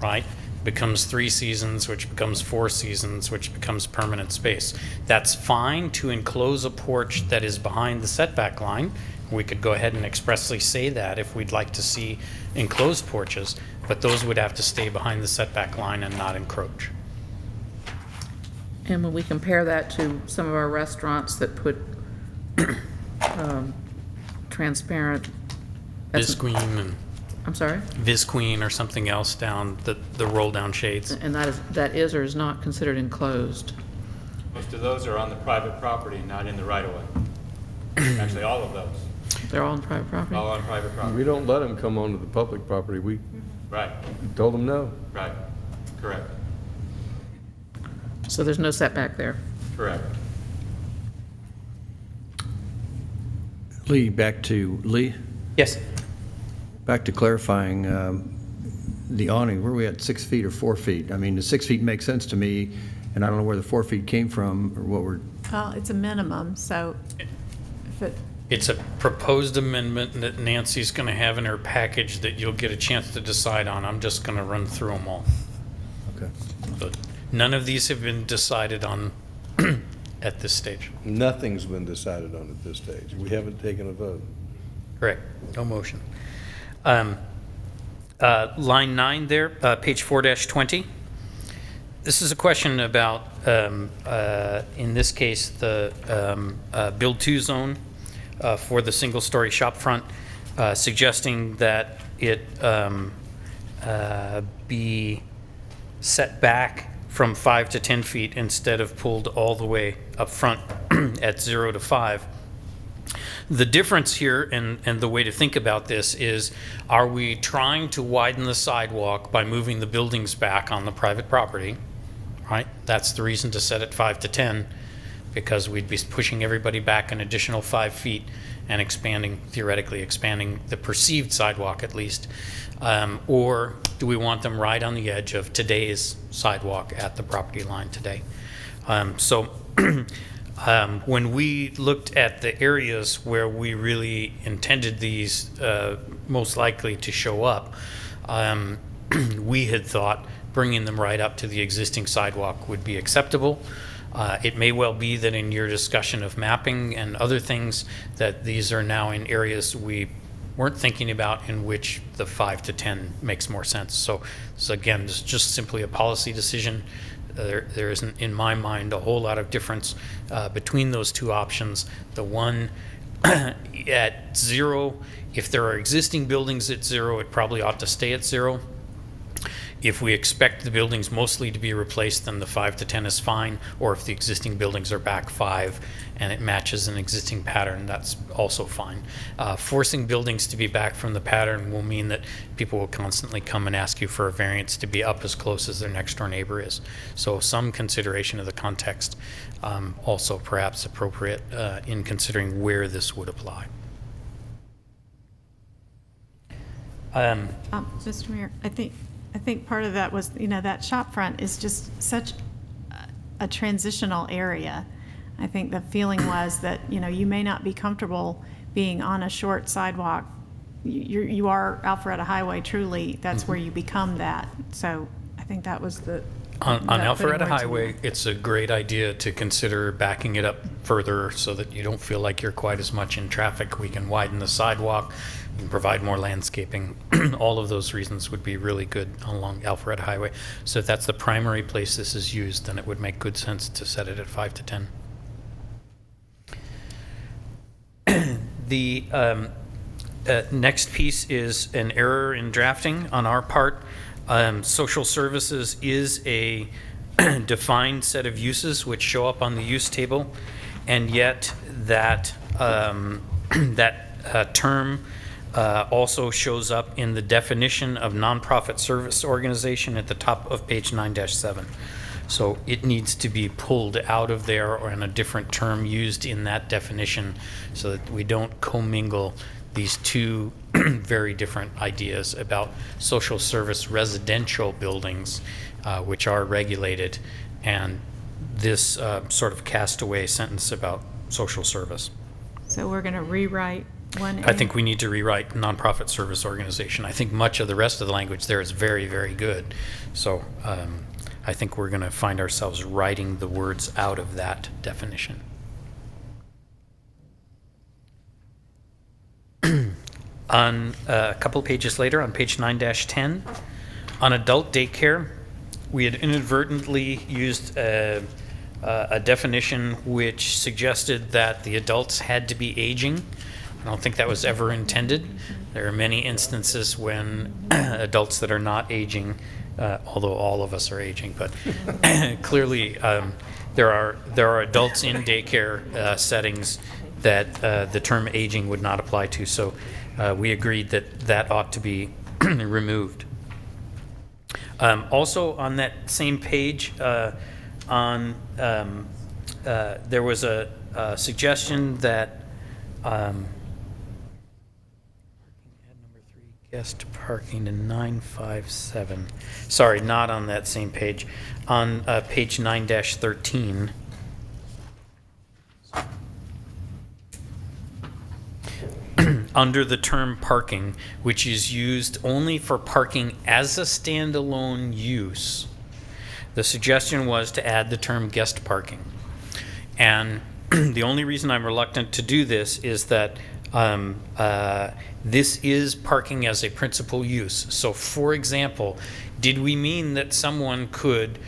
right, becomes 3 seasons, which becomes 4 seasons, which becomes permanent space. That's fine to enclose a porch that is behind the setback line. We could go ahead and expressly say that if we'd like to see enclosed porches, but those would have to stay behind the setback line and not encroach. And when we compare that to some of our restaurants that put transparent... Visqueen and... I'm sorry? Visqueen or something else down, the roll-down shades. And that is or is not considered enclosed? Most of those are on the private property, not in the right-of-way. Actually, all of those. They're all on private property? All on private property. We don't let them come onto the public property. We Right, told them no. right, correct, So there's no setback there? correct. Lee, back to Lee. Yes. Back to clarifying the awning. Were we at 6 feet or 4 feet? I mean, the 6 feet makes sense to me, and I don't know where the 4 feet came from or what we're. Well, it's a minimum, so if it, It's a proposed amendment that Nancy's going to have in her package that you'll get a chance to decide on. I'm just going to run through them all. Okay. But none of these have been decided on at this stage. Nothing's been decided on at this stage. We haven't taken a vote. Correct. No motion. Line 9 there, page 4-20. This is a question about, in this case, the Build 2 zone for the single-story shop front, suggesting that it be set back from 5 to 10 feet instead of pulled all the way up front at 0 to 5. The difference here and the way to think about this is, are we trying to widen the sidewalk by moving the buildings back on the private property, right? That's the reason to set it 5 to 10, because we'd be pushing everybody back an additional 5 feet and expanding, theoretically expanding the perceived sidewalk at least. Or do we want them right on the edge of today's sidewalk at the property line today? When we looked at the areas where we really intended these most likely to show up, we had thought bringing them right up to the existing sidewalk would be acceptable. It may well be that in your discussion of mapping and other things that these are now in areas we weren't thinking about in which the 5 to 10 makes more sense. So again, it's just simply a policy decision. There isn't, in my mind, a whole lot of difference between those two options. The one at 0, if there are existing buildings at 0, it probably ought to stay at 0. If we expect the buildings mostly to be replaced, then the 5 to 10 is fine. Or if the existing buildings are back 5 and it matches an existing pattern, that's also fine. Forcing buildings to be back from the pattern will mean that people will constantly come and ask you for a variance to be up as close as their next door neighbor is. So some consideration of the context also perhaps appropriate in considering where this would apply. Mr. Mayor, I think part of that was, that shop front is just such a transitional area. I think the feeling was that, you may not be comfortable being on a short sidewalk. You are Alpharetta Highway, truly, that's where you become that. So I think that was the... On Alpharetta Highway, it's a great idea to consider backing it up further so that you don't feel like you're quite as much in traffic. We can widen the sidewalk and provide more landscaping. All of those reasons would be really good along Alpharetta Highway. So if that's the primary place this is used, then it would make good sense to set it at 5 to 10. The next piece is an error in drafting on our part. Social services is a defined set of uses which show up on the use table, and yet that term also shows up in the definition of nonprofit service organization at the top of page 9-7. So it needs to be pulled out of there or in a different term used in that definition so that we don't commingle these two very different ideas about social service residential buildings, which are regulated, and this sort of castaway sentence about social service. So we're going to rewrite 1A? I think we need to rewrite nonprofit service organization. I think much of the rest of the language there is very, very good. So I think we're going to find ourselves writing the words out of that definition. On a couple pages later, on page 9-10, on adult daycare, we had inadvertently used a definition which suggested that the adults had to be aging. I don't think that was ever intended. There are many instances when adults that are not aging, although all of us are aging, but clearly there are adults in daycare settings that the term aging would not apply to. So we agreed that that ought to be removed. Also on that same page, there was a suggestion that guest parking in 957. Sorry, not on that same page. On page 9-13. Under the term parking, which is used only for parking as a standalone use, the suggestion was to add the term guest parking. And the only reason I'm reluctant to do this is that this is parking as a principal use. So for example, did we mean that someone could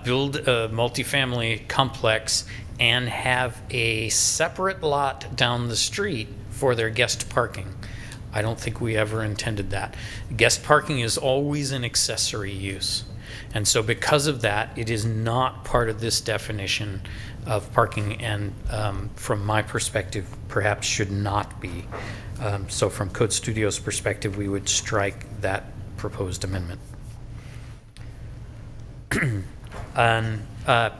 build a multifamily complex and have a separate lot down the street for their guest parking? I don't think we ever intended that. Guest parking is always an accessory use. And so because of that, it is not part of this definition of parking, and from my perspective, perhaps should not be. So from Code Studio's perspective, we would strike that proposed amendment. On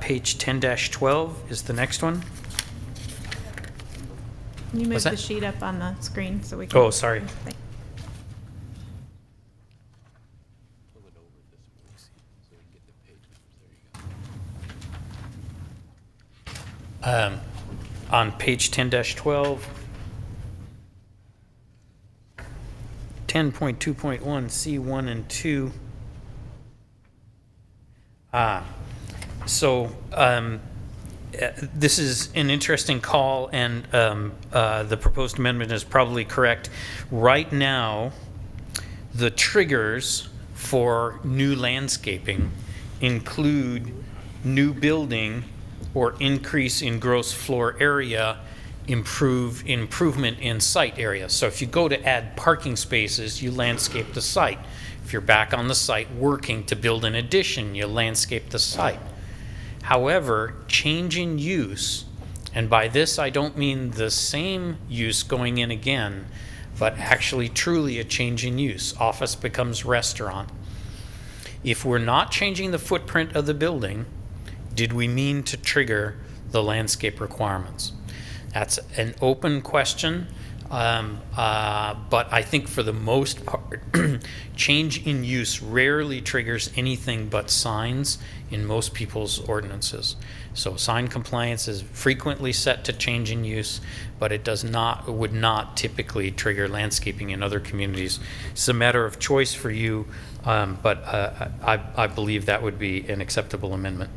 page 10-12 is the next one. Can you move What's the that? sheet up on the screen so we can? Oh, sorry. On page 10-12, 10.2.1 C1 and 2. This is an interesting call, and the proposed amendment is probably correct. Right now, the triggers for new landscaping include new building or increase in gross floor area, improvement in site area. So if you go to add parking spaces, you landscape the site. If you're back on the site working to build an addition, you landscape the site. However, change in use, and by this I don't mean the same use going in again, but actually truly a change in use. Office becomes restaurant. If we're not changing the footprint of the building, did we mean to trigger the landscape requirements? That's an open question, but I think for the most part, change in use rarely triggers anything but signs in most people's ordinances. So sign compliance is frequently set to change in use, but it would not typically trigger landscaping in other communities. It's a matter of choice for you, but I believe that would be an acceptable amendment.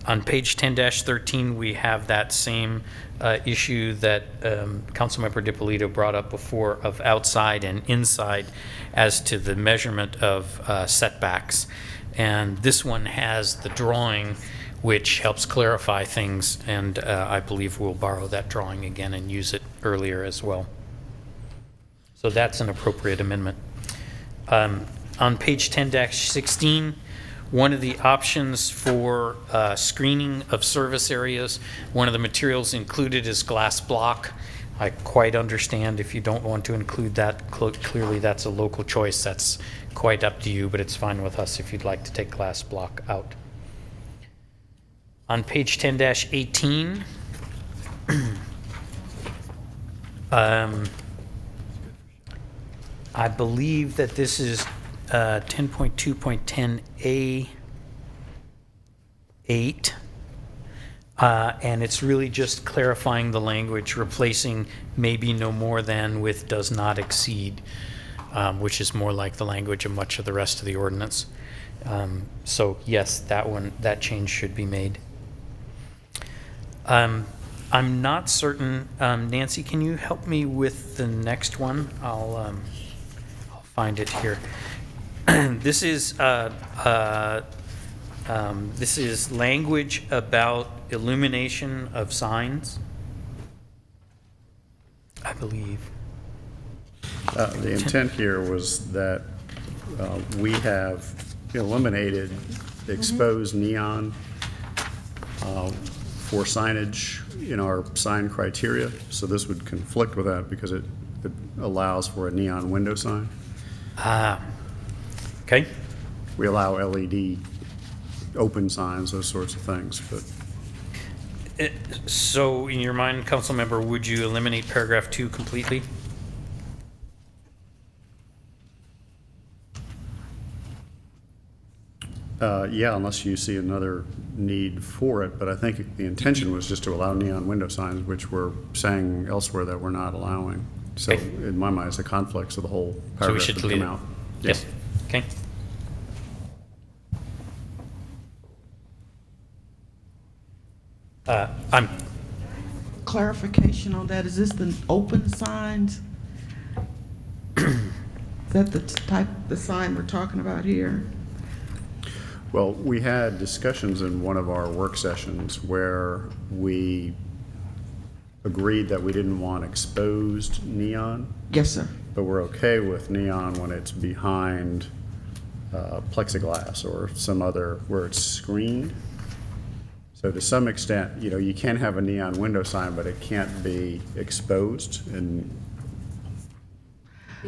On page 10-13, we have that same issue that Councilmember DiPolito brought up before of outside and inside as to the measurement of setbacks. And this one has the drawing, which helps clarify things, and I believe we'll borrow that drawing again and use it earlier as well. So that's an appropriate amendment. On page 10-16, one of the options for screening of service areas, one of the materials included is glass block. I quite understand if you don't want to include that. Clearly that's a local choice. That's quite up to you, but it's fine with us if you'd like to take glass block out. On page 10-18, I believe that this is 10.2.10A8, and it's really just clarifying the language, replacing maybe no more than with does not exceed, which is more like the language of much of the rest of the ordinance. So yes, that change should be made. I'm not certain. Nancy, can you help me with the next one? I'll find it here. This is language about illumination of signs, I believe. The intent here was that we have eliminated exposed neon for signage in our sign criteria, so this would conflict with that because it allows for a neon window sign. Okay. We allow LED open signs, those sorts of things, but So in your mind, council member, would you eliminate paragraph 2 completely? yeah, unless you see another need for it, but I think the intention was just to allow neon window signs, which we're saying elsewhere that we're not allowing. So in my mind, it's a conflict, so the whole So we paragraph should would delete come it. out. Yes. Okay. I'm Clarification on that, is this the open signs? Is that the type, the sign we're talking about here? Well, we had discussions in one of our work sessions where we agreed that we didn't want exposed neon. Yes, sir. But we're okay with neon when it's behind plexiglass or some other, where it's screened. So to some extent, you know, you can have a neon window sign, but it can't be exposed. And,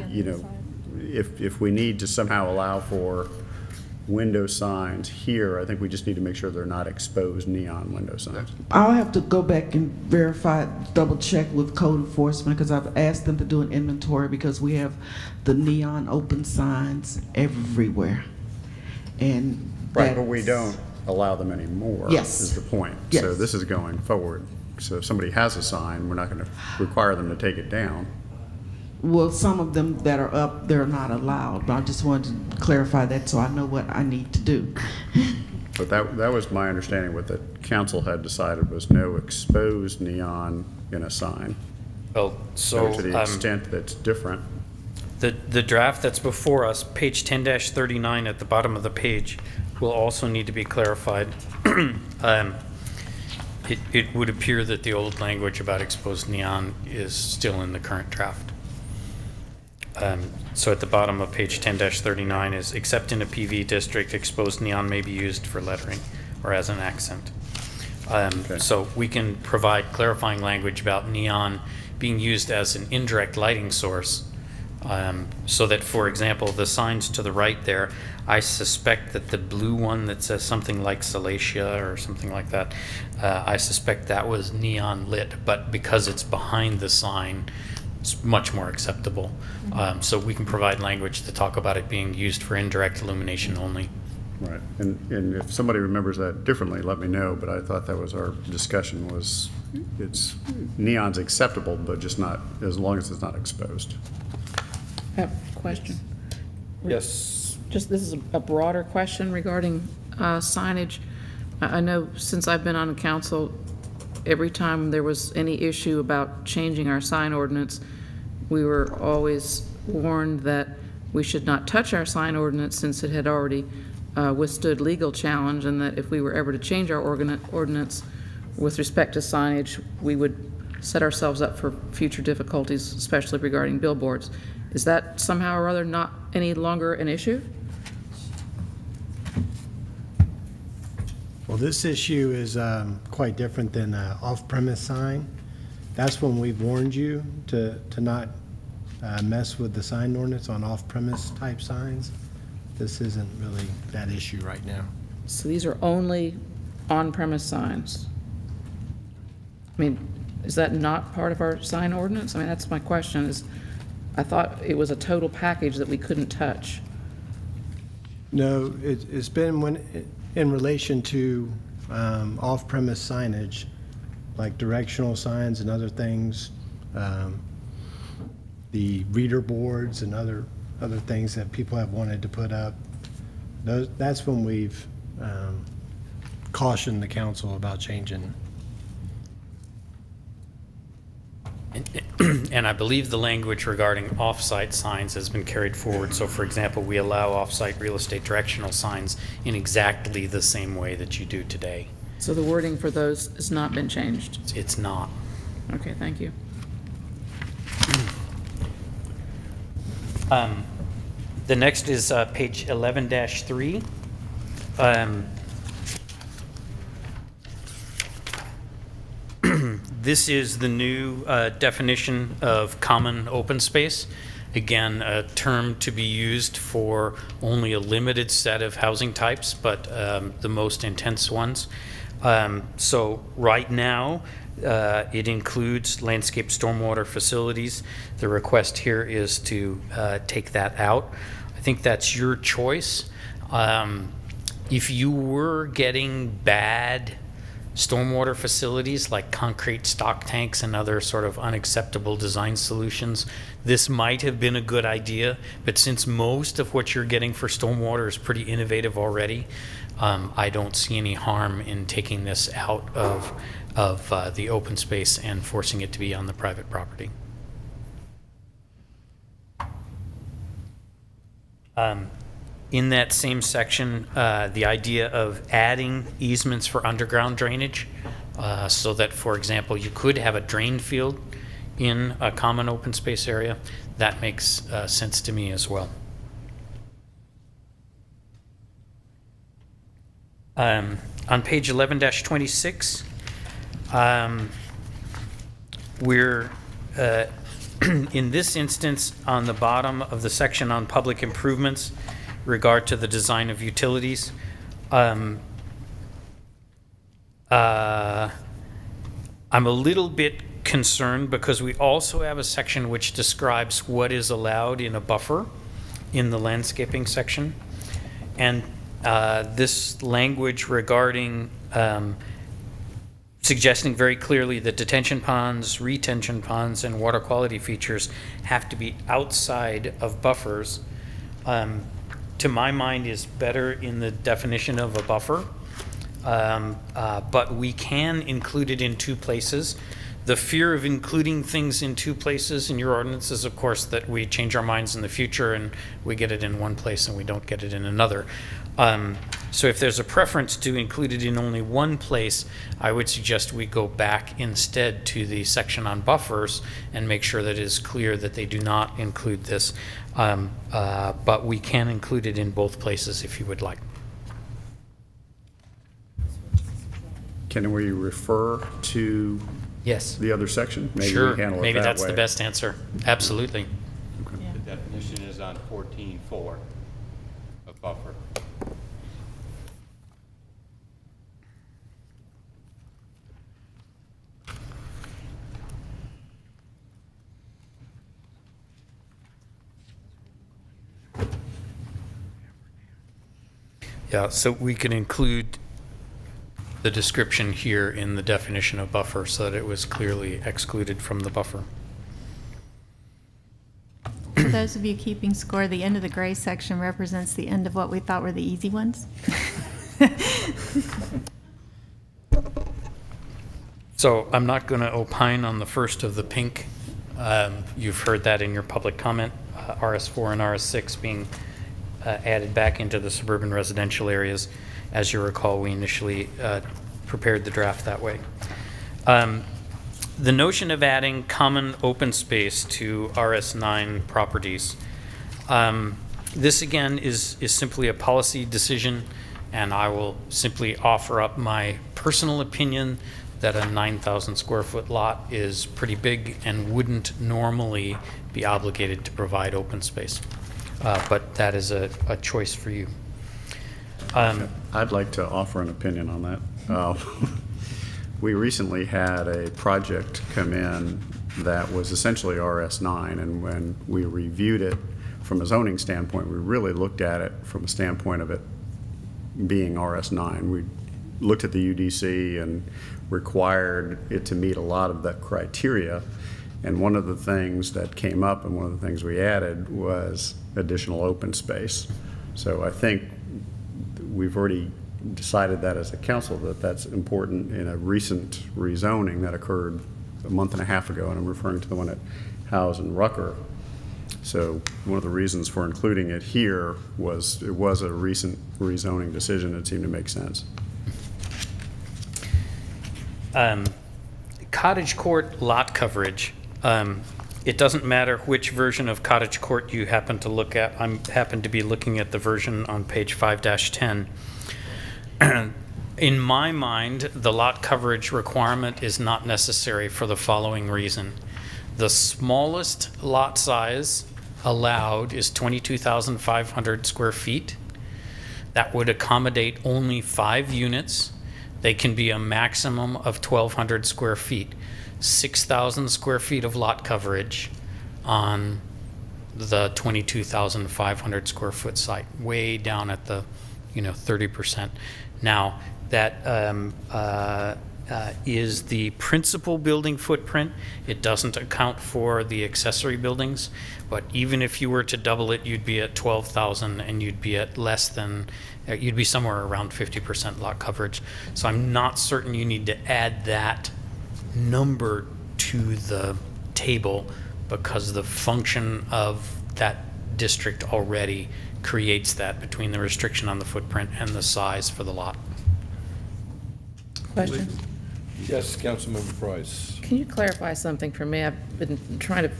you know, if we need to somehow allow for window signs here, I think we just need to make sure they're not exposed neon window signs. I'll have to go back and verify, double check with code enforcement, because I've asked them to do an inventory because we have the neon open signs everywhere. And right, but we don't allow them anymore. Yes. Is the point. Yes. So this is going forward. So if somebody has a sign, we're not going to require them to take it down. Well, some of them that are up, they're not allowed, but I just wanted to clarify that so I know what I need to do. But that was my understanding. What the council had decided was no exposed neon in a sign. Well, so to the extent that's different. the draft that's before us, page 10-39 at the bottom of the page, will also need to be clarified. It would appear that the old language about exposed neon is still in the current draft. So at the bottom of page 10-39 is, except in a PV district, exposed neon may be used for lettering or as an accent. So we can provide clarifying language about neon being used as an indirect lighting source, so that, for example, the signs to the right there, I suspect that the blue one that says something like Salacia or something like that, I suspect that was neon lit, but because it's behind the sign, it's much more acceptable. So we can provide language to talk about it being used for indirect illumination only. Right. And if somebody remembers that differently, let me know. But I thought that was our discussion, was it's neon's acceptable, but just not as long as it's not exposed. I have a question. Yes. Just, this is a broader question regarding signage. I know since I've been on the council, every time there was any issue about changing our sign ordinance, we were always warned that we should not touch our sign ordinance since it had already withstood legal challenge, and that if we were ever to change our ordinance with respect to signage, we would set ourselves up for future difficulties, especially regarding billboards. Is that somehow or other not any longer an issue? Well, this issue is quite different than an off-premise sign. That's when we've warned you to not mess with the sign ordinance on off-premise type signs. This isn't really that issue right now. So these are only on-premise signs? I mean, is that not part of our sign ordinance? I mean, that's my question, is I thought it was a total package that we couldn't touch. No, it's been in relation to off-premise signage, like directional signs and other things, the reader boards and other things that people have wanted to put up. That's when we've cautioned the council about changing. And I believe the language regarding off-site signs has been carried forward. So, for example, we allow off-site real estate directional signs in exactly the same way that you do today. So the wording for those has not been changed? It's not. Okay, thank you. The next is page 11-3. This is the new definition of common open space. Again, a term to be used for only a limited set of housing types, but the most intense ones. So right now, it includes landscape stormwater facilities. The request here is to take that out. I think that's your choice. If you were getting bad stormwater facilities like concrete stock tanks and other sort of unacceptable design solutions, this might have been a good idea, but since most of what you're getting for stormwater is pretty innovative already, I don't see any harm in taking this out of the open space and forcing it to be on the private property. In that same section, the idea of adding easements for underground drainage, so that, for example, you could have a drain field in a common open space area, that makes sense to me as well. On page 11-26, we're in this instance on the bottom of the section on public improvements, regard to the design of utilities. I'm a little bit concerned because we also have a section which describes what is allowed in a buffer in the landscaping section. And this language regarding suggesting very clearly that detention ponds, retention ponds, and water quality features have to be outside of buffers, to my mind, is better in the definition of a buffer, but we can include it in two places. The fear of including things in two places in your ordinance is, of course, that we change our minds in the future and we get it in one place and we don't get it in another. So if there's a preference to include it in only one place, I would suggest we go back instead to the section on buffers and make sure that it is clear that they do not include this. But we can include it in both places if you would like. Can we refer to yes the other section? Maybe sure. we handle it Maybe that that's way. the best answer. Absolutely. Okay. The definition is on 14.4 of buffer. Yeah, so we can include the description here in the definition of buffer so that it was clearly excluded from the buffer. For those of you keeping score, the end of the gray section represents the end of what we thought were the easy ones. So I'm not going to opine on the first of the pink. You've heard that in your public comment, RS4 and RS6 being added back into the suburban residential areas. As you recall, we initially prepared the draft that way. The notion of adding common open space to RS9 properties. This again is simply a policy decision, and I will simply offer up my personal opinion that a 9,000 square foot lot is pretty big and wouldn't normally be obligated to provide open space. But that is a choice for you. I'd like to offer an opinion on that. We recently had a project come in that was essentially RS9, and when we reviewed it from a zoning standpoint, we really looked at it from a standpoint of it being RS9. We looked at the UDC and required it to meet a lot of that criteria, and one of the things that came up and one of the things we added was additional open space. So I think we've already decided that as a council that that's important in a recent rezoning that occurred a month and a half ago, and I'm referring to the one at Howes and Rucker. So one of the reasons for including it here was it was a recent rezoning decision that seemed to make sense. Cottage court lot coverage. It doesn't matter which version of cottage court you happen to look at. I happen to be looking at the version on page 5-10. In my mind, the lot coverage requirement is not necessary for the following reason. The smallest lot size allowed is 22,500 square feet. That would accommodate only 5 units. They can be a maximum of 1,200 square feet. 6,000 square feet of lot coverage on the 22,500 square foot site, way down at the 30%. Now, that is the principal building footprint. It doesn't account for the accessory buildings, but even if you were to double it, you'd be at 12,000 and you'd be at less than, you'd be somewhere around 50% lot coverage. So I'm not certain you need to add that number to the table because the function of that district already creates that between the restriction on the footprint and the size for the lot. Question? Yes, Councilmember Price. Can you clarify something for me? I've been trying to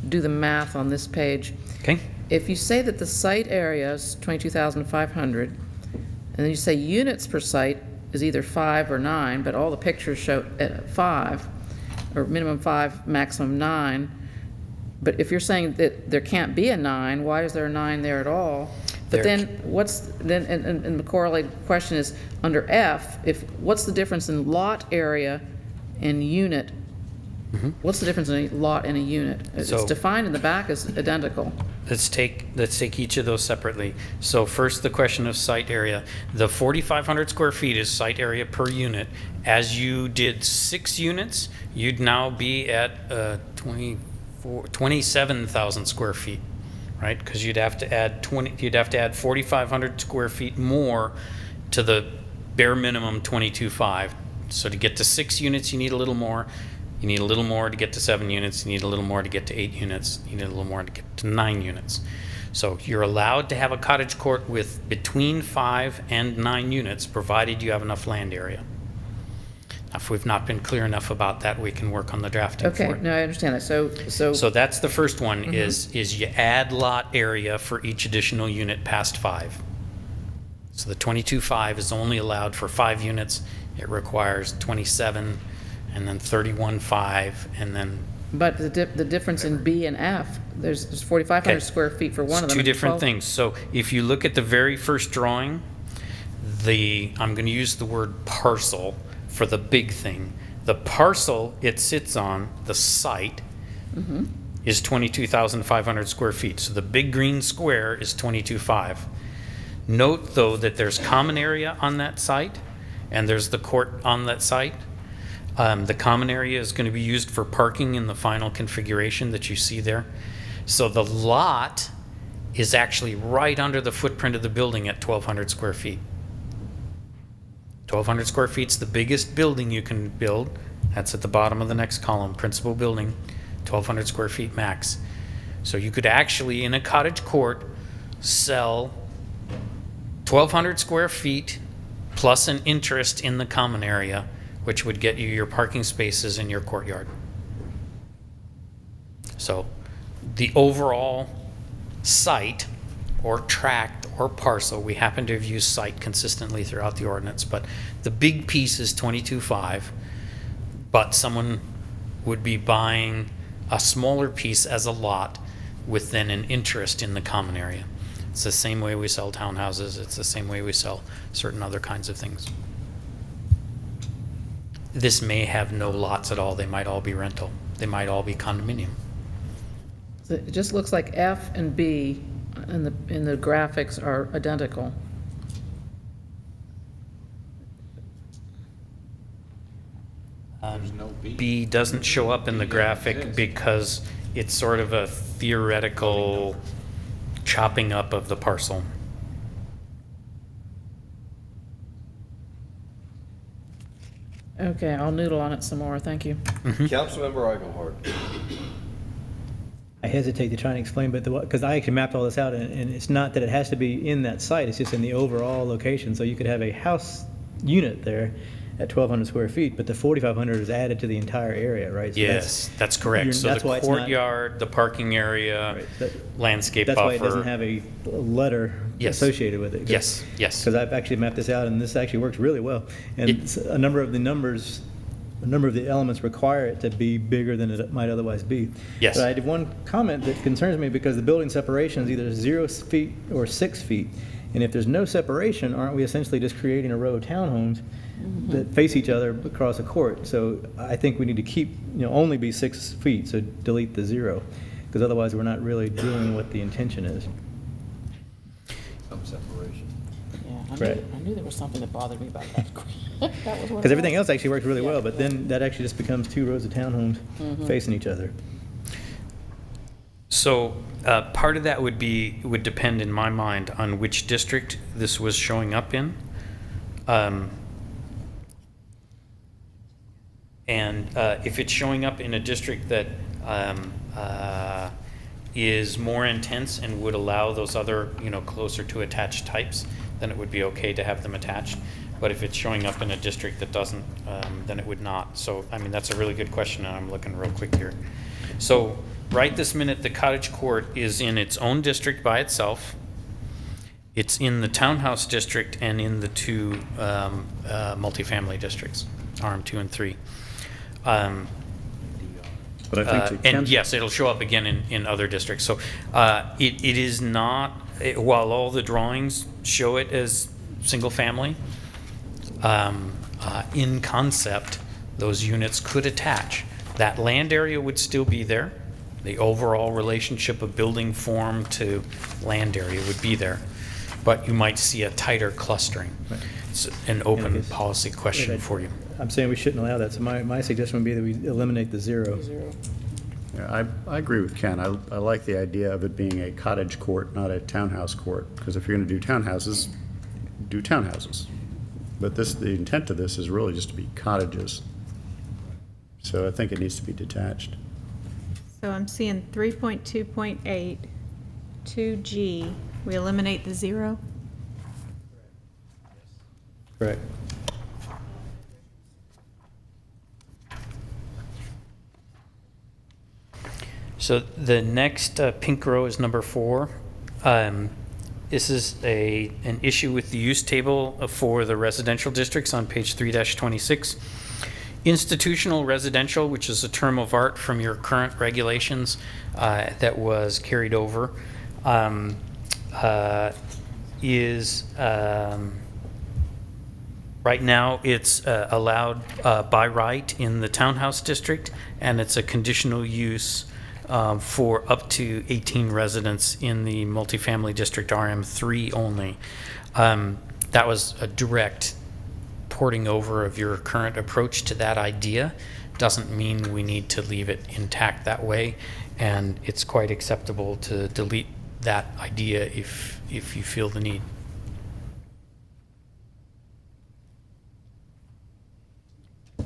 do the math on this page. Okay. If you say that the site area is 22,500, and then you say units per site is either 5 or 9, but all the pictures show 5, or minimum 5, maximum 9. But if you're saying that there can't be a 9, why is there a 9 there at all? But then and the correlated question is under F, what's the difference in lot area and unit? What's the difference in a lot and a unit? It's defined in the back as identical. Let's take each of those separately. So first, the question of site area. The 4,500 square feet is site area per unit. As you did 6 units, you'd now be at 27,000 square feet, right? Because you'd have to add 4,500 square feet more to the bare minimum 22.5. So to get to 6 units, you need a little more. You need a little more to get to 7 units. You need a little more to get to 8 units. You need a little more to get to 9 units. So you're allowed to have a cottage court with between 5 and 9 units, provided you have enough land area. Now, if we've not been clear enough about that, we can work on the drafting for it. Okay, no, I understand that. So that's the first one, is you add lot area for each additional unit past 5. So the 22.5 is only allowed for 5 units. It requires 27 and then 31.5 and then... But the difference in B and F, there's 4,500 square feet for one of them. Two different things. So if you look at the very first drawing, I'm going to use the word parcel for the big thing. The parcel it sits on, the site, is 22,500 square feet. So the big green square is 22.5. Note, though, that there's common area on that site, and there's the court on that site. The common area is going to be used for parking in the final configuration that you see there. So the lot is actually right under the footprint of the building at 1,200 square feet. 1,200 square feet is the biggest building you can build. That's at the bottom of the next column, principal building, 1,200 square feet max. So you could actually, in a cottage court, sell 1,200 square feet plus an interest in the common area, which would get you your parking spaces in your courtyard. So the overall site or tract or parcel, we happen to have used site consistently throughout the ordinance, but the big piece is 22.5, but someone would be buying a smaller piece as a lot with then an interest in the common area. It's the same way we sell townhouses. It's the same way we sell certain other kinds of things. This may have no lots at all. They might all be rental. They might all be condominium. So it just looks like F and B in the graphics are identical. B doesn't show up in the graphic because it's sort of a theoretical chopping up of the parcel. Okay, I'll noodle on it some more. Thank you. Councilmember Eichelhardt. I hesitate to try and explain, but because I actually mapped all this out, and it's not that it has to be in that site, it's just in the overall location. So you could have a house unit there, at 1,200 square feet, but the 4,500 is added to the entire area, right? So Yes, that's correct. So that's the why it's not- courtyard, the parking area, landscape That's buffer. why it doesn't have a letter Yes. associated with it. Yes, yes. Because I've actually mapped this out, and this actually works really well. And a number of the elements require it to be bigger than it might otherwise be. Yes. But I did one comment that concerns me because the building separation is either 0 feet or 6 feet. And if there's no separation, aren't we essentially just creating a row of townhomes that face each other across a court? So I think we need to keep, only be 6 feet, so delete the 0, because otherwise we're not really doing what the intention is. Some separation. Yeah, I knew there was something that bothered me about that. That was what Because it everything was. else actually works really well, but then that actually just becomes 2 rows of townhomes facing each other. So part of that would depend in my mind on which district this was showing up in. And if it's showing up in a district that is more intense and would allow those other, closer to attached types, then it would be okay to have them attached. But if it's showing up in a district that doesn't, then it would not. So, that's a really good question, and I'm looking real quick here. So, right this minute, the cottage court is in its own district by itself. It's in the townhouse district and in the 2 multifamily districts, RM2 and 3. But I think to and Ken's- yes, it'll show up again in other districts. So it is not, while all the drawings show it as single family, in concept, those units could attach. That land area would still be there. The overall relationship of building form to land area would be there. But you might see a tighter clustering. Right. It's an open policy question for you. I'm saying we shouldn't allow that, so my suggestion would be that we eliminate the 0. Yeah, I agree with Ken. I like the idea of it being a cottage court, not a townhouse court, because if you're going to do townhouses, do townhouses. But the intent of this is really just to be cottages. So I think it needs to be detached. So I'm seeing 3.2.8, 2G, we eliminate the 0? Correct. So the next pink row is number 4. This is an issue with the use table for the residential districts on page 3-26. Institutional residential, which is a term of art from your current regulations that was carried over, is right now it's allowed by right in the townhouse district, and it's a conditional use for up to 18 residents in the multifamily district RM3 only. That was a direct porting over of your current approach to that idea. Doesn't mean we need to leave it intact that way, and it's quite acceptable to delete that idea if you feel the need.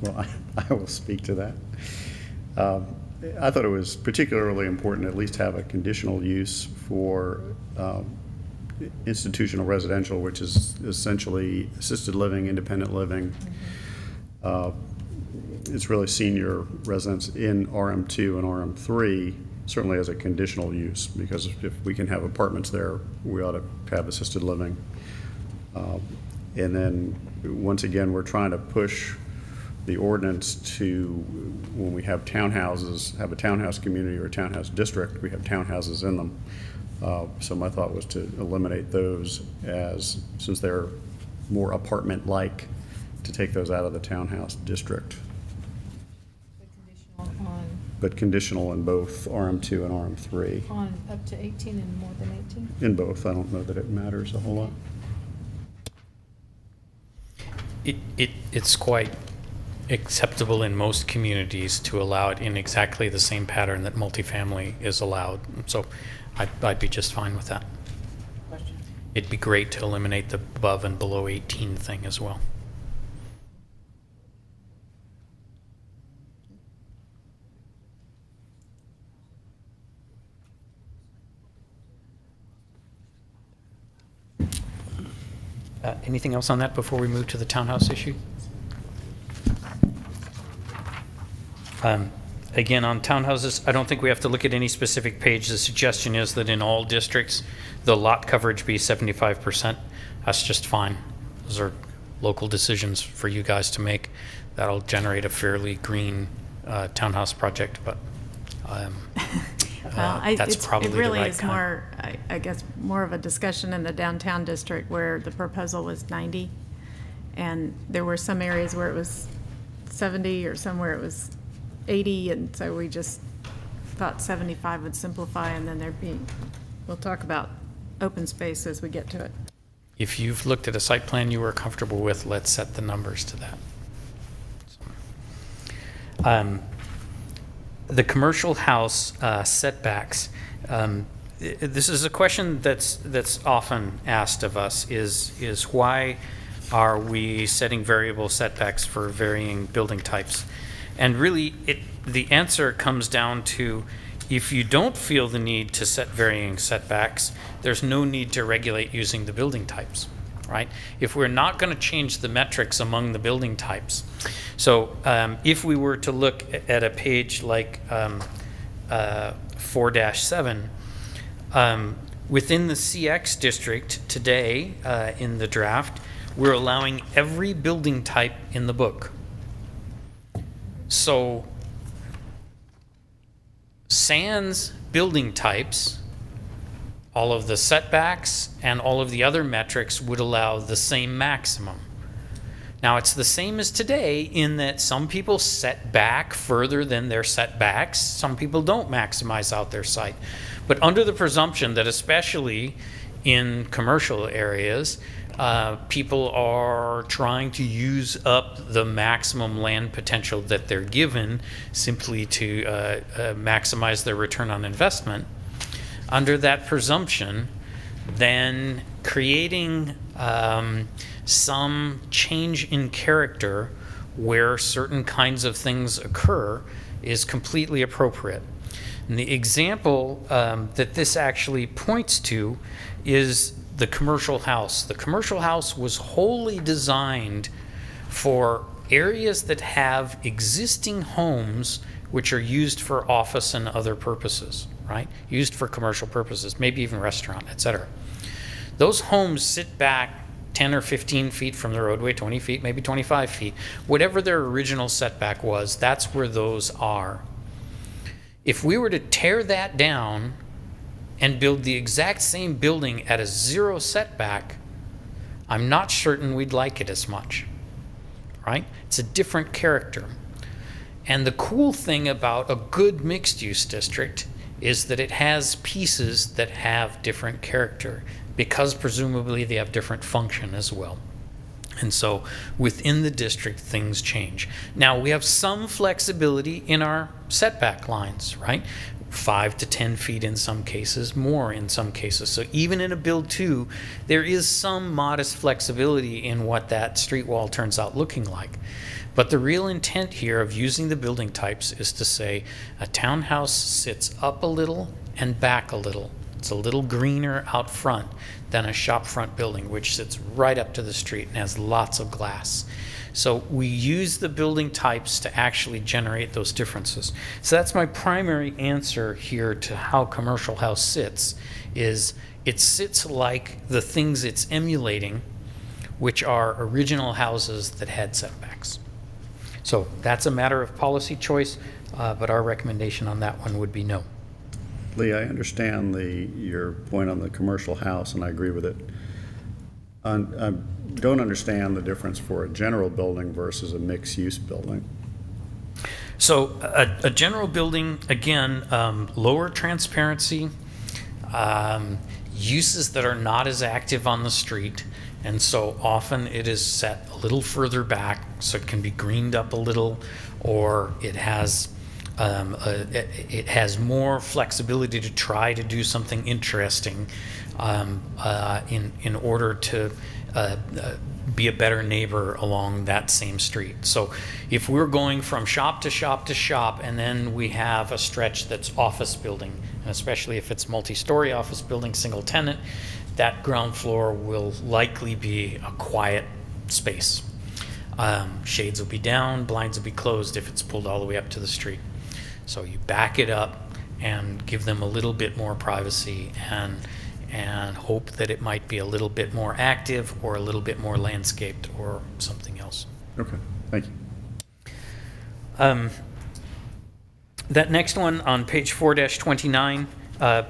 Well, I will speak to that. I thought it was particularly important to at least have a conditional use for institutional residential, which is essentially assisted living, independent living. It's really senior residents in RM2 and RM3, certainly as a conditional use, because if we can have apartments there, we ought to have assisted living. And then, once again, we're trying to push the ordinance to, when we have townhouses, have a townhouse community or a townhouse district, we have townhouses in them. So my thought was to eliminate those since they're more apartment-like, to take those out of the townhouse district. But conditional in both RM2 and RM3. On up to 18 and more than 18? In both. I don't know that it matters a whole lot. It's quite acceptable in most communities to allow it in exactly the same pattern that multifamily is allowed. So I'd be just fine with that. It'd be great to eliminate the above and below 18 thing as well. Anything else on that before we move to the townhouse issue? Again, on townhouses, I don't think we have to look at any specific page. The suggestion is that in all districts, the lot coverage be 75%. That's just fine. Those are local decisions for you guys to make. That'll generate a fairly green townhouse project, but that's probably it really the right is kind. more, I guess, more of a discussion in the downtown district where the proposal was 90, and there were some areas where it was 70 or somewhere it was 80, and so we just thought 75 would simplify, and then we'll talk about open space as we get to it. If you've looked at a site plan you were comfortable with, let's set the numbers to that. The commercial house setbacks. This is a question that's often asked of us is why are we setting variable setbacks for varying building types? And really, the answer comes down to, if you don't feel the need to set varying setbacks, there's no need to regulate using the building types, right? If we're not going to change the metrics among the building types. So if we were to look at a page like 4-7, within the CX district today in the draft, we're allowing every building type in the book. So sans building types, all of the setbacks and all of the other metrics would allow the same maximum. Now, it's the same as today in that some people set back further than their setbacks. Some people don't maximize out their site. But under the presumption that especially in commercial areas, people are trying to use up the maximum land potential that they're given simply to maximize their return on investment. Under that presumption, then creating some change in character where certain kinds of things occur is completely appropriate. And the example that this actually points to is the commercial house. The commercial house was wholly designed for areas that have existing homes which are used for office and other purposes, right? Used for commercial purposes, maybe even restaurant, etc. Those homes sit back 10 or 15 feet from the roadway, 20 feet, maybe 25 feet. Whatever their original setback was, that's where those are. If we were to tear that down and build the exact same building at a 0 setback, I'm not certain we'd like it as much, right? It's a different character. And the cool thing about a good mixed-use district is that it has pieces that have different character, because presumably they have different function as well. And so within the district, things change. Now, we have some flexibility in our setback lines, right? 5 to 10 feet in some cases, more in some cases. So even in a build 2, there is some modest flexibility in what that street wall turns out looking like. But the real intent here of using the building types is to say a townhouse sits up a little and back a little. It's a little greener out front than a shop front building, which sits right up to the street and has lots of glass. So we use the building types to actually generate those differences. So that's my primary answer here to how commercial house sits, is it sits like the things it's emulating, which are original houses that had setbacks. So that's a matter of policy choice, but our recommendation on that one would be no. Lee, I understand your point on the commercial house, and I agree with it. I don't understand the difference for a general building versus a mixed-use building. So a general building, again, lower transparency, uses that are not as active on the street, and so often it is set a little further back so it can be greened up a little, or it has more flexibility to try to do something interesting in order to be a better neighbor along that same street. So if we're going from shop to shop to shop, and then we have a stretch that's office building, and especially if it's multi-story office building, single tenant, that ground floor will likely be a quiet space. Shades will be down, blinds will be closed if it's pulled all the way up to the street. So you back it up and give them a little bit more privacy and hope that it might be a little bit more active or a little bit more landscaped or something else. Okay, thank you. That next one on page 4-29,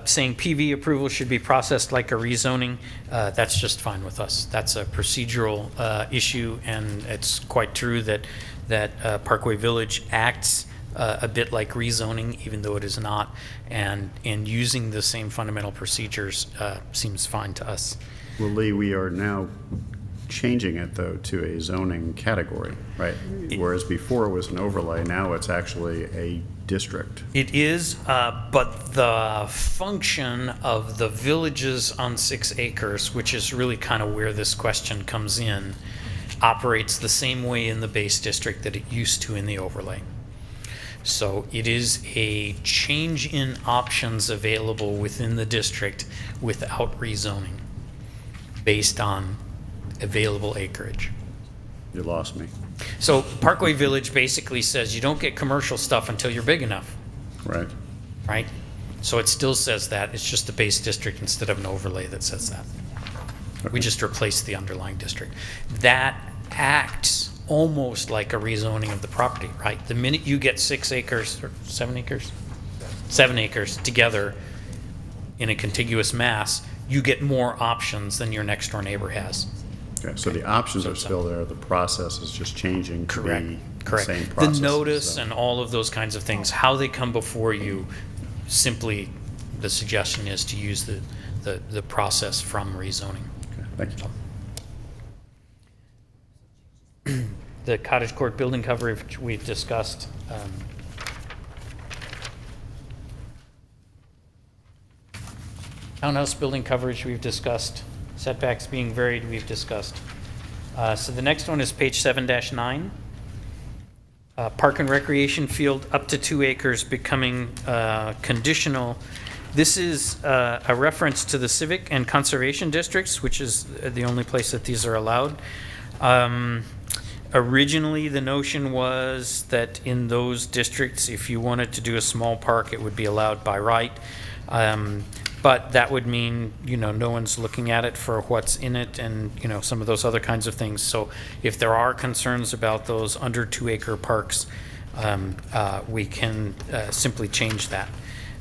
saying PV approval should be processed like a rezoning, that's just fine with us. That's a procedural issue, and it's quite true that Parkway Village acts a bit like rezoning, even though it is not, and using the same fundamental procedures seems fine to us. Well, Lee, we are now changing it, though, to a zoning category, right? Whereas before it was an overlay, now it's actually a district. It is, but the function of the villages on 6 acres, which is really kind of where this question comes in, operates the same way in the base district that it used to in the overlay. So it is a change in options available within the district without rezoning based on available acreage. You lost me. So Parkway Village basically says you don't get commercial stuff until you're big enough. Right. Right? So it still says that. It's just the base district instead of an overlay that says that. Okay. We just replaced the underlying district. That acts almost like a rezoning of the property, right? The minute you get 6 acres or 7 acres? 7 acres together in a contiguous mass, you get more options than your next door neighbor has. Okay, so the options are still there, the process is just changing to be the same The process. notice and all of those kinds of things, how they come before you, simply the suggestion is to use the process from rezoning. Okay, thank you. The cottage court building coverage we've discussed. Townhouse building coverage we've discussed. Setbacks being varied we've discussed. So the next one is page 7-9. Park and recreation field up to 2 acres becoming conditional. This is a reference to the civic and conservation districts, which is the only place that these are allowed. Originally, the notion was that in those districts, if you wanted to do a small park, it would be allowed by right. But that would mean, no one's looking at it for what's in it and, some of those other kinds of things. So if there are concerns about those under 2 acre parks, we can simply change that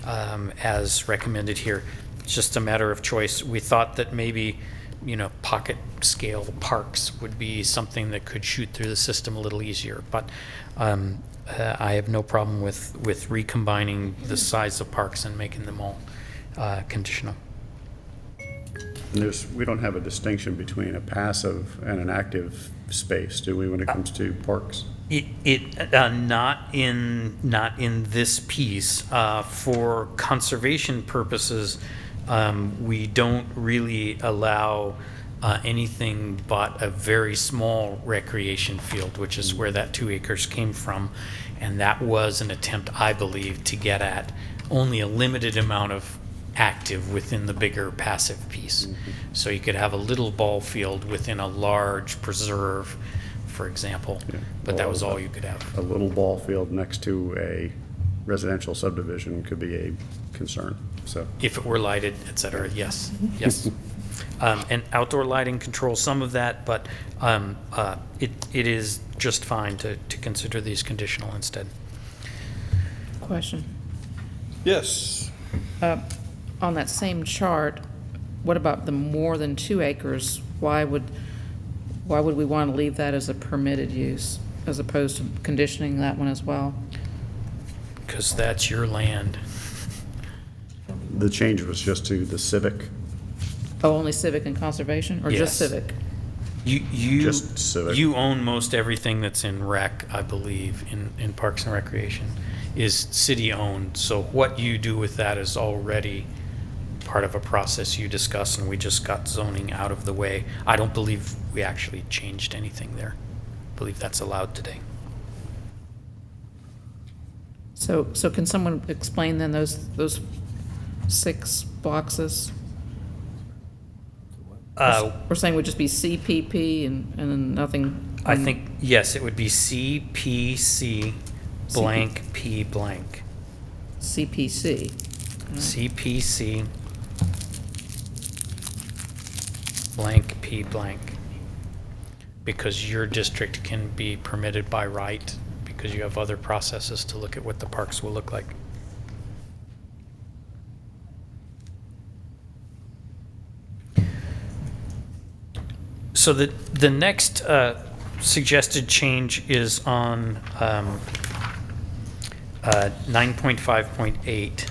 as recommended here. It's just a matter of choice. We thought that maybe, pocket scale parks would be something that could shoot through the system a little easier. But I have no problem with recombining the size of parks and making them all conditional. We don't have a distinction between a passive and an active space, do we, when it comes to parks? Not in this piece. For conservation purposes, we don't really allow anything but a very small recreation field, which is where that 2 acres came from. And that was an attempt, I believe, to get at only a limited amount of active within the bigger passive piece. Mm-hmm. So you could have a little ball field within a large preserve, for example, but that was all you could have. A little ball field next to a residential subdivision could be a concern. So if it were lighted, et cetera, yes, yes. And outdoor lighting controls some of that, but it is just fine to consider these conditional instead. Question. Yes. On that same chart, what about the more than 2 acres? Why would we want to leave that as a permitted use as opposed to conditioning that one as well? Because that's your land. The change was just to the civic. Oh, only civic and conservation, or just Yes. civic? Just civic. You own most everything that's in rec, I believe, in Parks and Recreation, is city-owned. So what you do with that is already part of a process you discuss, and we just got zoning out of the way. I don't believe we actually changed anything there. I believe that's allowed today. So can someone explain then those 6 boxes? We're saying would just be CPP and nothing I think, yes, it would be CPC blank P blank. CPC. CPC blank P blank. Because your district can be permitted by right, because you have other processes to look at what the parks will look like. So the next suggested change is on 9.5.8.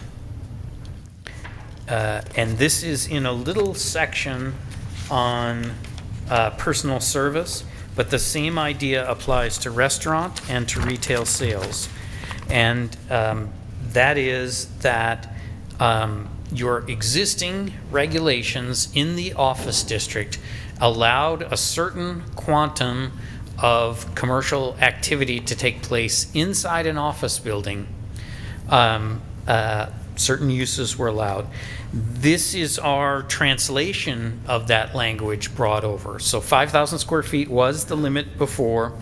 And this is in a little section on personal service, but the same idea applies to restaurant and to retail sales. And that is that your existing regulations in the office district allowed a certain quantum of commercial activity to take place inside an office building. Certain uses were allowed. This is our translation of that language brought over. So 5,000 square feet was the limit before.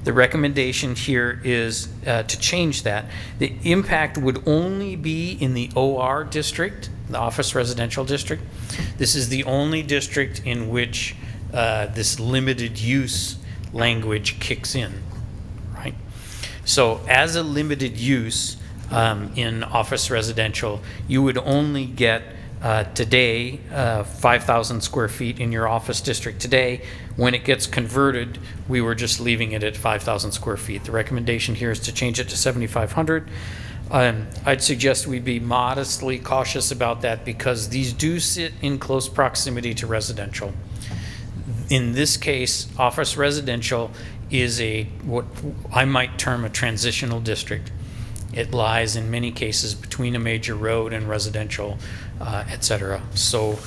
The recommendation here is to change that. The impact would only be in the OR district, the office residential district. This is the only district in which this limited use language kicks in, right? So as a limited use in office residential, you would only get today 5,000 square feet in your office district today. When it gets converted, we were just leaving it at 5,000 square feet. The recommendation here is to change it to 7,500. I'd suggest we be modestly cautious about that because these do sit in close proximity to residential. In this case, office residential is what I might term a transitional district. It lies in many cases between a major road and residential, et cetera. So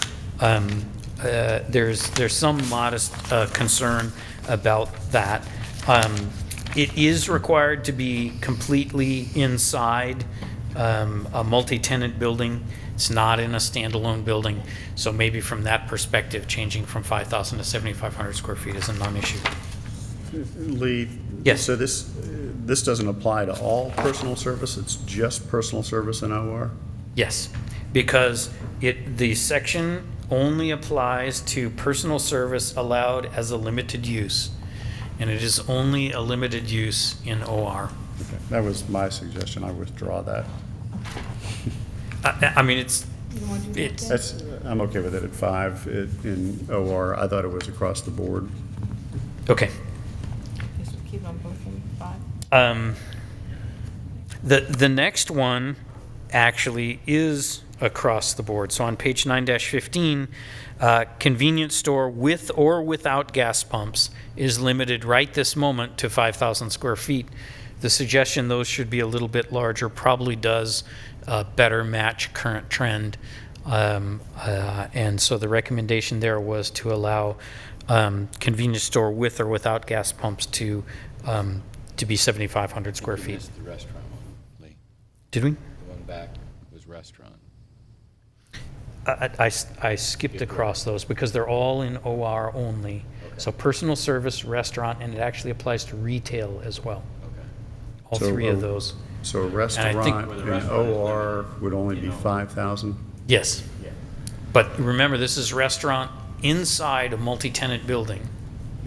there's some modest concern about that. It is required to be completely inside a multi-tenant building. It's not in a standalone building. So maybe from that perspective, changing from 5,000 to 7,500 square feet is a non-issue. Lee? Yes. So this doesn't apply to all personal service, it's just personal service in OR? Yes, because the section only applies to personal service allowed as a limited use, and it is only a limited use in OR. Okay. That was my suggestion, I withdraw that. I mean, I'm okay with it at 5 in OR. I thought it was across the board. Okay. Keep on both of 5. The next one actually is across the board. So on page 9-15, convenience store with or without gas pumps is limited right this moment to 5,000 square feet. The suggestion those should be a little bit larger probably does better match current trend. And so the recommendation there was to allow convenience store with or without gas pumps to be 7,500 square feet. The restaurant one, Lee. Did we? The one back was restaurant. I skipped across those because they're all in OR only. Okay. So personal service, restaurant, and it actually applies to retail as well. Okay. All three of those. So a restaurant in OR would only be 5,000? Yes. Yeah. But remember, this is restaurant inside a multi-tenant building.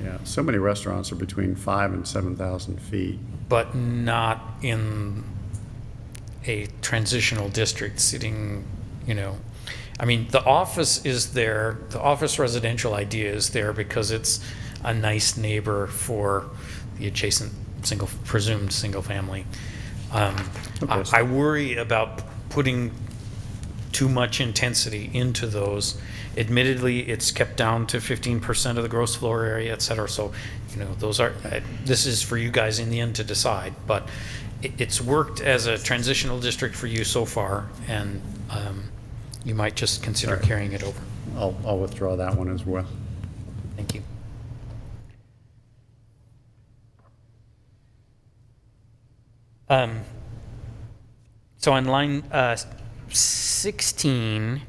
Yeah, so many restaurants are between 5,000 and 7,000 feet. But not in a transitional district sitting, I mean, the office is there, the office residential idea is there because it's a nice neighbor for the adjacent presumed single family. Okay. I worry about putting too much intensity into those. Admittedly, it's kept down to 15% of the gross floor area, et cetera. So, this is for you guys in the end to decide, but it's worked as a transitional district for you so far, and you might just consider carrying it over. I'll withdraw that one as well. Thank you. So on line 16,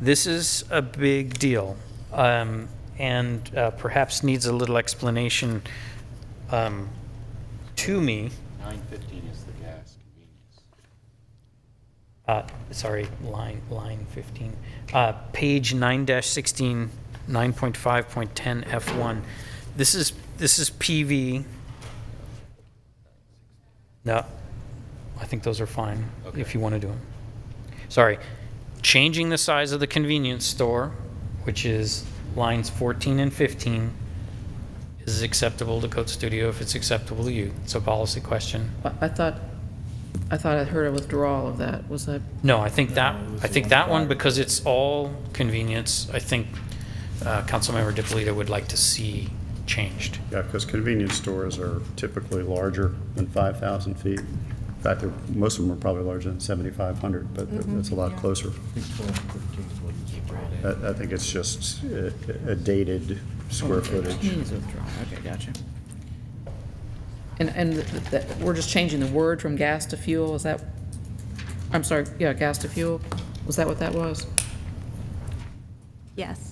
this is a big deal, and perhaps needs a little explanation to me. 915 is the gas convenience. Sorry, line 15. Page 9-16, 9.5.10 F1. This is PV. No, I think those are fine if you want to do them. Sorry, changing the size of the convenience store, which is lines 14 and 15, is acceptable to Code Studio if it's acceptable to you. It's a policy question. I thought I heard a withdrawal of that. Was that? No, I think that one, because it's all convenience, I think Councilmember DiPolito would like to see changed. Yeah, because convenience stores are typically larger than 5,000 feet. In fact, most of them are probably larger than 7,500, but that's a lot closer. I think it's just a dated square footage. Okay, gotcha. And we're just changing the word from gas to fuel, is that? I'm sorry, yeah, gas to fuel. Was that what that was? Yes.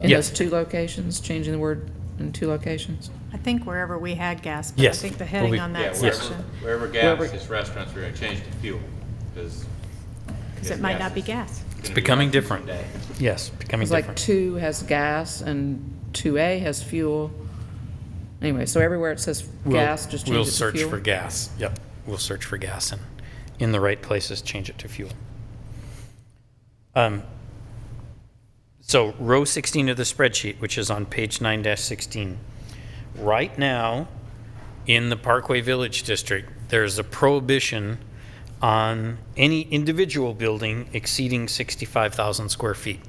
In those two locations, changing the word in two locations? I think wherever we had gas, but Yes. I think the heading on that section, Wherever gas is restaurants, we're going to change to fuel. Because it might not be gas. It's becoming different. Yes, becoming It's like different. 2 has gas and 2A has fuel. Anyway, so everywhere it says gas, just change it to fuel? We'll search for gas. Yep, we'll search for gas, and in the right places, change it to fuel. So row 16 of the spreadsheet, which is on page 9-16. Right now, in the Parkway Village District, there's a prohibition on any individual building exceeding 65,000 square feet.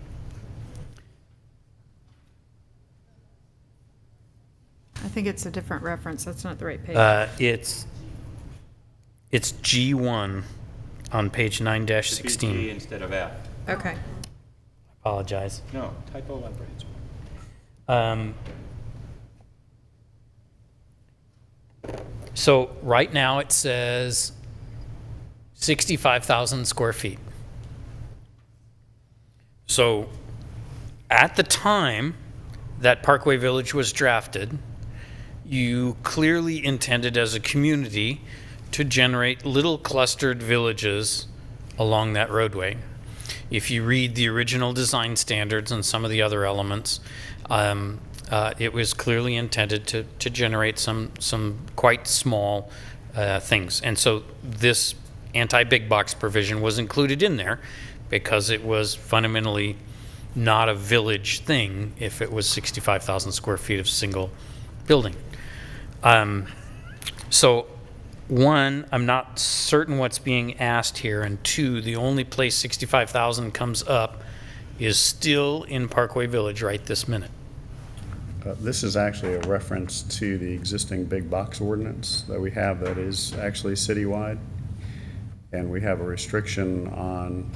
I think it's a different reference. That's not the right page. It's G1 on page 9-16. G instead of F. Okay. Apologize. No, typo library. So right now it says 65,000 square feet. So at the time that Parkway Village was drafted, you clearly intended as a community to generate little clustered villages along that roadway. If you read the original design standards and some of the other elements, it was clearly intended to generate some quite small things. And so this anti-big box provision was included in there because it was fundamentally not a village thing if it was 65,000 square feet of single building. So one, I'm not certain what's being asked here, and two, the only place 65,000 comes up is still in Parkway Village right this minute. This is actually a reference to the existing big box ordinance that we have that is actually citywide. And we have a restriction on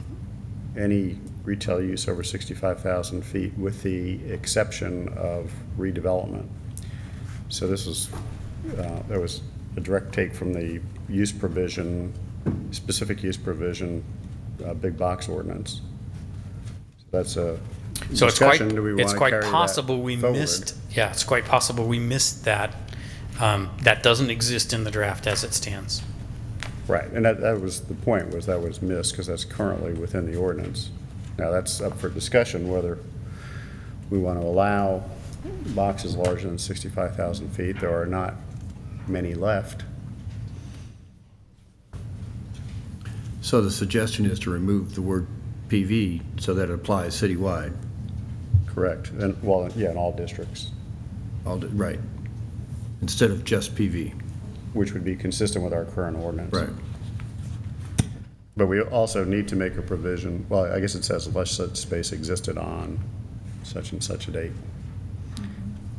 any retail use over 65,000 feet with the exception of redevelopment. So this was, there was a direct take from the use provision, specific use provision, big box ordinance. So that's a discussion. Do we want it's to quite carry that possible we forward? missed. Yeah, it's quite possible we missed that. That doesn't exist in the draft as it stands. Right, and that was the point, was that was missed because that's currently within the ordinance. Now that's up for discussion whether we want to allow boxes larger than 65,000 feet. There are not many left. So the suggestion is to remove the word PV so that it applies citywide. Correct, and well, yeah, in all districts. Right, instead of just PV. Which would be consistent with our current ordinance. Right. But we also need to make a provision, well, I guess it says unless such space existed on such and such a date,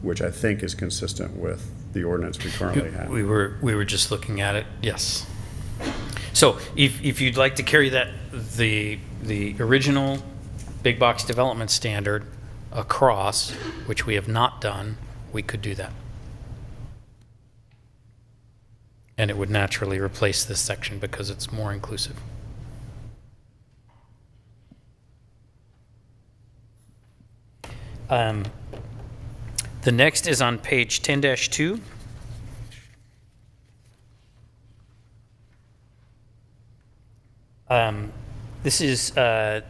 which I think is consistent with the ordinance we currently have. We were just looking at it, yes. So if you'd like to carry that, the original big box development standard across, which we have not done, we could do that. And it would naturally replace this section because it's more inclusive. The next is on page 10-2. This is at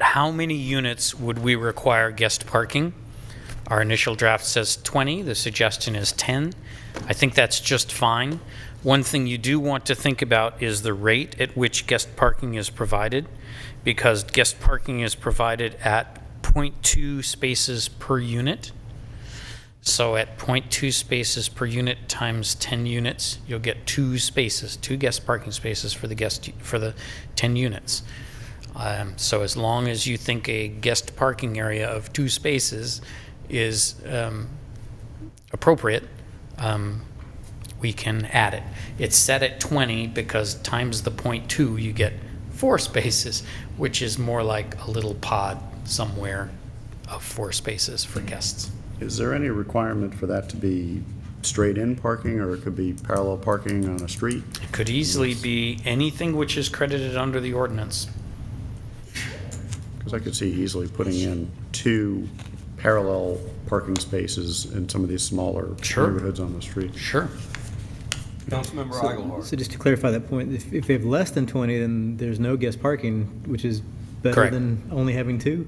how many units would we require guest parking? Our initial draft says 20. The suggestion is 10. I think that's just fine. One thing you do want to think about is the rate at which guest parking is provided, because guest parking is provided at 0.2 spaces per unit. So at 0.2 spaces per unit times 10 units, you'll get 2 spaces, 2 guest parking spaces for the 10 units. So as long as you think a guest parking area of 2 spaces is appropriate, we can add it. It's set at 20 because times the 0.2 you get 4 spaces, which is more like a little pod somewhere of 4 spaces for guests. Is there any requirement for that to be straight-in parking, or it could be parallel parking on a street? It could easily be anything which is credited under the ordinance. Because I could see easily putting in 2 parallel parking spaces in some of these smaller neighborhoods on the street. Sure. Councilmember Eichelhart. So just to clarify that point, if they have less than 20, then there's no guest parking, which is better Correct. than only having 2?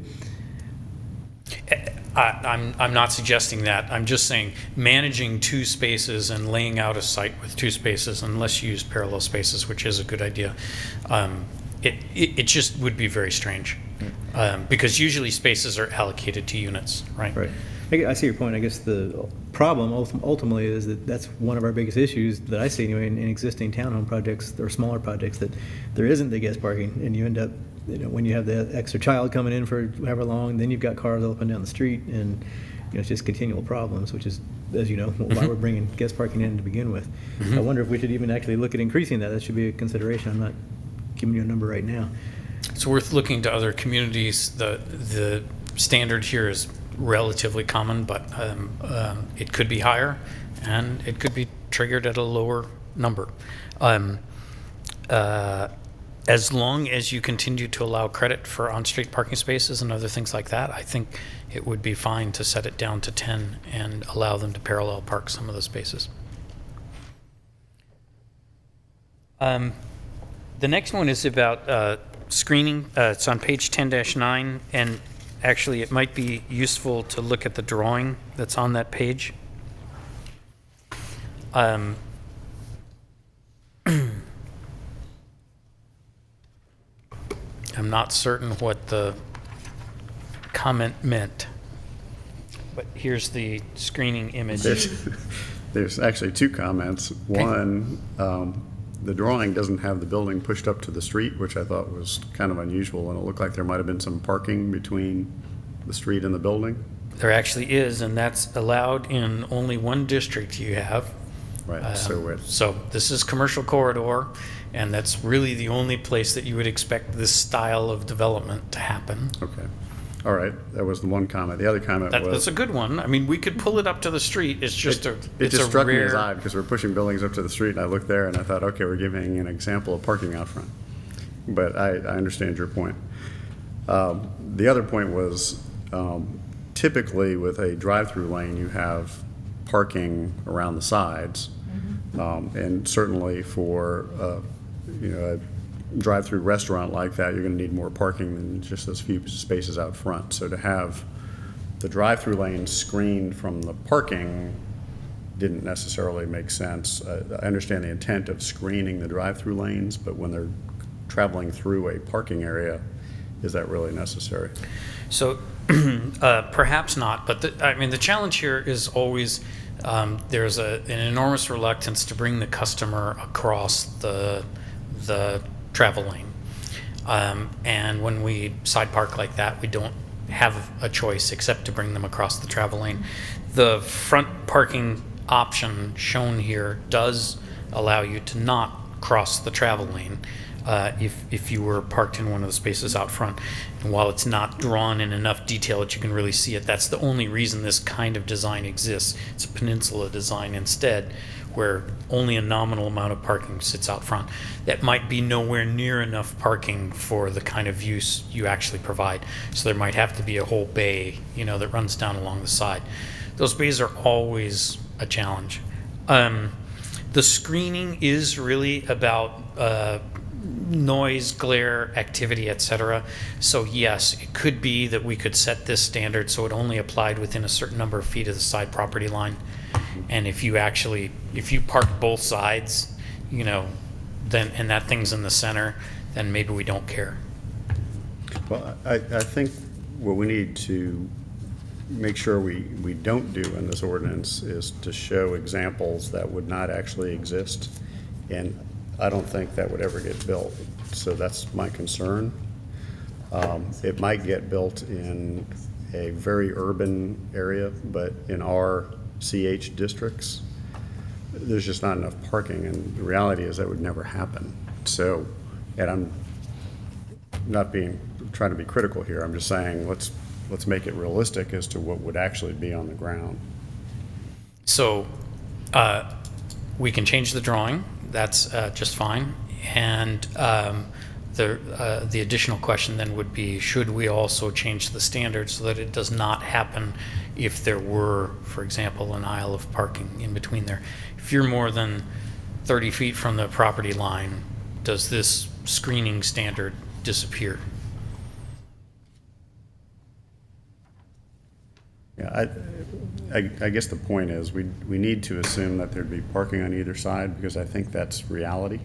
I'm not suggesting that. I'm just saying managing 2 spaces and laying out a site with 2 spaces, unless you use parallel spaces, which is a good idea, it just would be very strange. Because usually spaces are allocated to units, right? Right. I see your point. I guess the problem ultimately is that that's one of our biggest issues that I see anyway in existing townhome projects or smaller projects, that there isn't the guest parking, and you end up, when you have the extra child coming in for however long, then you've got cars up and down the street, and it's just continual problems, which is, as you know, why we're bringing guest parking in to begin with. I wonder if we should even actually look at increasing that. That should be a consideration. I'm not giving you a number right now. It's worth looking to other communities. The standard here is relatively common, but it could be higher, and it could be triggered at a lower number. As long as you continue to allow credit for on-street parking spaces and other things like that, I think it would be fine to set it down to 10 and allow them to parallel park some of the spaces. The next one is about screening. It's on page 10-9, and actually it might be useful to look at the drawing that's on that page. I'm not certain what the comment meant, but here's the screening image. There's actually 2 comments. Okay. One, the drawing doesn't have the building pushed up to the street, which I thought was kind of unusual, and it looked like there might have been some parking between the street and the building. There actually is, and that's allowed in only one district you have. Right, So this is commercial corridor, and that's really the only place that you would expect this style of development to happen. Okay. All right, that was the one comment. The other comment was... That's a good one. I mean, we could pull it up to the street. It's just It just struck me as odd, because we're pushing buildings up to the street, and I looked there and I thought, okay, we're giving an example of parking out front. But I understand your point. The other point was, typically with a drive-through lane, you have parking around the sides. And certainly for a drive-through restaurant like that, you're going to need more parking than just those few spaces out front. So to have the drive-through lane screened from the parking didn't necessarily make sense. I understand the intent of screening the drive-through lanes, but when they're traveling through a parking area, is that really necessary? So perhaps not, but the challenge here is always there's an enormous reluctance to bring the customer across the travel lane. And when we side park like that, we don't have a choice except to bring them across the travel lane. The front parking option shown here does allow you to not cross the travel lane if you were parked in one of the spaces out front. And while it's not drawn in enough detail that you can really see it, that's the only reason this kind of design exists. It's a peninsula design instead, where only a nominal amount of parking sits out front. That might be nowhere near enough parking for the kind of use you actually provide. So there might have to be a whole bay, that runs down along the side. Those bays are always a challenge. The screening is really about noise, glare, activity, etc. So yes, it could be that we could set this standard so it only applied within a certain number of feet of the side property line. And if you park both sides, you know, then, and that thing's in the center, then maybe we don't care. Well, I think what we need to make sure we don't do in this ordinance is to show examples that would not actually exist. And I don't think that would ever get built. So that's my concern. It might get built in a very urban area, but in our CH districts, there's just not enough parking, and the reality is that would never happen. So, and I'm not trying to be critical here. I'm just saying let's make it realistic as to what would actually be on the ground. So we can change the drawing. That's just fine. And the additional question then would be, should we also change the standard so that it does not happen if there were, for example, an aisle of parking in between there? If you're more than 30 feet from the property line, does this screening standard disappear? Yeah, I guess the point is we need to assume that there'd be parking on either side, because I think that's reality.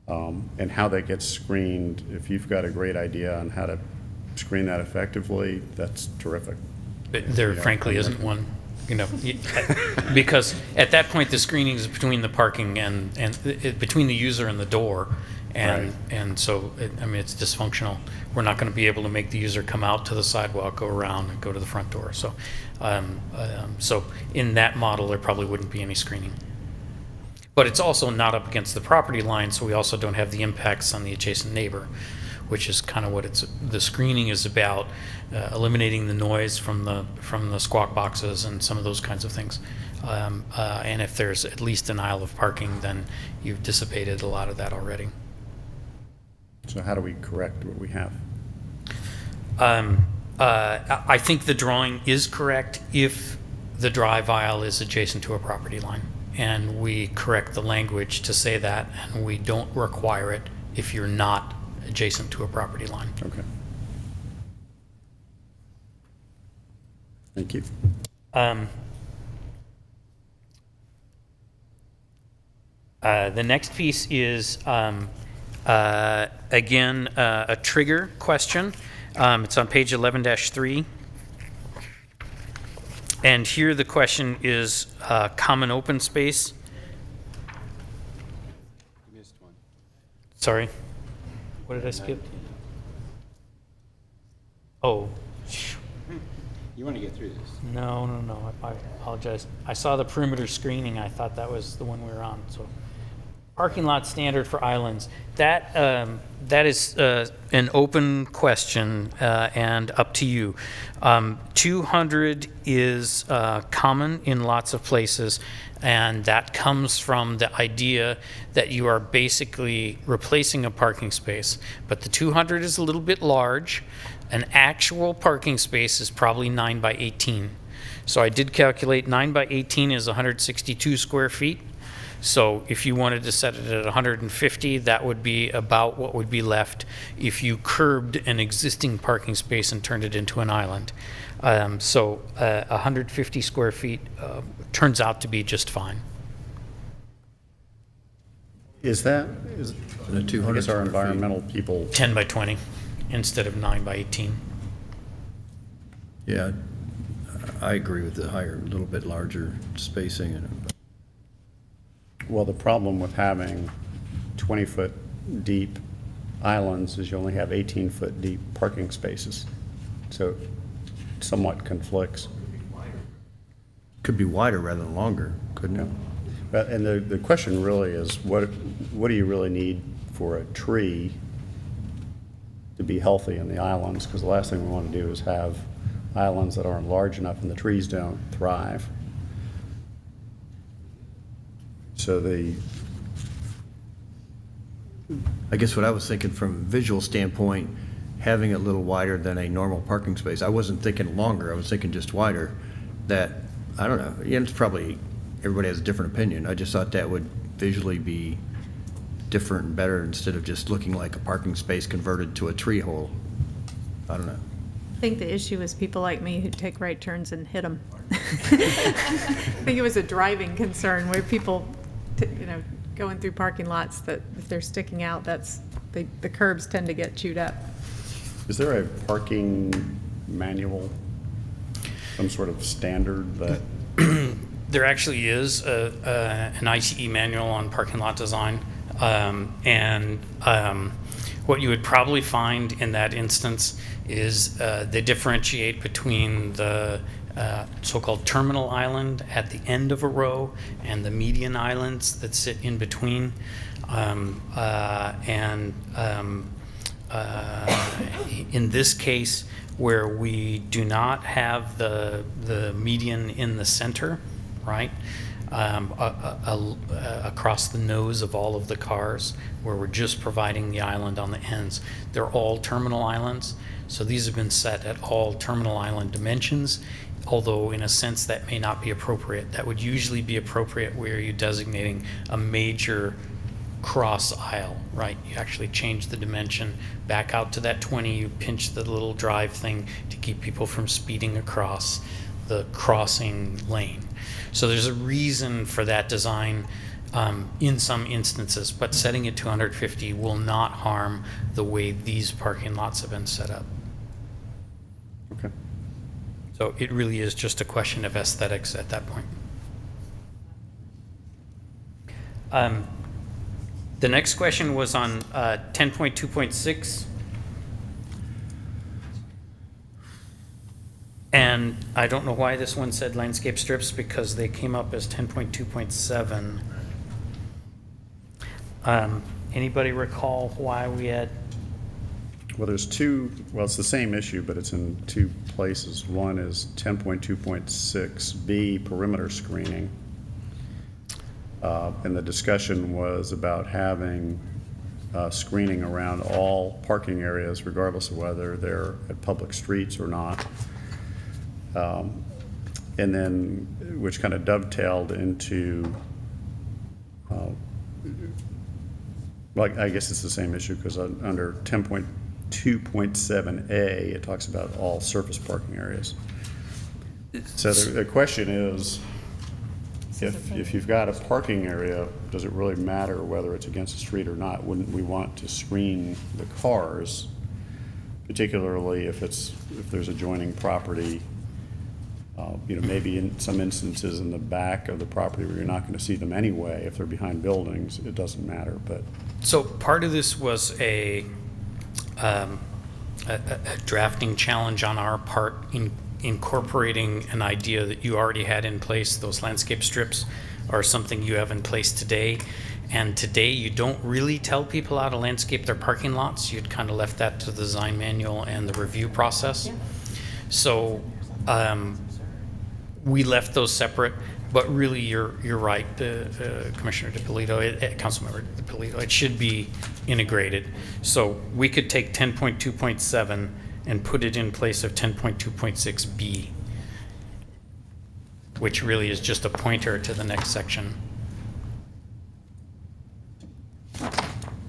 And how that gets screened, if you've got a great idea on how to screen that effectively, that's terrific. There frankly isn't one, you know, because at that point the screening is between the parking and between the user and the door, and Right. and so I mean it's dysfunctional. We're not going to be able to make the user come out to the sidewalk, go around, and go to the front door. So, so in that model, there probably wouldn't be any screening. But it's also not up against the property line, so we also don't have the impacts on the adjacent neighbor, which is kind of what the screening is about, eliminating the noise from the squawk boxes and some of those kinds of things. And if there's at least an aisle of parking, then you've dissipated a lot of that already. So how do we correct what we have? I think the drawing is correct if the drive aisle is adjacent to a property line. And we correct the language to say that, and we don't require it if you're not adjacent to a property line. Okay. Thank you. The next piece is, again, a trigger question. It's on page 11-3. And here the question is common open space. You missed one. Sorry. What did I skip? Oh. You want to get through this? No. I apologize. I saw the perimeter screening. I thought that was the one we were on. So, parking lot standard for islands. That is an open question and up to you. 200 is common in lots of places, and that comes from the idea that you are basically replacing a parking space. But the 200 is a little bit large. An actual parking space is probably 9 by 18. So I did calculate 9 by 18 is 162 square feet. So if you wanted to set it at 150, that would be about what would be left if you curbed an existing parking space and turned it into an island. So 150 square feet turns out to be just fine. Is the 200 I guess our square feet? environmental people 10 by 20 instead of 9 by 18. Yeah, I agree with the higher, a little bit larger spacing. Well, the problem with having 20-foot deep islands is you only have 18-foot deep parking spaces. So it somewhat conflicts. Could be wider rather than longer, couldn't it? But, and the question really is, what do you really need for a tree to be healthy in the islands? Because the last thing we want to do is have islands that aren't large enough and the trees don't thrive. So I guess what I was thinking from a visual standpoint, having it a little wider than a normal parking space. I wasn't thinking longer, I was thinking just wider. That, I don't know, yeah, it's probably, everybody has a different opinion. I just thought that would visually be different and better instead of just looking like a parking space converted to a tree hole. I don't know. I think the issue is people like me who take right turns and hit them. I think it was a driving concern where people, going through parking lots that if they're sticking out, the curbs tend to get chewed up. Is there a parking manual, some sort of standard that? There actually is an ICE manual on parking lot design. What you would probably find in that instance is they differentiate between the so-called terminal island at the end of a row and the median islands that sit in between. In this case, where we do not have the median in the center, right, across the nose of all of the cars, where we're just providing the island on the ends, they're all terminal islands. So these have been set at all terminal island dimensions, although in a sense that may not be appropriate. That would usually be appropriate where you're designating a major cross aisle, right? You actually change the dimension back out to that 20, you pinch the little drive thing to keep people from speeding across the crossing lane. So there's a reason for that design in some instances, but setting it to 150 will not harm the way these parking lots have been set up. Okay. So it really is just a question of aesthetics at that point. The next question was on 10.2.6. And I don't know why this one said landscape strips, because they came up as 10.2.7. Anybody recall why we had? Well, there's two, well, it's the same issue, but it's in two places. One is 10.2.6B, perimeter screening. And the discussion was about having screening around all parking areas, regardless of whether they're at public streets or not. And then, which kind of dovetailed into, well, I guess it's the same issue, because under 10.2.7A, it talks about all surface parking areas. So the question is, if you've got a parking area, does it really matter whether it's against the street or not? Wouldn't we want to screen the cars, particularly if there's adjoining property? Maybe in some instances in the back of the property where you're not going to see them anyway. If they're behind buildings, it doesn't matter. But so part of this was a drafting challenge on our part in incorporating an idea that you already had in place. Those landscape strips are something you have in place today. And today you don't really tell people how to landscape their parking lots. You'd kind of left that to the design manual and the review process. Yeah. So we left those separate, but really you're right, Commissioner DiPolito, Councilmember DiPolito, it should be integrated. So we could take 10.2.7 and put it in place of 10.2.6B, which really is just a pointer to the next section.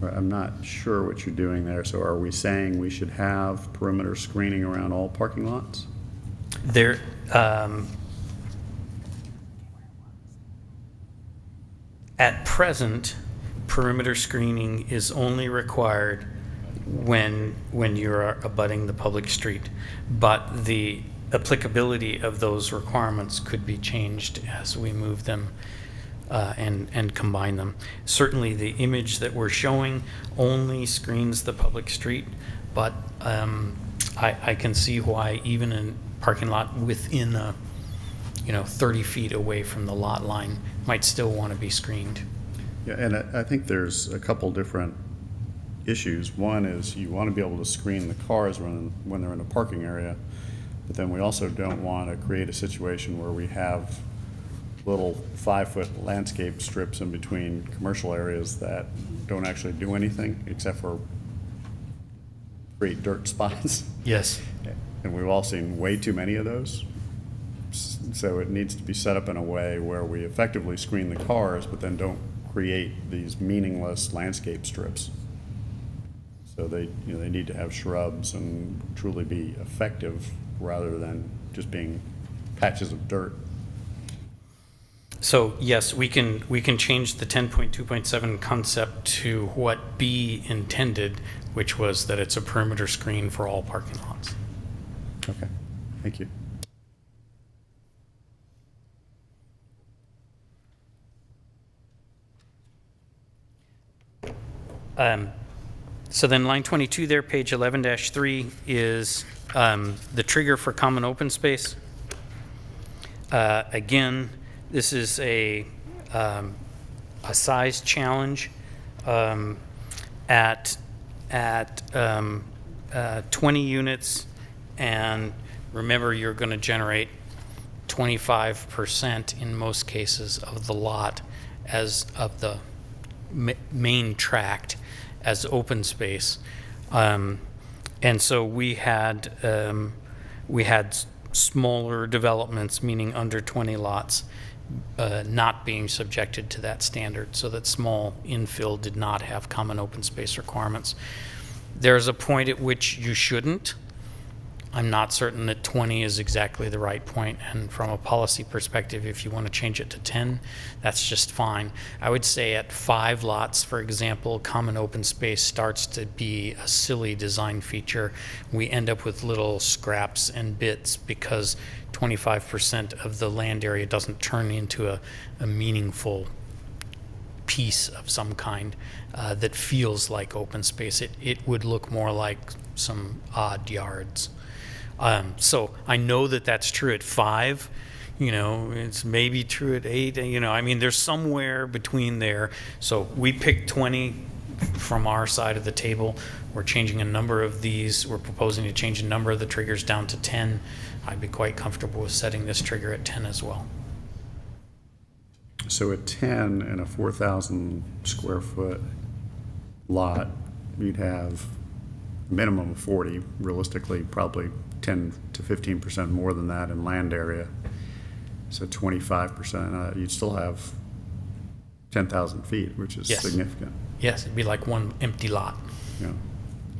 I'm not sure what you're doing there. So are we saying we should have perimeter screening around all parking lots? There, at present, perimeter screening is only required when you're abutting the public street, but the applicability of those requirements could be changed as we move them and combine them. Certainly the image that we're showing only screens the public street, but I can see why even in parking lot within 30 feet away from the lot line might still want to be screened. Yeah, and I think there's a couple different issues. One is you want to be able to screen the cars when they're in a parking area, but then we also don't want to create a situation where we have little 5-foot landscape strips in between commercial areas that don't actually do anything except for create dirt spots. Yes. And we've all seen way too many of those. So it needs to be set up in a way where we effectively screen the cars, but then don't create these meaningless landscape strips. So they need to have shrubs and truly be effective rather than just being patches of dirt. So yes, we can change the 10.2.7 concept to what B intended, which was that it's a perimeter screen for all parking lots. Okay, thank you. So then line 22 there, page 11-3 is the trigger for common open space. Again, this is a size challenge at 20 units, and remember, you're going to generate 25% in most cases of the lot as of the main tract as open space. And so we had smaller developments, meaning under 20 lots, not being subjected to that standard, so that small infill did not have common open space requirements. There's a point at which you shouldn't. I'm not certain that 20 is exactly the right point, and from a policy perspective, if you want to change it to 10, that's just fine. I would say at 5 lots, for example, common open space starts to be a silly design feature. We end up with little scraps and bits because 25% of the land area doesn't turn into a meaningful piece of some kind that feels like open space. It would look more like some odd yards. So I know that that's true at 5, it's maybe true at 8, I mean, there's somewhere between there. So we picked 20 from our side of the table. We're changing a number of these. We're proposing to change a number of the triggers down to 10. I'd be quite comfortable with setting this trigger at 10 as well. So at 10 in a 4,000 square foot lot, you'd have a minimum of 40, realistically probably 10 to 15% more than that in land area. So 25%, you'd still have 10,000 feet, which is significant. Yes, it'd be like one empty lot. Yeah.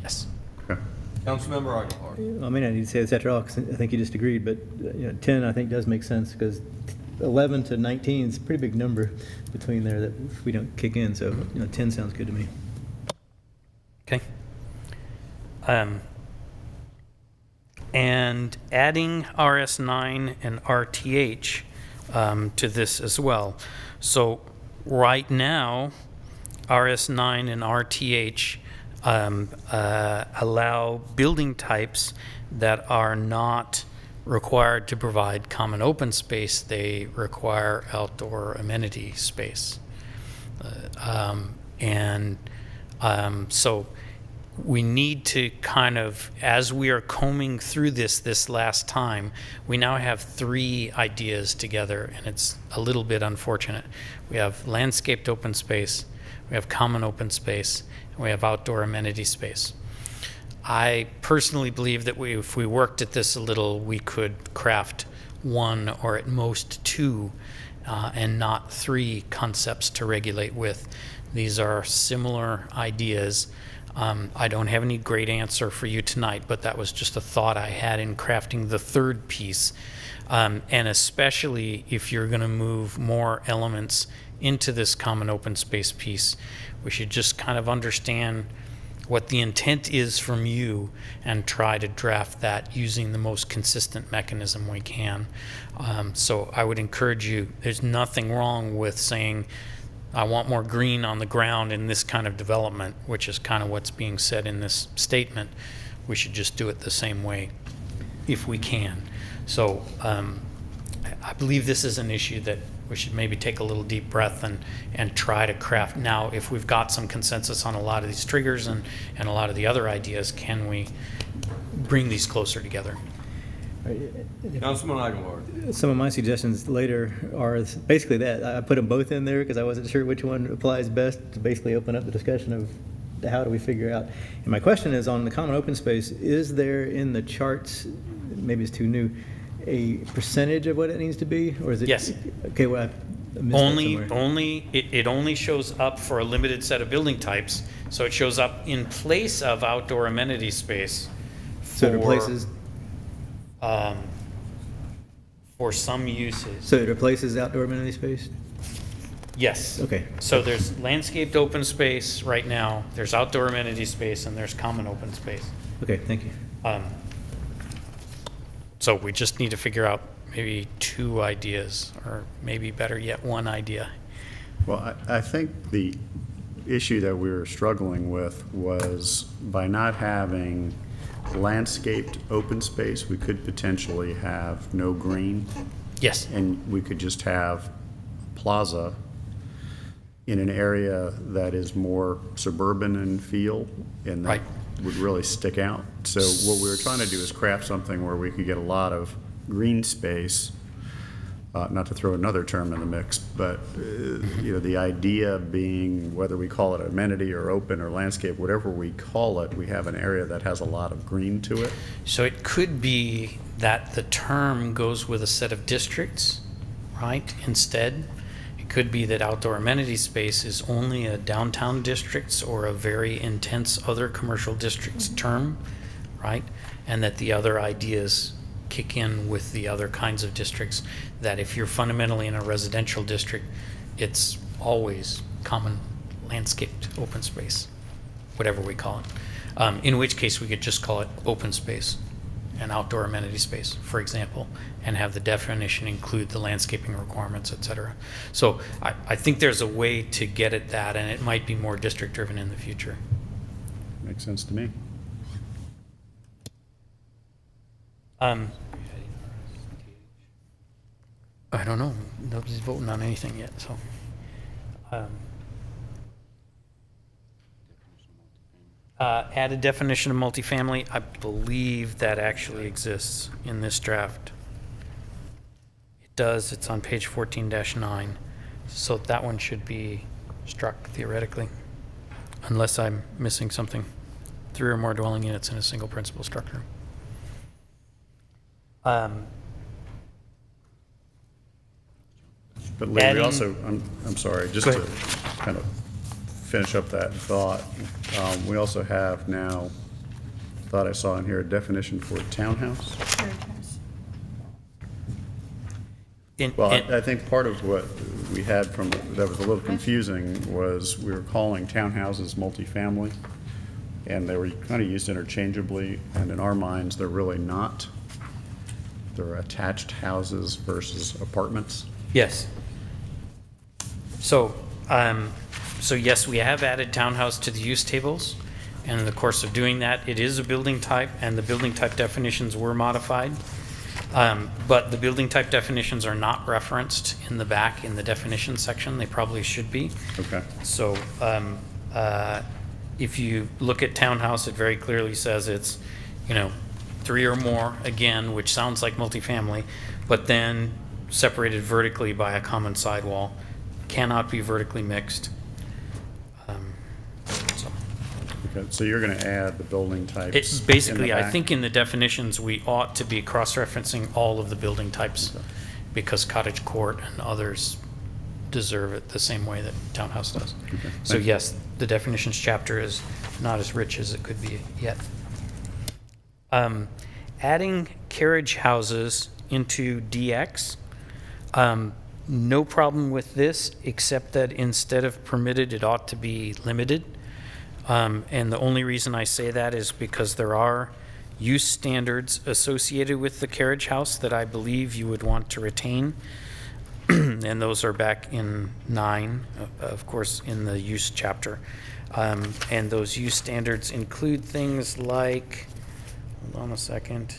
Yes. Okay. Councilmember Aguilar. I may not need to say this after all, because I think you just agreed, but 10 I think does make sense, because 11 to 19 is a pretty big number between there that we don't kick in, so 10 sounds good to me. Okay. And adding RS9 and RTH to this as well. So right now, RS9 and RTH allow building types that are not required to provide common open space. They require outdoor amenity space. So we need to kind of, as we are combing through this last time, we now have 3 ideas together, and it's a little bit unfortunate. We have landscaped open space, we have common open space, and we have outdoor amenity space. I personally believe that if we worked at this a little, we could craft 1 or at most 2 and not 3 concepts to regulate with. These are similar ideas. I don't have any great answer for you tonight, but that was just a thought I had in crafting the 3rd piece. And especially if you're going to move more elements into this common open space piece, we should just kind of understand what the intent is from you and try to draft that using the most consistent mechanism we can. So I would encourage you, there's nothing wrong with saying, I want more green on the ground in this kind of development, which is kind of what's being said in this statement. We should just do it the same way if we can. So I believe this is an issue that we should maybe take a little deep breath and try to craft. Now, if we've got some consensus on a lot of these triggers and a lot of the other ideas, can we bring these closer together? Councilman Aguilar. Some of my suggestions later are basically that. I put them both in there because I wasn't sure which one applies best to basically open up the discussion of how do we figure out. And my question is on the common open space, is there in the charts, maybe it's too new, a percentage of what it needs to be? Or is it? Yes. Okay, well, missed that somewhere. It only shows up for a limited set of building types, so it shows up in place of outdoor amenity space. So it replaces, For some uses. so it replaces outdoor amenity space? Yes. Okay. So there's landscaped open space right now, there's outdoor amenity space, and there's common open space. Okay, thank you. So we just need to figure out maybe 2 ideas, or maybe better yet, 1 idea. Well, I think the issue that we were struggling with was by not having landscaped open space, we could potentially have no green. Yes. And we could just have plaza in an area that is more suburban in feel, and that Right. would really stick out. So what we were trying to do is craft something where we could get a lot of green space, not to throw another term in the mix, but the idea being, whether we call it amenity or open or landscape, whatever we call it, we have an area that has a lot of green to it. So it could be that the term goes with a set of districts, right, instead. It could be that outdoor amenity space is only a downtown district's or a very intense other commercial district's term, right? And that the other ideas kick in with the other kinds of districts, that if you're fundamentally in a residential district, it's always common landscaped open space, whatever we call it. In which case we could just call it open space and outdoor amenity space, for example, and have the definition include the landscaping requirements, et cetera. So I think there's a way to get at that, and it might be more district driven in the future. Makes sense to me. I don't know. Nobody's voting on anything yet, so. Add a definition of multifamily. I believe that actually exists in this draft. It does. It's on page 14-9. So that one should be struck theoretically, unless I'm missing something. 3 or more dwelling units in a single principal structure. But Lee, we Adding- also, I'm sorry, just Go to ahead. kind of finish up that thought, we also have now, thought I saw in here, a definition for townhouse. Well, I think part of what we had from, that was a little confusing, was we were calling townhouses multifamily, and they were kind of used interchangeably, and in our minds, they're really not. They're attached houses versus apartments. Yes. So, so yes, we have added townhouse to the use tables, and in the course of doing that, it is a building type, and the building type definitions were modified. But the building type definitions are not referenced in the back in the definition section. They probably should be. Okay. So, if you look at townhouse, it very clearly says it's, 3 or more, again, which sounds like multifamily, but then separated vertically by a common sidewall, cannot be vertically mixed. Okay, so you're going to add the building types. It's in basically, the I back? think in the definitions, we ought to be cross-referencing all of the building types, because cottage court and others deserve it the same way that townhouse does. Okay, So thank you. yes, the definitions chapter is not as rich as it could be yet. Adding carriage houses into DX, no problem with this, except that instead of permitted, it ought to be limited. And the only reason I say that is because there are use standards associated with the carriage house that I believe you would want to retain. And those are back in 9, of course, in the use chapter. And those use standards include things like, hold on a second.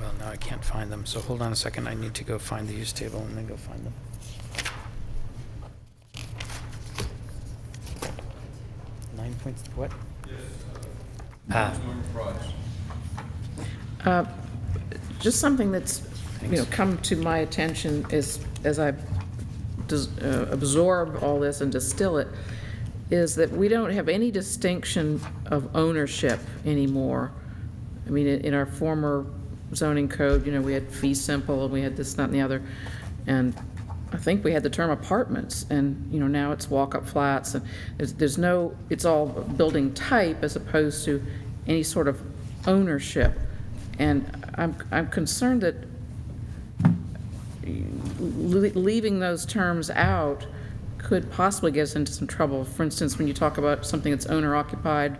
Well, now I can't find them, so hold on a second. I need to go find the use table and then go find them. 9 points, what? Just something that's, come to my attention is, as I absorb all this and distill it, is that we don't have any distinction of ownership anymore. I mean, in our former zoning code, you know, we had fee simple, and we had this, that, and the other, and I think we had the term apartments, and, you know, now it's walk-up flats, and there's no, it's all building type as opposed to any sort of ownership. And I'm concerned that leaving those terms out could possibly get us into some trouble. For instance, when you talk about something that's owner-occupied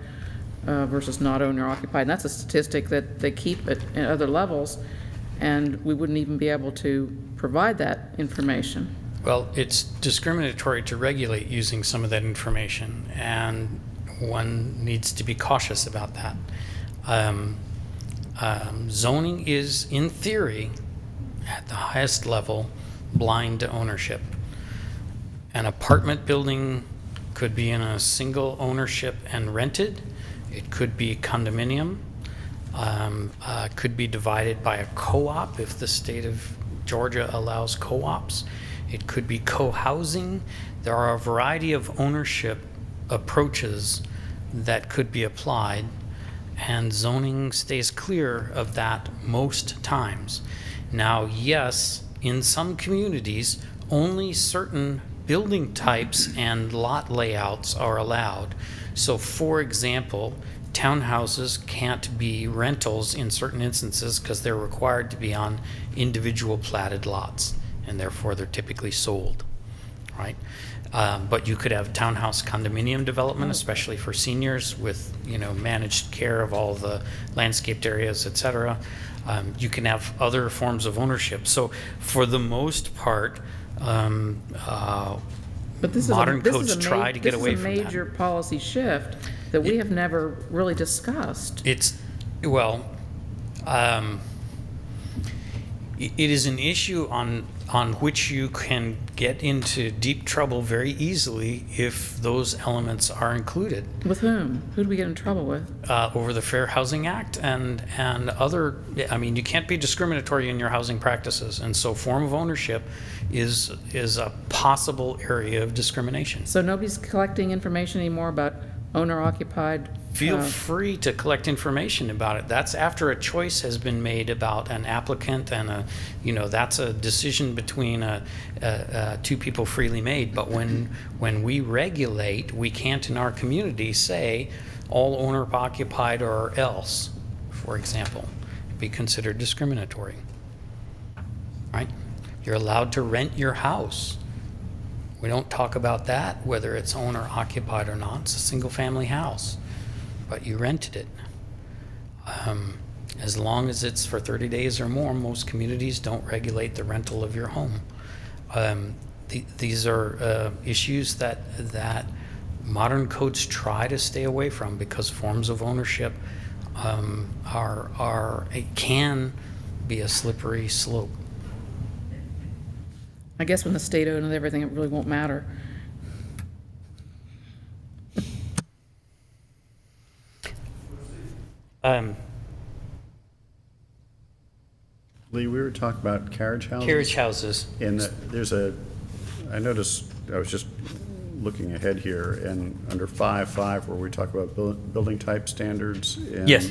versus not owner-occupied, and that's a statistic that they keep at other levels, and we wouldn't even be able to provide that information. Well, it's discriminatory to regulate using some of that information, and one needs to be cautious about that. Zoning is, in theory, at the highest level, blind to ownership. An apartment building could be in a single ownership and rented. It could be condominium. Could be divided by a co-op if the state of Georgia allows co-ops. It could be co-housing. There are a variety of ownership approaches that could be applied, and zoning stays clear of that most times. Now, yes, in some communities, only certain building types and lot layouts are allowed. So, for example, townhouses can't be rentals in certain instances because they're required to be on individual platted lots, and therefore they're typically sold, right? But you could have townhouse condominium development, especially for seniors with, you know, managed care of all the landscaped areas, et cetera. You can have other forms of ownership. So for the most part, But this modern is codes try to get away from that. This is a major policy shift that we have never really discussed. It's, well, it is an issue on which you can get into deep trouble very easily if those elements are included. With whom? Who do we get in trouble with? Over the Fair Housing Act and other, I mean, you can't be discriminatory in your housing practices, and so form of ownership is a possible area of discrimination. So nobody's collecting information anymore about owner-occupied? Feel free to collect information about it. That's after a choice has been made about an applicant, and that's a decision between two people freely made. But when we regulate, we can't in our community say all owner occupied or else, for example, be considered discriminatory, right? You're allowed to rent your house. We don't talk about that, whether it's owner occupied or not. It's a single family house, but you rented it. As long as it's for 30 days or more, most communities don't regulate the rental of your home. These are issues that modern codes try to stay away from because forms of ownership it can be a slippery slope. I guess when the state owns everything, it really won't matter. Lee, we were talking about carriage houses. Carriage houses. And I noticed, I was just looking ahead here, and under 5.5, where we talk about building type standards. Yes.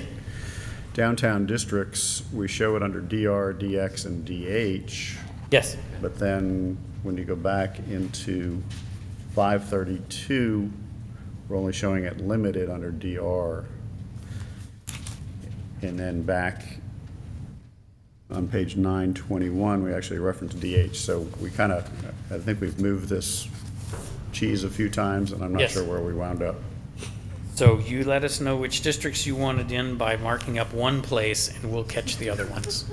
Downtown districts, we show it under DR, DX, and DH. Yes. But then when you go back into 532, we're only showing it limited under DR. And then back on page 921, we actually reference DH. So we I think we've moved this cheese a few times, and I'm not sure where we wound up. So you let us know which districts you wanted in by marking up one place, and we'll catch the other ones.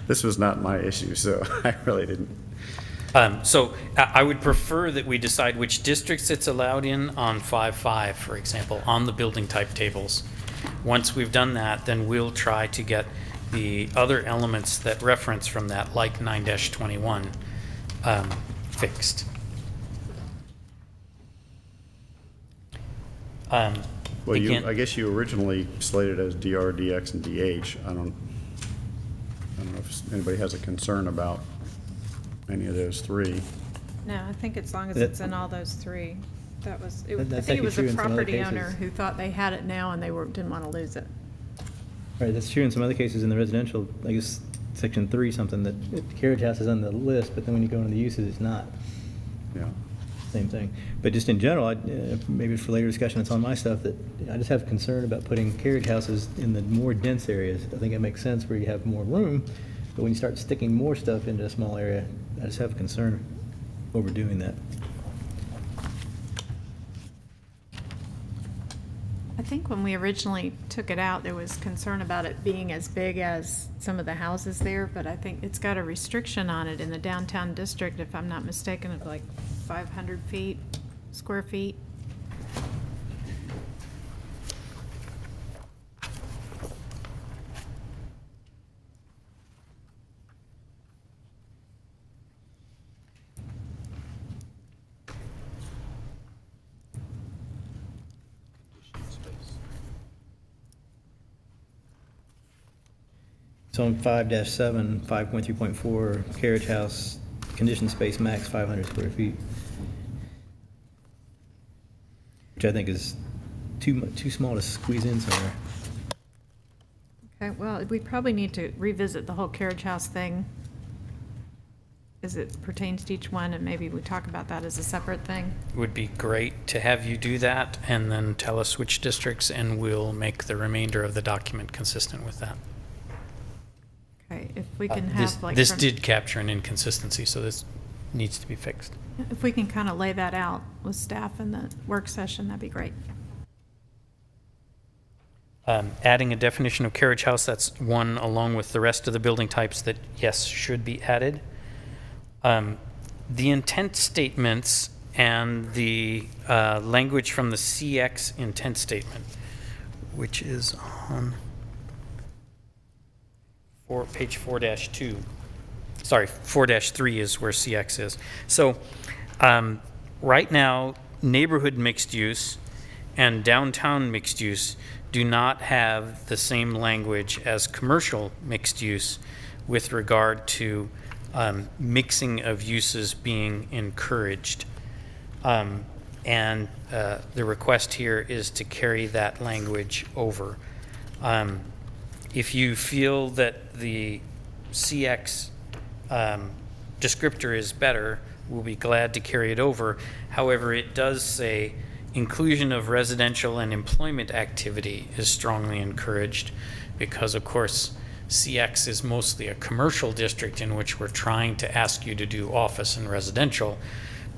This was not my issue, so I really didn't. So I would prefer that we decide which districts it's allowed in on 5.5, for example, on the building type tables. Once we've done that, then we'll try to get the other elements that reference from that, like 9-21, fixed. Well, I guess you originally slated as DR, DX, and DH. I don't know if anybody has a concern about any of those three. No, I think as long as it's in all those three. That was, That- I that's think it actually was true a in some other property owner cases. who thought they had it now and they didn't want to lose it. Right, that's true in some other cases in the residential, I guess, section 3 something, that carriage house is on the list, but then when you go into the uses, it's not. Yeah. Same thing. But just in general, maybe for later discussion, it's on my stuff, that I just have concern about putting carriage houses in the more dense areas. I think it makes sense where you have more room, but when you start sticking more stuff into a small area, I just have a concern over doing that. I think when we originally took it out, there was concern about it being as big as some of the houses there, but I think it's got a restriction on it in the downtown district, if I'm not mistaken, of like 500 square feet. So on 5-7, 5.3.4, carriage house, conditioned space max 500 square feet. Which I think is too small to squeeze in somewhere. Okay, well, we probably need to revisit the whole carriage house thing as it pertains to each one, and maybe we talk about that as a separate thing. It would be great to have you do that and then tell us which districts, and we'll make the remainder of the document consistent with that. Okay, if we can have like. This from- did capture an inconsistency, so this needs to be fixed. If we can kind of lay that out with staff in the work session, that'd be great. Adding a definition of carriage house, that's one along with the rest of the building types that, yes, should be added. The intent statements and the language from the CX intent statement, which is on page 4-2. Sorry, 4-3 is where CX is. So right now, neighborhood mixed use and downtown mixed use do not have the same language as commercial mixed use with regard to mixing of uses being encouraged. And the request here is to carry that language over. If you feel that the CX descriptor is better, we'll be glad to carry it over. However, it does say inclusion of residential and employment activity is strongly encouraged because, of course, CX is mostly a commercial district in which we're trying to ask you to do office and residential.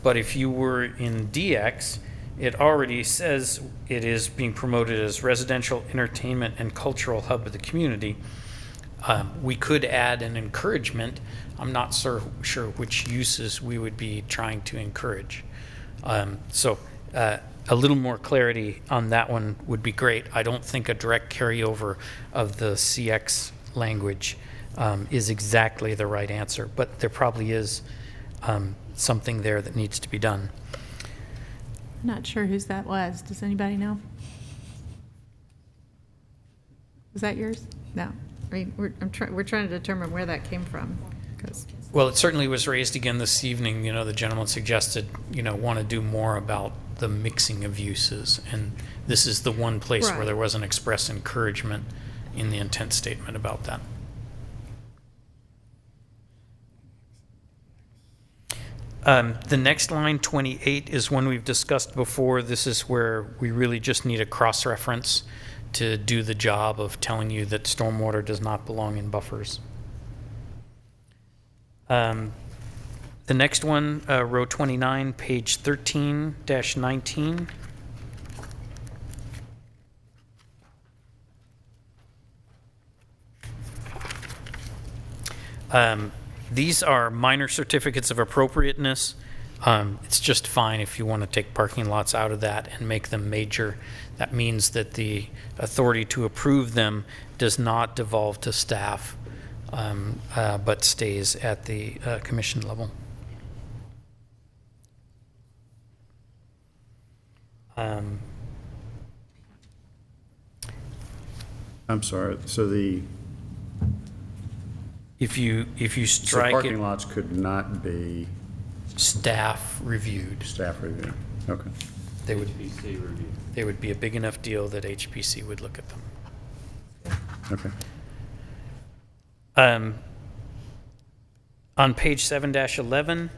But if you were in DX, it already says it is being promoted as residential, entertainment, and cultural hub of the community. We could add an encouragement. I'm not sure which uses we would be trying to encourage. So a little more clarity on that one would be great. I don't think a direct carryover of the CX language is exactly the right answer, but there probably is something there that needs to be done. Not sure whose that was. Does anybody know? Was that yours? No. I mean, we're trying to determine where that came from. 'Cause Well, it certainly was raised again this evening. You know, the gentleman suggested, want to do more about the mixing of uses. And this is the one place where Right. there was an express encouragement in the intent statement about that. The next line, 28, is one we've discussed before. This is where we really just need a cross-reference to do the job of telling you that stormwater does not belong in buffers. The next one, row 29, page 13-19. These are minor certificates of appropriateness. It's just fine if you want to take parking lots out of that and make them major. That means that the authority to approve them does not devolve to staff, but stays at the commission level. I'm sorry, so the, If you so strike parking it, lots could not be staff reviewed. staff reviewed, okay. They would, HPC review. they would be a big enough deal that HPC would look at them. Okay. On page 7-11,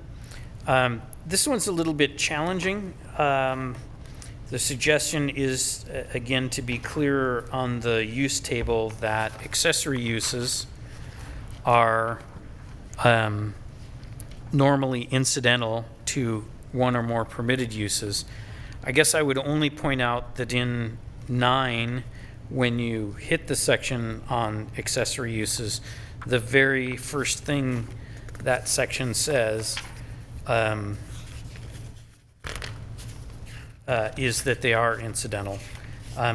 this one's a little bit challenging. The suggestion is, again, to be clearer on the use table that accessory uses are normally incidental to one or more permitted uses. I guess I would only point out that in 9, when you hit the section on accessory uses, the very first thing that section says is that they are incidental.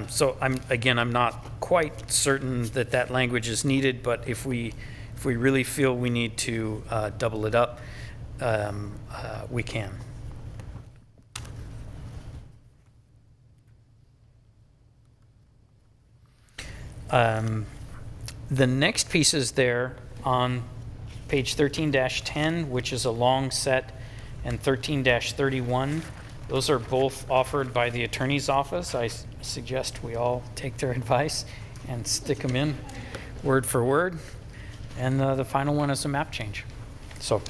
So I'm not quite certain that that language is needed, but if we really feel we need to double it up, we can. The next piece is there on page 13-10, which is a long set, and 13-31. Those are both offered by the attorney's office. I suggest we all take their advice and stick them in word for word. And the final one is a map change. So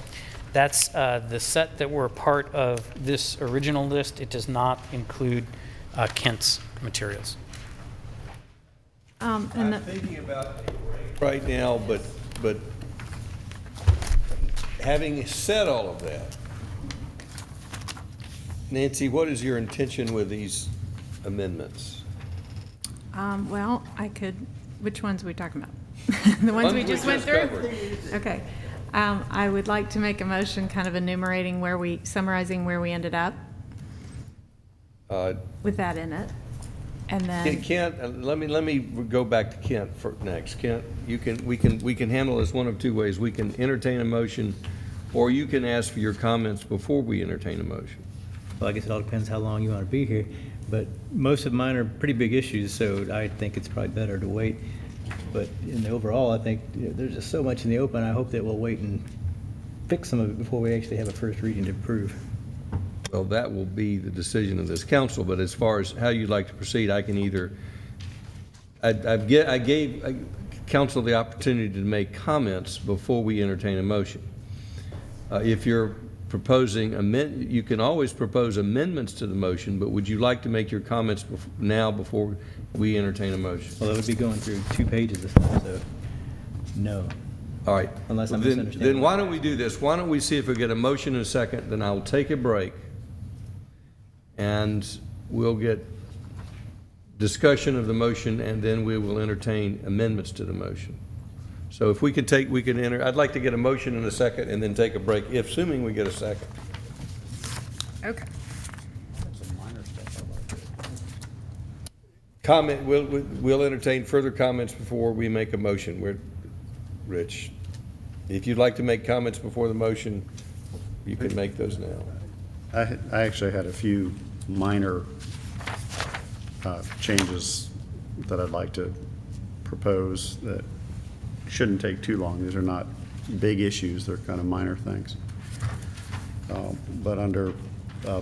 that's the set that were part of this original list. It does not include Kent's materials. I'm thinking about right now, but having said all of that, Nancy, what is your intention with these amendments? Well, which ones are we talking about? The ones we just went through? covered. Okay. I would like to make a motion kind of enumerating summarizing where we ended up with that in it. And then, Kent, let me go back to Kent for next. Kent, we can handle this one of two ways. We can entertain a motion, or you can ask for your comments before we entertain a motion. Well, I guess it all depends how long you want to be here, but most of mine are pretty big issues, so I think it's probably better to wait. But in the overall, I think there's just so much in the open, I hope that we'll wait and fix some of it before we actually have a first reading to approve. Well, that will be the decision of this council, but as far as how you'd like to proceed, I can either, I gave council the opportunity to make comments before we entertain a motion. If you're proposing you can always propose amendments to the motion, but would you like to make your comments now before we entertain a motion? Well, that would be going through 2 pages of stuff, so no. All right. Unless I'm then misunderstanding. why don't we do this? Why don't we see if we get a motion in a second, then I'll take a break, and we'll get discussion of the motion, and then we will entertain amendments to the motion. So if we can enter, I'd like to get a motion in a second and then take a break, assuming we get a second. okay. Comment, we'll entertain further comments before we make a motion. Rich, if you'd like to make comments before the motion, you can make those now. I actually had a few minor changes that I'd like to propose that shouldn't take too long. These are not big issues, they're kind of minor things. But under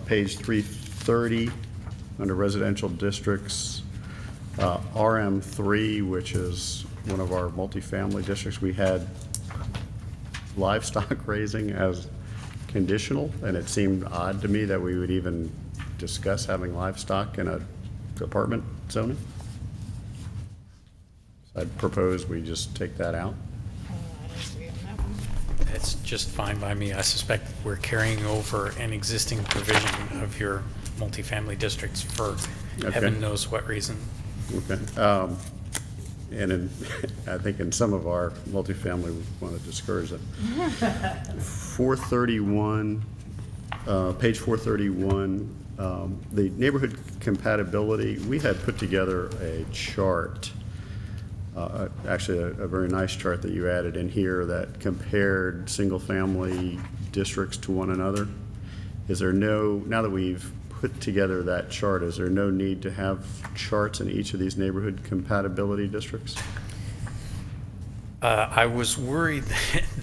page 330, under residential districts, RM3, which is one of our multifamily districts, we had livestock raising as conditional, and it seemed odd to me that we would even discuss having livestock in a apartment zoning. So I'd propose we just take that out. It's just fine by me. I suspect we're carrying over an existing provision of your multifamily districts for heaven knows what reason. Okay. And I think in some of our multifamily, we want to discourage it. 431, page 431, the neighborhood compatibility, we had put together a chart, actually a very nice chart that you added in here that compared single-family districts to one another. Is there now that we've put together that chart, is there no need to have charts in each of these neighborhood compatibility districts? I was worried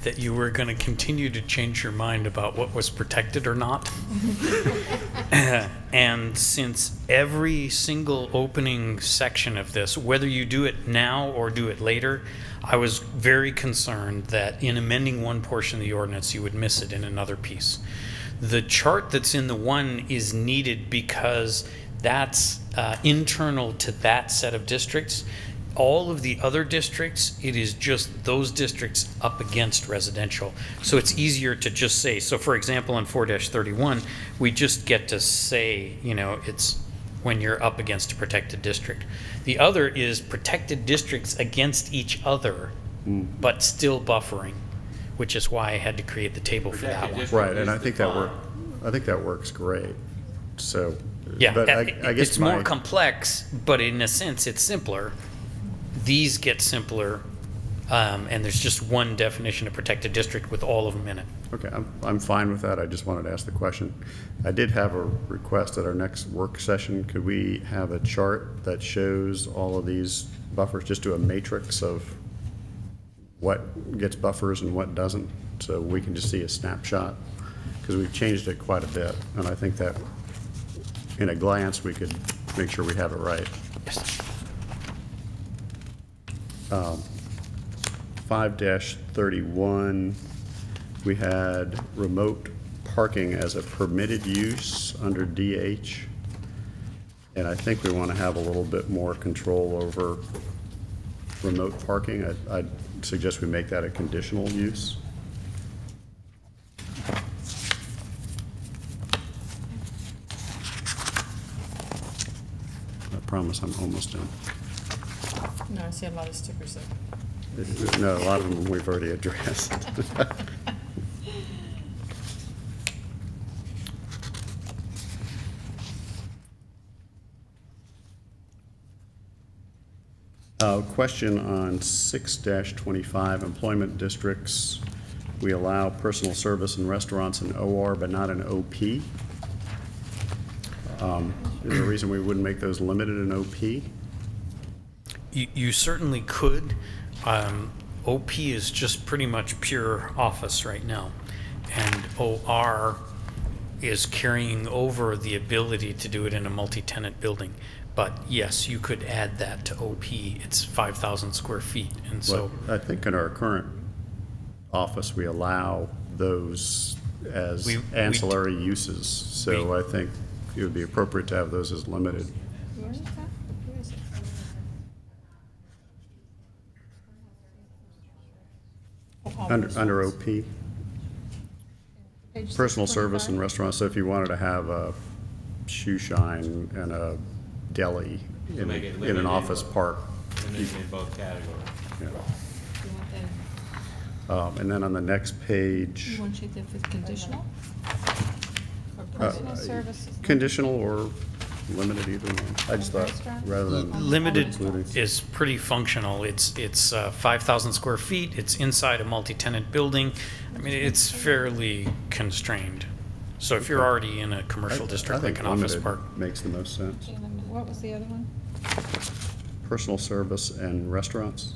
that you were going to continue to change your mind about what was protected or not. And since every single opening section of this, whether you do it now or do it later, I was very concerned that in amending one portion of the ordinance, you would miss it in another piece. The chart that's in the one is needed because that's internal to that set of districts. All of the other districts, it is just those districts up against residential. So it's easier to just say, so for example, in 4-31, we just get to say, you know, it's when you're up against a protected district. The other is protected districts against each other, but still buffering, which is why I had to create the table for that one. Right, and I think that works great. So, Yeah, but I guess it's more complex, but in a sense, it's simpler. These get simpler, and there's just one definition of protected district with all of them in it. Okay, I'm fine with that. I just wanted to ask the question. I did have a request at our next work session. Could we have a chart that shows all of these buffers, just do a matrix of what gets buffers and what doesn't, so we can just see a snapshot? Because we've changed it quite a bit, and I think that in a glance, we could make sure we have it right. Yes. 5-31, we had remote parking as a permitted use under DH. And I think we want to have a little bit more control over remote parking. I'd suggest we make that a conditional use. I promise I'm almost done. No, I see a lot of stickers there. No, a lot of them we've already addressed. Question on 6-25, employment districts. We allow personal service and restaurants in OR, but not in OP. Is there a reason we wouldn't make those limited in OP? You certainly could. OP is just pretty much pure office right now. And OR is carrying over the ability to do it in a multi-tenant building. But yes, you could add that to OP. It's 5,000 square feet. And so Well, I think in our current office, we allow those as ancillary uses. So I think it would be appropriate to have those as limited. Where is that? Where is it? Under OP. Page Personal service 625. and restaurants, so if you wanted to have a shoe shine and a deli in Make it an limited. office park. Eliminate in both categories. Yeah. You want that? And then on the next page, You want to check that with conditional? Or personal services? conditional or limited, either one. I just thought, Restaurants? rather than limited including. is pretty functional. It's 5,000 square feet. It's inside a multi-tenant building. I mean, it's fairly constrained. So if you're already in a commercial district like an office limited park, makes the most sense. What was the other one? Personal service and restaurants.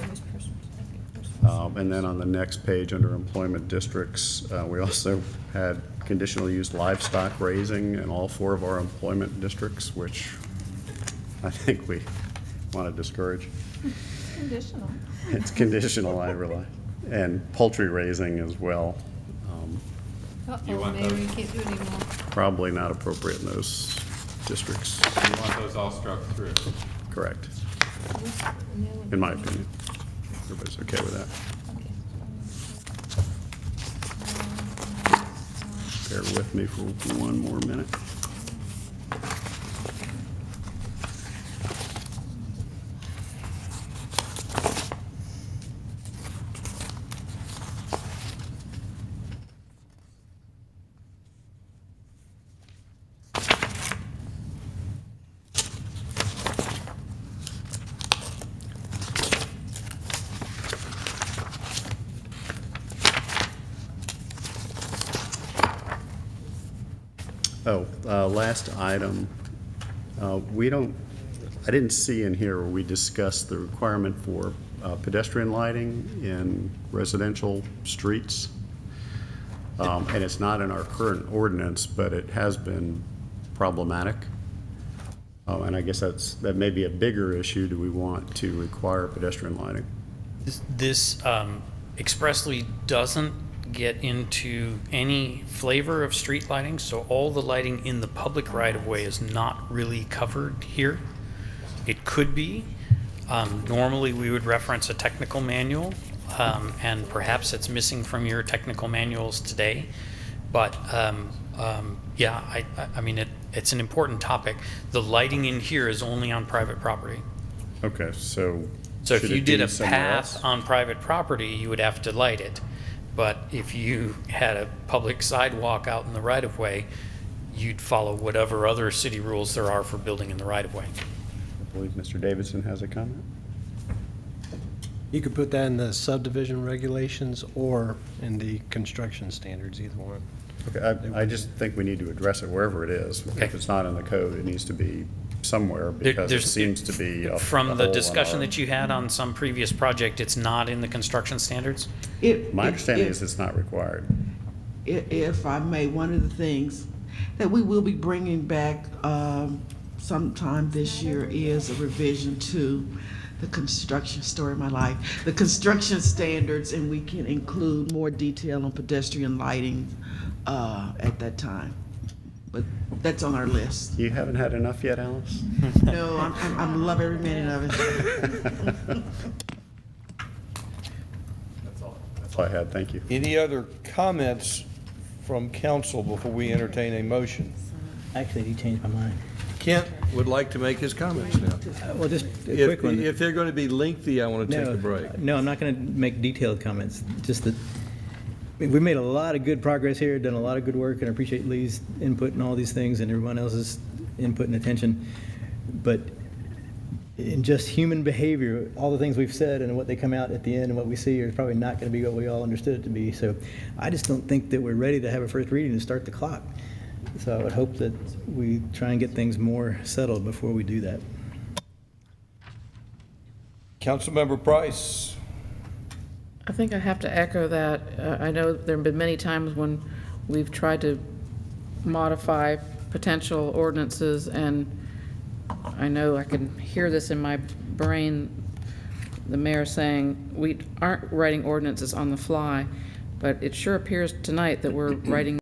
It was personal. And then on the next page, under employment districts, we also had conditional use livestock raising in all 4 of our employment districts, which I think we want to discourage. Conditional. It's conditional, I realize. And poultry raising as well. You want Maybe those? we can't do it anymore. Probably not appropriate in those districts. You want those all struck through. Correct, in my opinion. Everybody's okay with that? Bear with me for one more minute. Last item, I didn't see in here where we discussed the requirement for pedestrian lighting in residential streets. And it's not in our current ordinance, but it has been problematic. And I guess that may be a bigger issue. Do we want to require pedestrian lighting? This expressly doesn't get into any flavor of street lighting, so all the lighting in the public right-of-way is not really covered here. It could be. Normally, we would reference a technical manual, and perhaps it's missing from your technical manuals today. But yeah, I mean, it's an important topic. The lighting in here is only on private property. Okay, so if should you it did be a somewhere path else? on private property, you would have to light it. But if you had a public sidewalk out in the right-of-way, you'd follow whatever other city rules there are for building in the right-of-way. I believe Mr. Davidson has a comment. You could put that in the subdivision regulations or in the construction standards, either one. Okay, I just think we need to address it wherever it is. Okay. If it's not in the code, it needs to be somewhere because it seems to be a From hole the in discussion our- that you had on some previous project, it's not in the construction standards? My understanding is it's not required. If I may, one of the things that we will be bringing back sometime this year is a revision to the construction story of my life, the construction standards, and we can include more detail on pedestrian lighting at that time. But that's on our list. You haven't had enough yet, Alice? No, I love every minute of it. That's all I had, thank you. Any other comments from council before we entertain a motion? Actually, he changed my mind. Kent would like to make his comments now. Well, just a quick one. If they're going to be lengthy, I want to take a break. No, I'm not going to make detailed comments. Just that we made a lot of good progress here, done a lot of good work, and I appreciate Lee's input and all these things and everyone else's input and attention. But in just human behavior, all the things we've said and what they come out at the end and what we see is probably not going to be what we all understood it to be. So I just don't think that we're ready to have a first reading and start the clock. So I would hope that we try and get things more settled before we do that. Councilmember Price. I think I have to echo that. I know there have been many times when we've tried to modify potential ordinances, and I know I can hear this in my brain, the mayor saying, we aren't writing ordinances on the fly, but it sure appears tonight that we're writing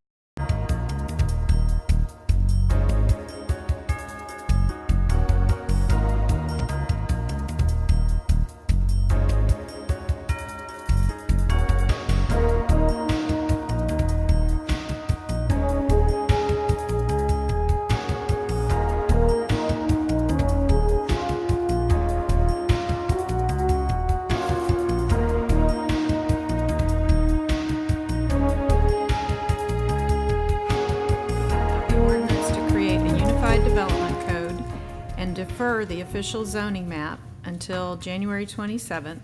defer the official zoning map until January 27th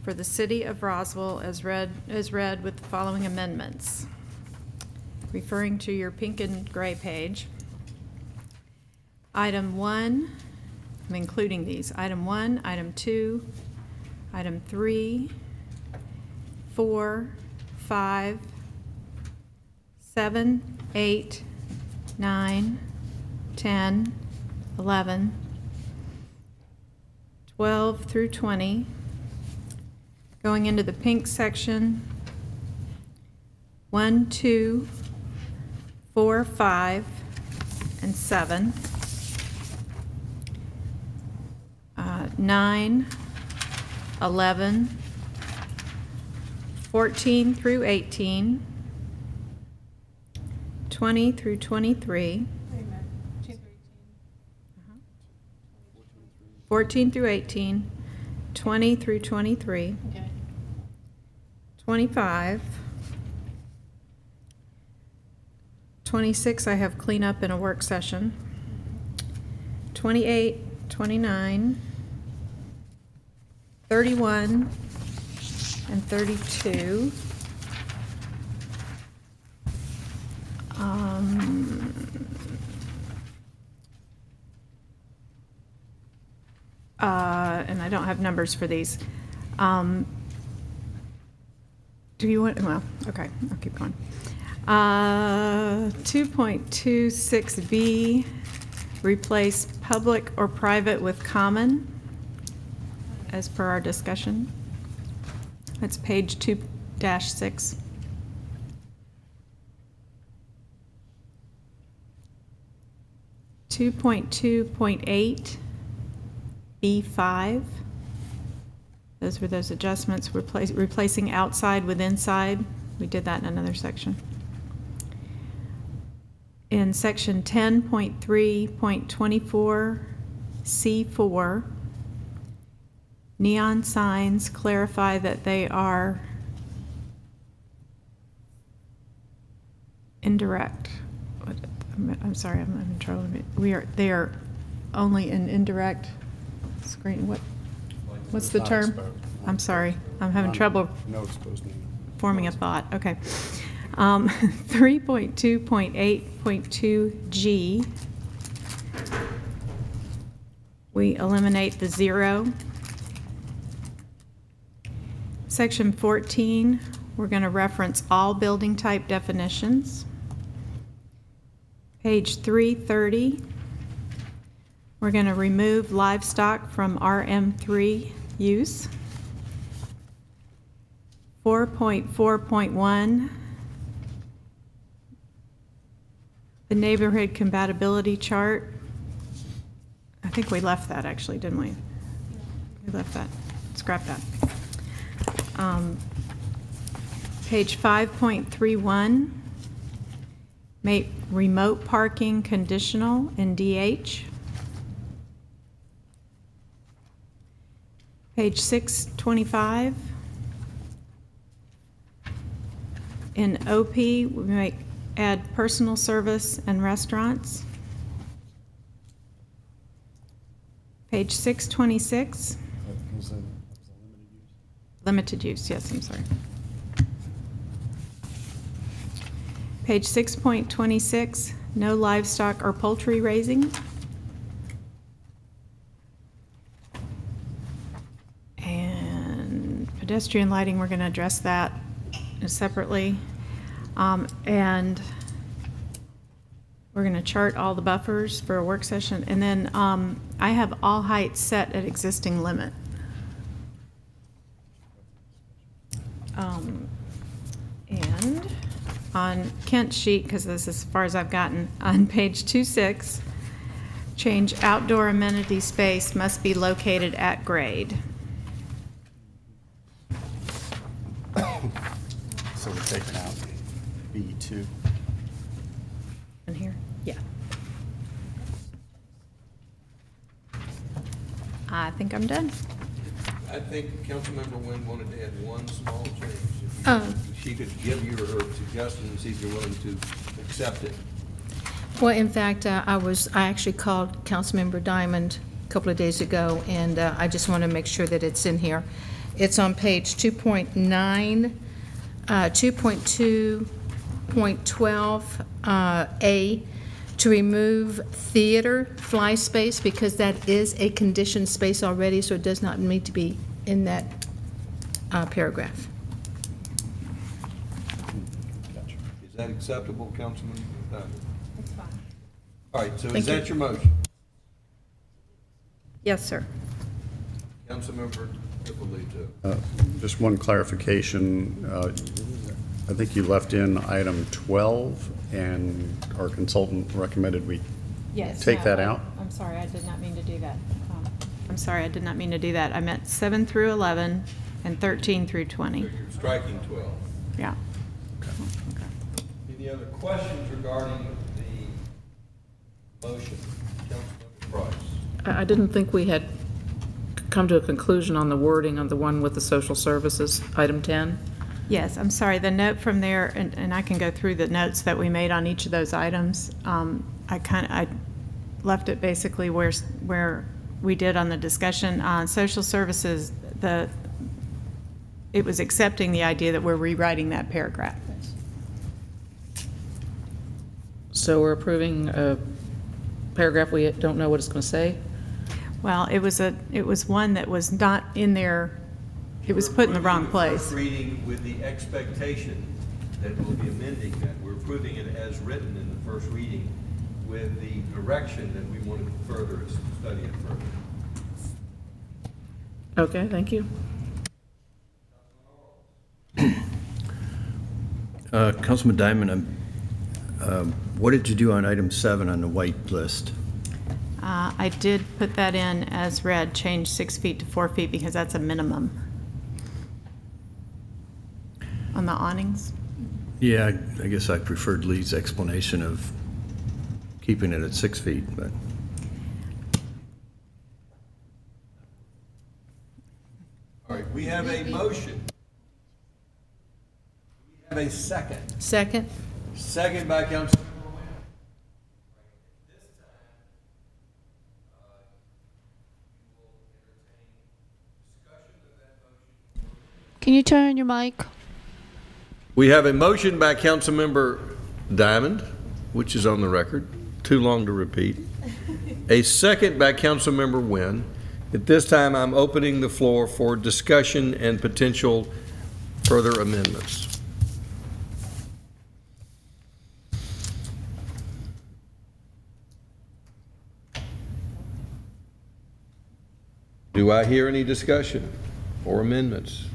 for the city of Roswell as read with the following amendments. Referring to your pink and gray page. Item 1, I'm including these. Item 1, Item 2, Item 3, 4, 5, 7, 8, 9, 10, 11, 12 through 20. Going into the pink section, 1, 2, 4, 5, and 7. 9, 11, 14 through 18, 20 through 23. 14 through 18, 20 through 23, 25, 26 I have cleanup in a work session, 28, 29, 31, and 32. And I don't have numbers for these. Do you want, well, okay, I'll keep going. 2.26B, replace public or private with common, as per our discussion. That's page 2-6. B5. Those were those adjustments, replacing outside with inside. We did that in another section. In section 10.3.24, C4, neon signs, clarify that they are indirect. I'm sorry, I'm in trouble. They are only an indirect screen. What's the term? I'm sorry, I'm having trouble forming a thought. Okay. 3.2.8.2G, we eliminate the 0. Section 14, we're going to reference all building type definitions. Page 330, we're going to remove livestock from RM3 use. 4.4.1, the neighborhood compatibility chart. I think we left that actually, didn't we? We left that. Scrap that. Page 5.31, make remote parking conditional in DH. Page 625, in OP, we add personal service and restaurants. Page 626. Limited use, yes, I'm sorry. Page 6.26, no livestock or poultry raising. And pedestrian lighting, we're going to address that separately. And we're going to chart all the buffers for a work session. And then I have all heights set at existing limit. And on Kent's sheet, because this is as far as I've gotten, on page 26, change outdoor amenity space must be located at grade. So we're taking out B2. In here? Yeah. I think I'm done. I think Councilmember Wynn wanted to add one small change. If she could give you her suggestion and see if you're willing to accept it. Well, in fact, I actually called Councilmember Diamond a couple of days ago, and I just want to make sure that it's in here. It's on page 2.9, 2.2.12A, to remove theater fly space, because that is a conditioned space already, so it does not need to be in that paragraph. Gotcha. Is that acceptable, Councilman? That's fine. All right, so Thank is that you. your motion? Yes, sir. Councilmember Ippolito. Just one clarification. I think you left in item 12, and our consultant recommended we take that out. I'm sorry, I did not mean to do that. I'm sorry, I did not mean to do that. I meant 7 through 11 and 13 through 20. So you're striking 12. Yeah. Any other questions regarding the motion? Councilmember Price. I didn't think we had come to a conclusion on the wording on the one with the social services, item 10. Yes, I'm sorry, the note from there, and I can go through the notes that we made on each of those items. I left it basically where we did on the discussion on social services. It was accepting the idea that we're rewriting that paragraph. So we're approving a paragraph we don't know what it's going to say? Well, it was one that was not in there It was put in the wrong place. First reading with the expectation that we'll be amending that. We're approving it as written in the first reading with the direction that we want to further study it further. Okay, thank you. Councilman Diamond, what did you do on item 7 on the white list? I did put that in as read, change 6 feet to 4 feet because that's a minimum. On the awnings? Yeah, I guess I preferred Lee's explanation of keeping it at 6 feet, but. All right, we have a motion. We have a second. Second. Second by Councilmember Wynn. Can you turn on your mic? We have a motion by Councilmember Diamond, which is on the record, too long to repeat. A second by Councilmember Wynn. At this time, I'm opening the floor for discussion and potential further amendments. Do I hear any discussion or amendments?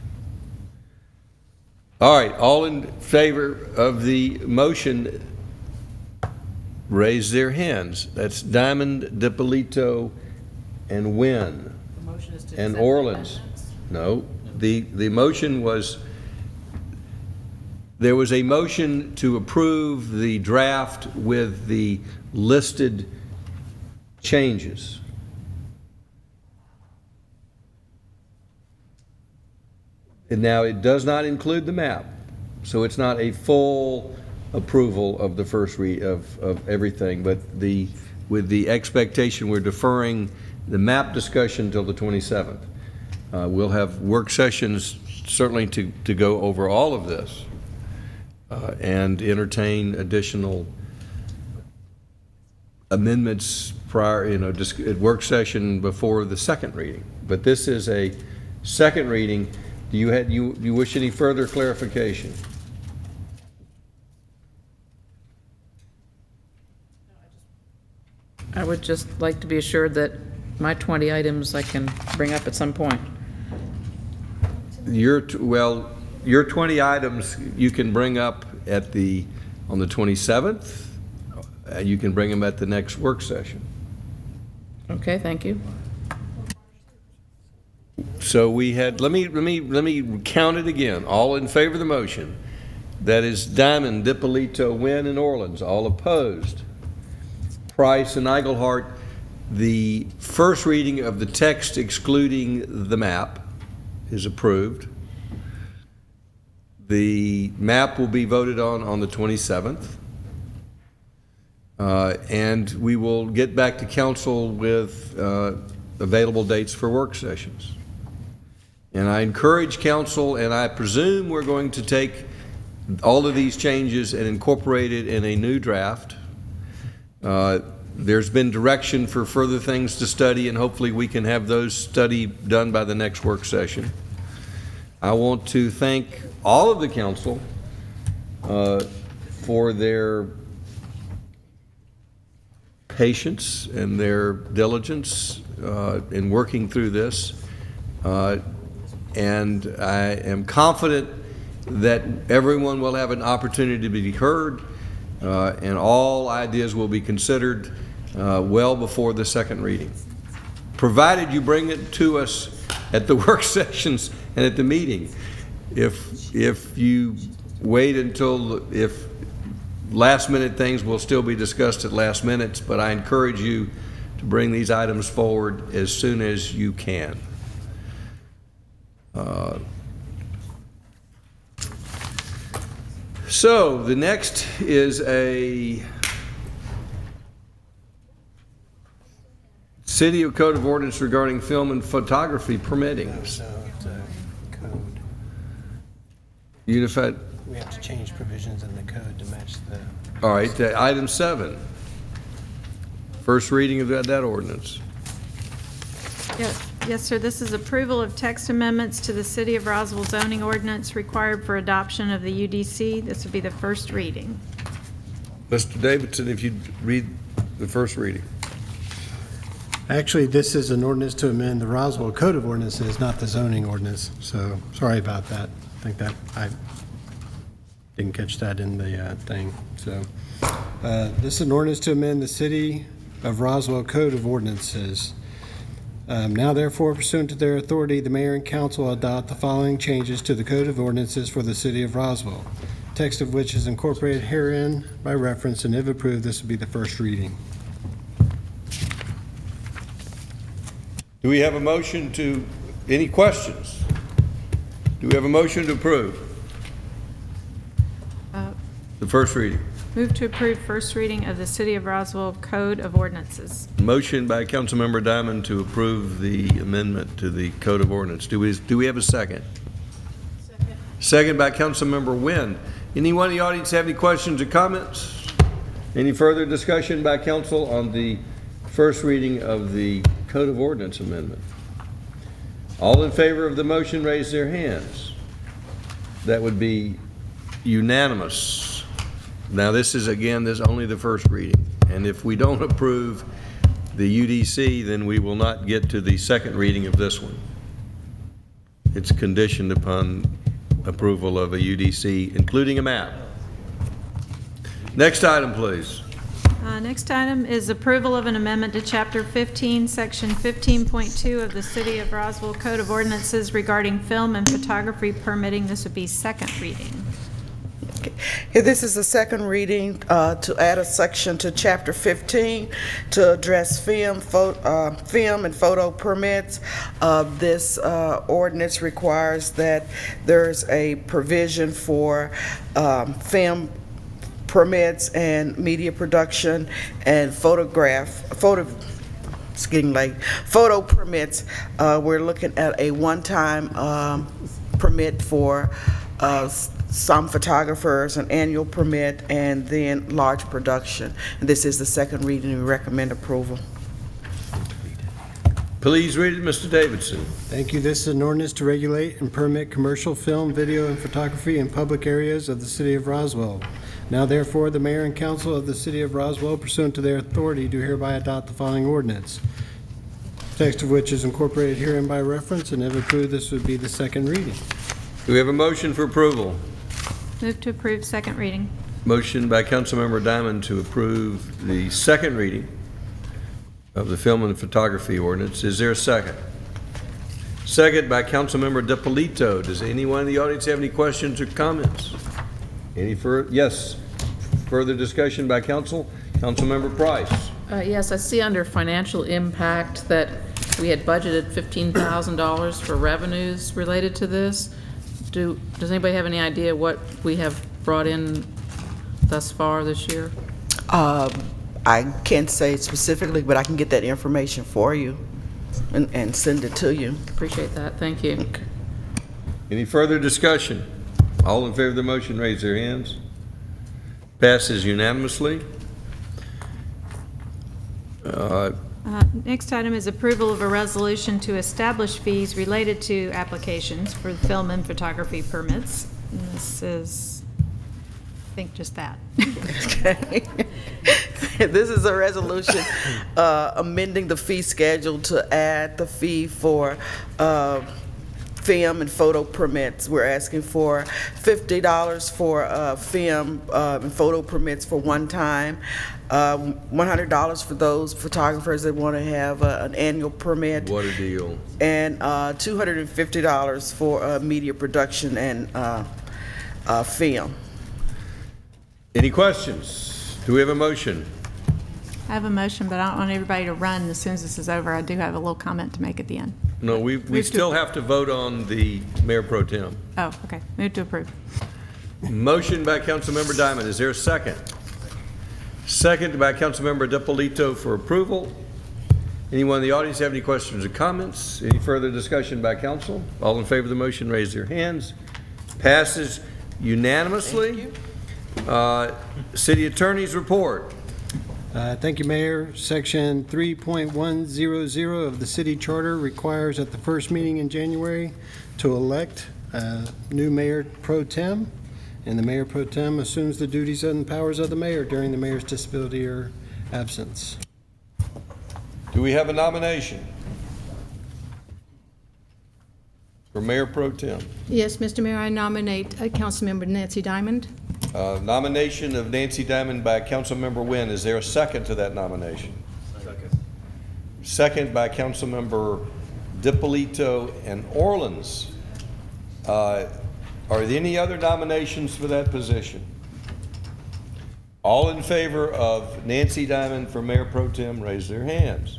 All right, all in favor of the motion, raise their hands. That's Diamond, DiPolito, and Wynn. The motion is to And accept Orleans. No, the motion was, there was a motion to approve the draft with the listed changes. And now it does not include the map, so it's not a full approval of the first read of everything, but with the expectation we're deferring the map discussion till the 27th. We'll have work sessions certainly to go over all of this and entertain additional amendments prior, at work session before the second reading. But this is a second reading. Do you wish any further clarification? I would just like to be assured that my 20 items I can bring up at some point. Your 20 items you can bring up on the 27th. You can bring them at the next work session. Okay, thank you. So we had, let me count it again. All in favor of the motion. That is Diamond, DiPolito, Wynn, and Orleans. All opposed. Price and Eigelhart. The first reading of the text excluding the map is approved. The map will be voted on the 27th. And we will get back to council with available dates for work sessions. And I encourage council, and I presume we're going to take all of these changes and incorporate it in a new draft. There's been direction for further things to study, and hopefully we can have those study done by the next work session. I want to thank all of the council for their patience and their diligence in working through this. And I am confident that everyone will have an opportunity to be heard, and all ideas will be considered well before the second reading, provided you bring it to us at the work sessions and at the meeting. If you wait until, if last minute things will still be discussed at last minutes, but I encourage you to bring these items forward as soon as you can. So the next is a City of Code of Ordinance regarding film and photography permittings. Code. Unified. We have to change provisions in the code to match the. All right, item 7. First reading of that ordinance. Yeah, Yes, sir. This is approval of text amendments to the City of Roswell zoning ordinance required for adoption of the UDC. This would be the first reading. Mr. Davidson, if you'd read the first reading. Actually, this is an ordinance to amend the Roswell Code of Ordinances, not the zoning ordinance, so sorry about that. I think that I didn't catch that in the thing. So this is an ordinance to amend the City of Roswell Code of Ordinances. Now therefore, pursuant to their authority, the mayor and council adopt the following changes to the Code of Ordinances for the City of Roswell, text of which is incorporated herein by reference, and if approved, this will be the first reading. Do we have a motion to, any questions? Do we have a motion to approve the first reading? Move to approve first reading of the City of Roswell Code of Ordinances. Motion by Councilmember Diamond to approve the amendment to the Code of Ordinance. Do we have a second? Second by Councilmember Wynn. Anyone in the audience have any questions or comments? Any further discussion by council on the first reading of the Code of Ordinance amendment? All in favor of the motion, raise their hands. That would be unanimous. Now this is, again, this is only the first reading. And if we don't approve the UDC, then we will not get to the second reading of this one. It's conditioned upon approval of a UDC, including a map. Next item, please. Next item is approval of an amendment to Chapter 15, Section 15.2 of the City of Roswell Code of Ordinances regarding film and photography permitting. This would be second reading. This is the second reading to add a section to Chapter 15 to address film and photo permits. This ordinance requires that there's a provision for film permits and media production and photo permits. We're looking at a one-time permit for some photographers, an annual permit, and then large production. And this is the second reading, and we recommend approval. Please read it, Mr. Davidson. Thank you. This is an ordinance to regulate and permit commercial film, video, and photography in public areas of the City of Roswell. Now therefore, the mayor and council of the City of Roswell, pursuant to their authority, do hereby adopt the following ordinance, text of which is incorporated herein by reference, and if approved, this would be the second reading. Do we have a motion for approval? Move to approve second reading. Motion by Councilmember Diamond to approve the second reading of the film and photography ordinance. Is there a second? Second by Councilmember DiPolito. Does anyone in the audience have any questions or comments? Any further? Yes. Further discussion by council? Councilmember Price. Yes, I see under financial impact that we had budgeted $15,000 for revenues related to this. Does anybody have any idea what we have brought in thus far this year? I can't say specifically, but I can get that information for you and send it to you. Appreciate that. Thank you. Okay. Any further discussion? All in favor of the motion, raise their hands. Passes unanimously. Next item is approval of a resolution to establish fees related to applications for film and photography permits. And this is, I think, just that. Okay. This is a resolution amending the fee schedule to add the fee for film and photo permits. We're asking for $50 for film and photo permits for one time, $100 for those photographers that want to have an annual permit. What a deal. And $250 for media production and film. Any questions? Do we have a motion? I have a motion, but I don't want everybody to run as soon as this is over. I do have a little comment to make at the end. No, we still have to vote on the Mayor Pro Tem. Oh, okay. Move to approve. Motion by Councilmember Diamond. Is there a second? Second by Councilmember DiPolito for approval. Anyone in the audience have any questions or comments? Any further discussion by council? All in favor of the motion, raise their hands. Passes unanimously. City Attorney's report. Thank you, Mayor. Section 3.100 of the city charter requires at the first meeting in January to elect a new mayor pro tem, and the mayor pro tem assumes the duties and powers of the mayor during the mayor's disability or absence. Do we have a nomination for Mayor Pro Tem? Yes, Mr. Mayor, I nominate Councilmember Nancy Diamond. Nomination of Nancy Diamond by Councilmember Nguyen. Is there a second to that nomination? Second. Second by Councilmember DiPolito and Orleans. Are there any other nominations for that position? All in favor of Nancy Diamond for Mayor Pro Tem, raise their hands.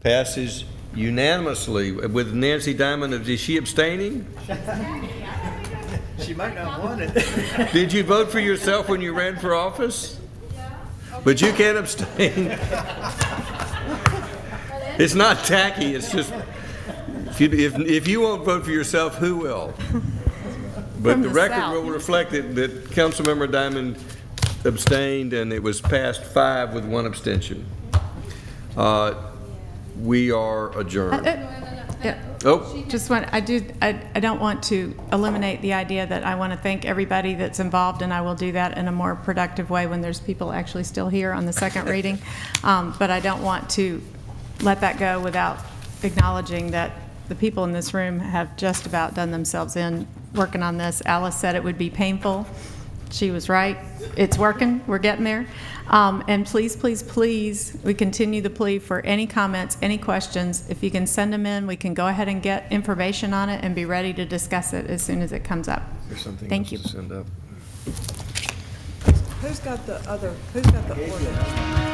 Passes unanimously. With Nancy Diamond, is she abstaining? She might not want it. Did you vote for yourself when you ran for office? But you can't abstain. It's not tacky, it's just, if you won't vote for yourself, who will? But the record will reflect that Councilmember Diamond abstained, and it was passed 5 with 1 abstention. We are adjourned. Oh, Just want, I don't want to eliminate the idea that I want to thank everybody that's involved, and I will do that in a more productive way when there's people actually still here on the second reading. But I don't want to let that go without acknowledging that the people in this room have just about done themselves in working on this. Alice said it would be painful. She was right. It's working. We're getting there. And please, please, please, we continue the plea for any comments, any questions. If you can send them in, we can go ahead and get information on it and be ready to discuss it as soon as it comes up. there's something Thank else you. to send up. Who's got the ordinance?